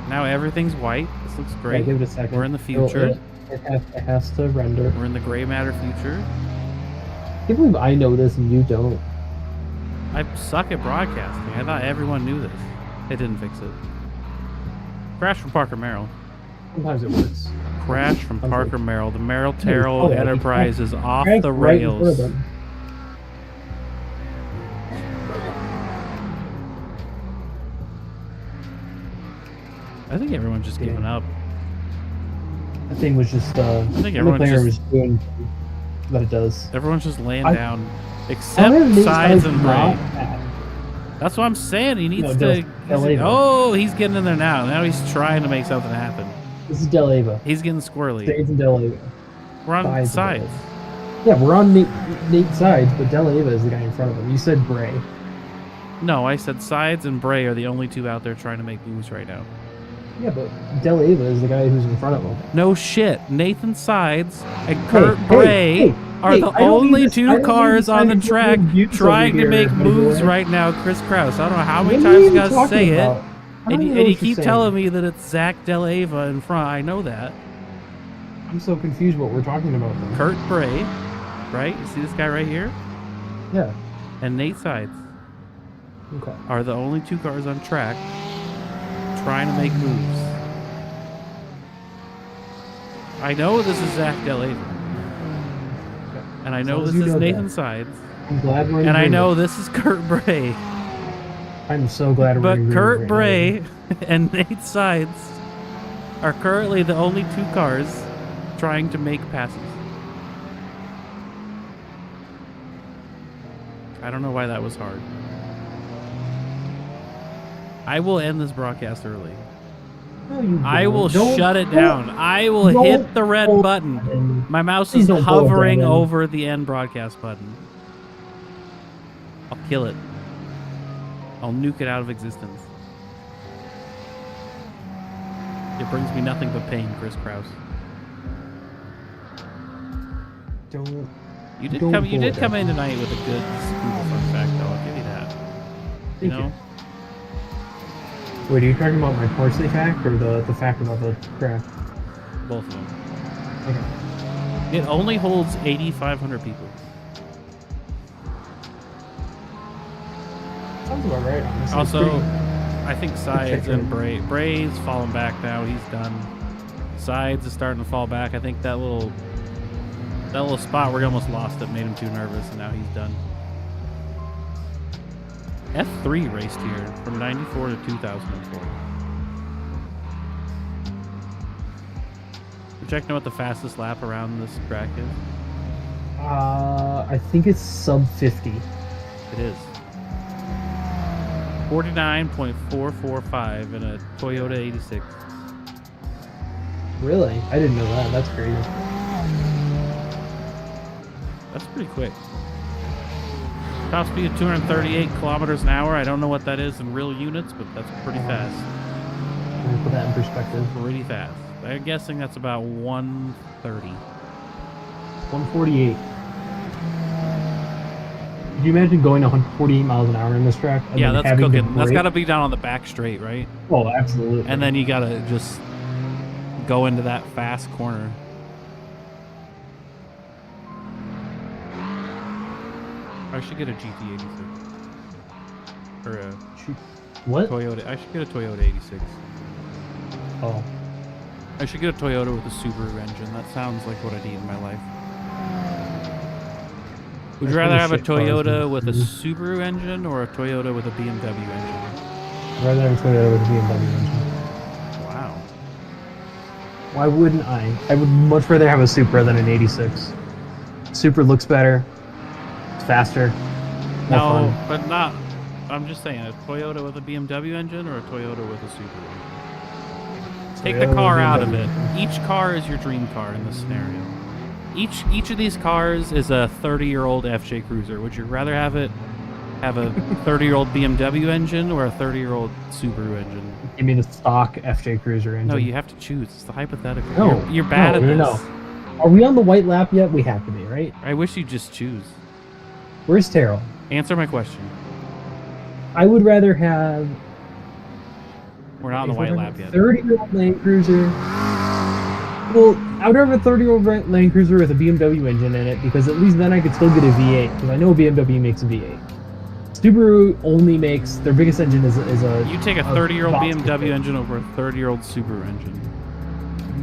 [SPEAKER 1] Now everything's white. This looks
[SPEAKER 2] Yeah,
[SPEAKER 1] great.
[SPEAKER 2] give it a second.
[SPEAKER 1] We're in the future.
[SPEAKER 2] It has to render.
[SPEAKER 1] We're in the gray matter future.
[SPEAKER 2] I can't believe I know this and you don't.
[SPEAKER 1] I suck at broadcasting. I thought everyone knew this. It didn't fix it. Crash from Parker Merrill.
[SPEAKER 2] Sometimes it works.
[SPEAKER 1] Crash from
[SPEAKER 2] I'm
[SPEAKER 1] Parker Merrill. The Merrill
[SPEAKER 2] Oh,
[SPEAKER 1] Terrell
[SPEAKER 2] yeah,
[SPEAKER 1] Enterprise is off
[SPEAKER 2] Right-
[SPEAKER 1] the
[SPEAKER 2] right in front of
[SPEAKER 1] rails.
[SPEAKER 2] them.
[SPEAKER 1] I think everyone's just giving up.
[SPEAKER 2] That thing was just
[SPEAKER 1] think
[SPEAKER 2] the
[SPEAKER 1] everyone's
[SPEAKER 2] player
[SPEAKER 1] just-
[SPEAKER 2] was doing what it does.
[SPEAKER 1] Everyone's just laying
[SPEAKER 2] I-
[SPEAKER 1] down,
[SPEAKER 2] How
[SPEAKER 1] except
[SPEAKER 2] have Nate
[SPEAKER 1] Sides
[SPEAKER 2] Sides
[SPEAKER 1] and
[SPEAKER 2] not
[SPEAKER 1] Bray.
[SPEAKER 2] had-
[SPEAKER 1] That's what I'm saying. He needs
[SPEAKER 2] No,
[SPEAKER 1] to.
[SPEAKER 2] Del Evo.
[SPEAKER 1] Oh, he's getting in there now. Now he's trying to make something happen.
[SPEAKER 2] This is Del Ava.
[SPEAKER 1] He's getting squirrely.
[SPEAKER 2] Sides and Del Ava.
[SPEAKER 1] We're on
[SPEAKER 2] Sides and
[SPEAKER 1] sides.
[SPEAKER 2] Del Ava. Yeah, we're on Nate Sides, but Del Ava is the guy in front of him. You said Bray.
[SPEAKER 1] No, I said Sides and Bray are the only two out there trying to make moves right now.
[SPEAKER 2] Yeah, but Del Ava is the guy who's in front of him.
[SPEAKER 1] No shit. Nathan Sides and Kurt Bray
[SPEAKER 2] hey,
[SPEAKER 1] are
[SPEAKER 2] hey,
[SPEAKER 1] the
[SPEAKER 2] I don't
[SPEAKER 1] only
[SPEAKER 2] need this- I
[SPEAKER 1] two
[SPEAKER 2] don't need
[SPEAKER 1] cars
[SPEAKER 2] this
[SPEAKER 1] on the
[SPEAKER 2] scientific
[SPEAKER 1] track
[SPEAKER 2] abuse
[SPEAKER 1] trying
[SPEAKER 2] over
[SPEAKER 1] to make
[SPEAKER 2] here, my
[SPEAKER 1] moves
[SPEAKER 2] boy.
[SPEAKER 1] right now. Chris Kraus. I don't know how many
[SPEAKER 2] What
[SPEAKER 1] times
[SPEAKER 2] are
[SPEAKER 1] you
[SPEAKER 2] you
[SPEAKER 1] guys
[SPEAKER 2] talking
[SPEAKER 1] say
[SPEAKER 2] about?
[SPEAKER 1] it.
[SPEAKER 2] I don't
[SPEAKER 1] And
[SPEAKER 2] know
[SPEAKER 1] you
[SPEAKER 2] what you're
[SPEAKER 1] keep
[SPEAKER 2] saying.
[SPEAKER 1] telling me that it's Zach Del Ava in front. I know that.
[SPEAKER 2] I'm so confused what we're talking about. Then.
[SPEAKER 1] Kurt Bray, right? You see this guy right here?
[SPEAKER 2] Yeah.
[SPEAKER 1] And Nate Sides
[SPEAKER 2] Okay.
[SPEAKER 1] are the only two cars on track trying to make moves. I know this is Zach Del Ava. And I
[SPEAKER 2] As
[SPEAKER 1] know
[SPEAKER 2] long as
[SPEAKER 1] this
[SPEAKER 2] you
[SPEAKER 1] is
[SPEAKER 2] know
[SPEAKER 1] Nathan
[SPEAKER 2] that.
[SPEAKER 1] Sides.
[SPEAKER 2] I'm glad we're in
[SPEAKER 1] And I
[SPEAKER 2] agreement.
[SPEAKER 1] know this is Kurt Bray.
[SPEAKER 2] I'm so glad we're
[SPEAKER 1] But
[SPEAKER 2] in
[SPEAKER 1] Kurt
[SPEAKER 2] agreement
[SPEAKER 1] Bray
[SPEAKER 2] right
[SPEAKER 1] and Nate Sides are currently the only two cars trying to make passes. I don't know why that was hard. I will end this broadcast early.
[SPEAKER 2] now. No, you
[SPEAKER 1] I
[SPEAKER 2] don't.
[SPEAKER 1] will
[SPEAKER 2] Don't-
[SPEAKER 1] shut it
[SPEAKER 2] don't-
[SPEAKER 1] down. I will
[SPEAKER 2] don't
[SPEAKER 1] hit the red
[SPEAKER 2] pull
[SPEAKER 1] button.
[SPEAKER 2] button.
[SPEAKER 1] My mouse
[SPEAKER 2] Please
[SPEAKER 1] is
[SPEAKER 2] don't pull it
[SPEAKER 1] hovering
[SPEAKER 2] down.
[SPEAKER 1] over the end broadcast button. I'll kill it. I'll nuke it out of existence. It brings me nothing but pain, Chris Kraus.
[SPEAKER 2] Don't.
[SPEAKER 1] You did
[SPEAKER 2] Don't
[SPEAKER 1] come. You
[SPEAKER 2] pull
[SPEAKER 1] did
[SPEAKER 2] it
[SPEAKER 1] come
[SPEAKER 2] down.
[SPEAKER 1] in tonight with a good Tsukuba fun fact, though. I'll give you that. You
[SPEAKER 2] Thank
[SPEAKER 1] know,
[SPEAKER 2] Wait, are you talking about my parsley fact or the fact about the craft?
[SPEAKER 1] both of them.
[SPEAKER 2] Okay.
[SPEAKER 1] It only holds 8,500 people.
[SPEAKER 2] Sounds about right, honestly. It's
[SPEAKER 1] Also,
[SPEAKER 2] pretty-
[SPEAKER 1] I think Sides and Bray. Bray's falling back now. He's done. Sides is starting to fall back. I think that little That little spot where he almost lost it made him too nervous, and now he's done. F3 raced here from 94 to 2004. You check know what the fastest lap around this track is?
[SPEAKER 2] I think it's sub 50.
[SPEAKER 1] It is. 49.445 in a Toyota 86.
[SPEAKER 2] Really? I didn't know that. That's crazy.
[SPEAKER 1] That's pretty quick. Top speed of 238 kilometers an hour. I don't know what that is in real units, but that's pretty fast.
[SPEAKER 2] Let me put that in perspective.
[SPEAKER 1] Pretty fast. I'm guessing that's about 130.
[SPEAKER 2] 148. Could you imagine going 148 miles an hour in this track? And
[SPEAKER 1] Yeah,
[SPEAKER 2] then
[SPEAKER 1] that's
[SPEAKER 2] having to
[SPEAKER 1] cooking. That's
[SPEAKER 2] brake?
[SPEAKER 1] got to be down on the back straight, right?
[SPEAKER 2] Oh, absolutely.
[SPEAKER 1] And then you got to just go into that fast corner. I should get a GT86. Or a
[SPEAKER 2] What?
[SPEAKER 1] Toyota. I should get a Toyota 86.
[SPEAKER 2] Oh.
[SPEAKER 1] I should get a Toyota with a Subaru engine. That sounds like what I need in my life. Would you
[SPEAKER 2] That's
[SPEAKER 1] rather
[SPEAKER 2] pretty
[SPEAKER 1] have a
[SPEAKER 2] shit cars,
[SPEAKER 1] Toyota
[SPEAKER 2] dude.
[SPEAKER 1] with a Subaru engine or a Toyota with a BMW engine?
[SPEAKER 2] I'd rather have a Toyota with a BMW engine.
[SPEAKER 1] Wow.
[SPEAKER 2] Why wouldn't I? I would much rather have a Supra than an 86. Supra looks better. It's faster. More
[SPEAKER 1] No,
[SPEAKER 2] fun.
[SPEAKER 1] but not. I'm just saying, a Toyota with a BMW engine or a Toyota with a Subaru engine? Take the
[SPEAKER 2] Toyota
[SPEAKER 1] car out of
[SPEAKER 2] BMW
[SPEAKER 1] it.
[SPEAKER 2] engine.
[SPEAKER 1] Each car is your dream car in this scenario. Each of these cars is a 30-year-old FJ Cruiser. Would you rather have a 30-year-old BMW engine or a 30-year-old Subaru engine?
[SPEAKER 2] Give me the stock FJ Cruiser engine.
[SPEAKER 1] No, you have to choose. It's the hypothetical.
[SPEAKER 2] No,
[SPEAKER 1] You're bad
[SPEAKER 2] no,
[SPEAKER 1] at this.
[SPEAKER 2] no. Are we on the white lap yet? We have to be, right?
[SPEAKER 1] I wish you'd just choose.
[SPEAKER 2] Where's Terrell?
[SPEAKER 1] Answer my question.
[SPEAKER 2] I would rather have
[SPEAKER 1] We're not on the white lap yet.
[SPEAKER 2] 30-year-old Land Cruiser. Well, I would rather have a 30-year-old Land Cruiser with a BMW engine in it because at least then I could still get a V8 because I know BMW makes a V8. Subaru only makes their biggest engine is a.
[SPEAKER 1] You take a 30-year-old
[SPEAKER 2] box
[SPEAKER 1] BMW
[SPEAKER 2] control.
[SPEAKER 1] engine over a 30-year-old Subaru engine.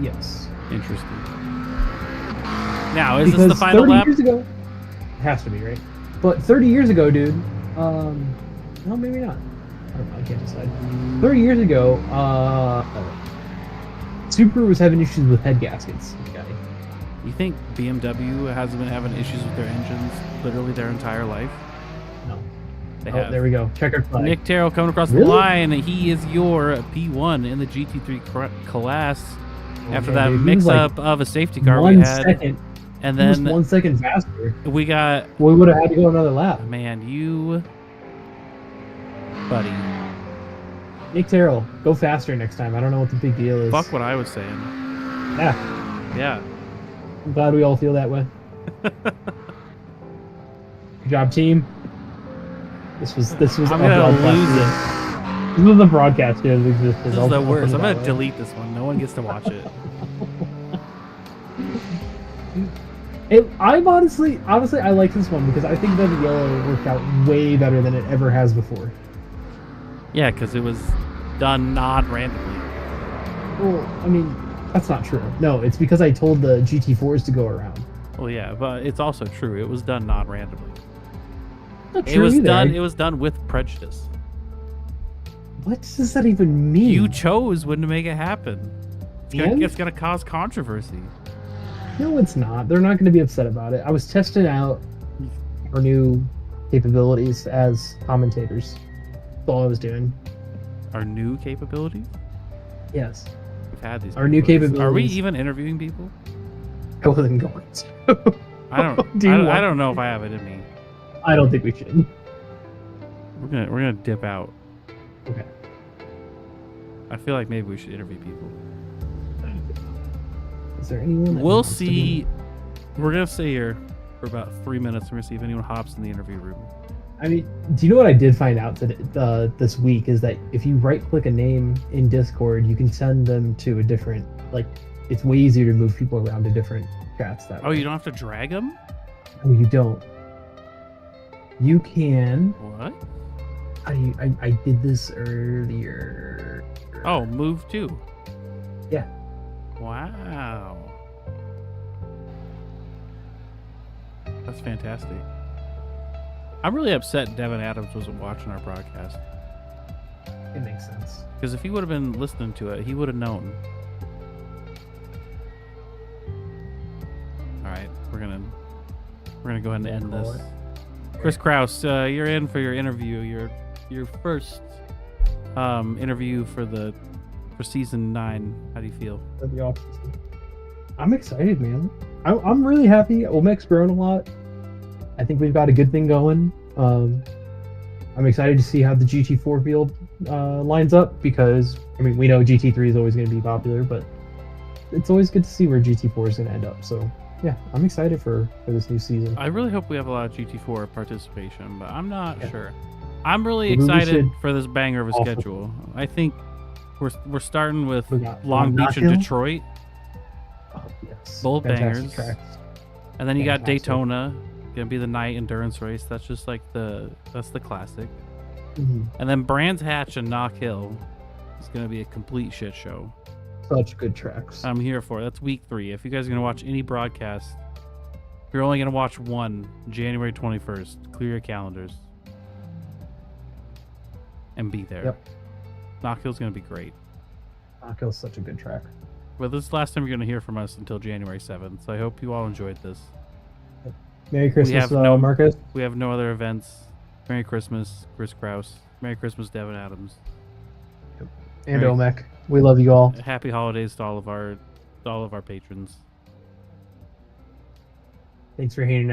[SPEAKER 2] Yes.
[SPEAKER 1] Interesting. Now, is this
[SPEAKER 2] Because
[SPEAKER 1] the final
[SPEAKER 2] 30
[SPEAKER 1] lap?
[SPEAKER 2] years ago, it has to be, right? But 30 years ago, dude, no, maybe not. I don't know, I can't decide. 30 years ago, Subaru was having issues with head gaskets. Okay.
[SPEAKER 1] You think BMW hasn't been having issues with their engines literally their entire life?
[SPEAKER 2] No.
[SPEAKER 1] They
[SPEAKER 2] Oh,
[SPEAKER 1] have.
[SPEAKER 2] there we go. Checkered flag.
[SPEAKER 1] Nick Terrell coming across the
[SPEAKER 2] Really?
[SPEAKER 1] line. He is your P1 in the GT3 class. After
[SPEAKER 2] man,
[SPEAKER 1] that
[SPEAKER 2] dude, he was
[SPEAKER 1] mix-up of a safety car we
[SPEAKER 2] 1
[SPEAKER 1] had.
[SPEAKER 2] second.
[SPEAKER 1] And
[SPEAKER 2] He was
[SPEAKER 1] then
[SPEAKER 2] 1 second faster.
[SPEAKER 1] we got...
[SPEAKER 2] We would have had to go another lap.
[SPEAKER 1] Man, you... Buddy.
[SPEAKER 2] Nick Terrell, go faster next time. I don't know what the big deal is.
[SPEAKER 1] Fuck what I was saying.
[SPEAKER 2] Yeah,
[SPEAKER 1] Yeah.
[SPEAKER 2] I'm glad we all feel that way. Good job, team. This was
[SPEAKER 1] I'm
[SPEAKER 2] our
[SPEAKER 1] gonna
[SPEAKER 2] broadcast
[SPEAKER 1] lose
[SPEAKER 2] here.
[SPEAKER 1] it.
[SPEAKER 2] This was the broadcast here that existed.
[SPEAKER 1] This is the worst. I'm gonna delete this one. No one gets to watch it.
[SPEAKER 2] I'm honestly, I like this one because I think that the yellow worked out way better than it ever has before.
[SPEAKER 1] Yeah, because it was done non-randomly.
[SPEAKER 2] Well, I mean, that's not true. No, it's because I told the GT4s to go around.
[SPEAKER 1] Well, yeah, but it's also true. It was done non-randomly.
[SPEAKER 2] Not
[SPEAKER 1] It
[SPEAKER 2] true
[SPEAKER 1] was
[SPEAKER 2] either.
[SPEAKER 1] done. It was done with prejudice.
[SPEAKER 2] What does that even mean?
[SPEAKER 1] You chose when to make it happen.
[SPEAKER 2] And?
[SPEAKER 1] It's gonna cause controversy.
[SPEAKER 2] No, it's not. They're not going to be upset about it. I was testing out our new capabilities as commentators. That's all I was doing.
[SPEAKER 1] Our new capabilities.
[SPEAKER 2] Yes.
[SPEAKER 1] We've had these.
[SPEAKER 2] Our new
[SPEAKER 1] Are we
[SPEAKER 2] capabilities.
[SPEAKER 1] even interviewing people?
[SPEAKER 2] I wasn't going to.
[SPEAKER 1] I don't.
[SPEAKER 2] Do you
[SPEAKER 1] I
[SPEAKER 2] want
[SPEAKER 1] don't know if I have it in me.
[SPEAKER 2] I don't think we should.
[SPEAKER 1] We're gonna dip out.
[SPEAKER 2] Okay.
[SPEAKER 1] I feel like maybe we should interview people.
[SPEAKER 2] Is there anyone? That
[SPEAKER 1] We'll
[SPEAKER 2] wants to be-
[SPEAKER 1] see. We're gonna stay here for about 3 minutes. We're gonna see if anyone hops in the interview room.
[SPEAKER 2] I mean, do you know what I did find out today, this week is that if you right-click a name in Discord, you can send them to a different. Like, it's way easier to move people around to different chats that
[SPEAKER 1] Oh,
[SPEAKER 2] way.
[SPEAKER 1] you don't have to drag them?
[SPEAKER 2] Oh, you don't. You can.
[SPEAKER 1] What?
[SPEAKER 2] I did this earlier.
[SPEAKER 1] Oh, move too.
[SPEAKER 2] Yeah.
[SPEAKER 1] Wow. That's fantastic. I'm really upset Devin Adams wasn't watching our broadcast.
[SPEAKER 2] It makes sense.
[SPEAKER 1] Because if he would have been listening to it, he would have known. All right, we're gonna go ahead and end this. Chris Kraus, you're in for your interview. Your first interview for season 9. How do you feel?
[SPEAKER 2] That'd be awesome. I'm excited, man. I'm really happy. OMEC's grown a lot. I think we've got a good thing going. I'm excited to see how the GT4 field lines up because, I mean, we know GT3 is always going to be popular, but it's always good to see where GT4 is going to end up. So, yeah, I'm excited for this new season.
[SPEAKER 1] I really hope we have a lot of GT4 participation, but I'm not sure. I'm really
[SPEAKER 2] Maybe we
[SPEAKER 1] excited
[SPEAKER 2] should
[SPEAKER 1] for this banger of a
[SPEAKER 2] offer-
[SPEAKER 1] schedule. I think we're starting with
[SPEAKER 2] We got
[SPEAKER 1] Long Beach and
[SPEAKER 2] Knockhill.
[SPEAKER 1] Detroit,
[SPEAKER 2] Oh, yes.
[SPEAKER 1] both
[SPEAKER 2] Fantastic
[SPEAKER 1] bangers.
[SPEAKER 2] tracks.
[SPEAKER 1] And then you got
[SPEAKER 2] Fantastic.
[SPEAKER 1] Daytona, gonna be the night endurance race. That's just like that's the classic.
[SPEAKER 2] Mhm.
[SPEAKER 1] And then Brands Hatch and Knock Hill is gonna be a complete shit show.
[SPEAKER 2] Such good tracks.
[SPEAKER 1] I'm here for it. That's week 3. If you guys are gonna watch any broadcast, if you're only gonna watch one, January 21st, clear your calendars and be there.
[SPEAKER 2] Yep.
[SPEAKER 1] Knock Hill's gonna be great.
[SPEAKER 2] Knockhill's such a good track.
[SPEAKER 1] Well, this is the last time you're gonna hear from us until January 7th. So I hope you all enjoyed this.
[SPEAKER 2] Merry Christmas,
[SPEAKER 1] have no-
[SPEAKER 2] Marcus.
[SPEAKER 1] We have no other events. Merry Christmas, Chris Kraus. Merry Christmas, Devin Adams.
[SPEAKER 2] And
[SPEAKER 1] Merry-
[SPEAKER 2] OMEC. We love you all.
[SPEAKER 1] Happy holidays to all of our patrons.
[SPEAKER 2] Thanks for hanging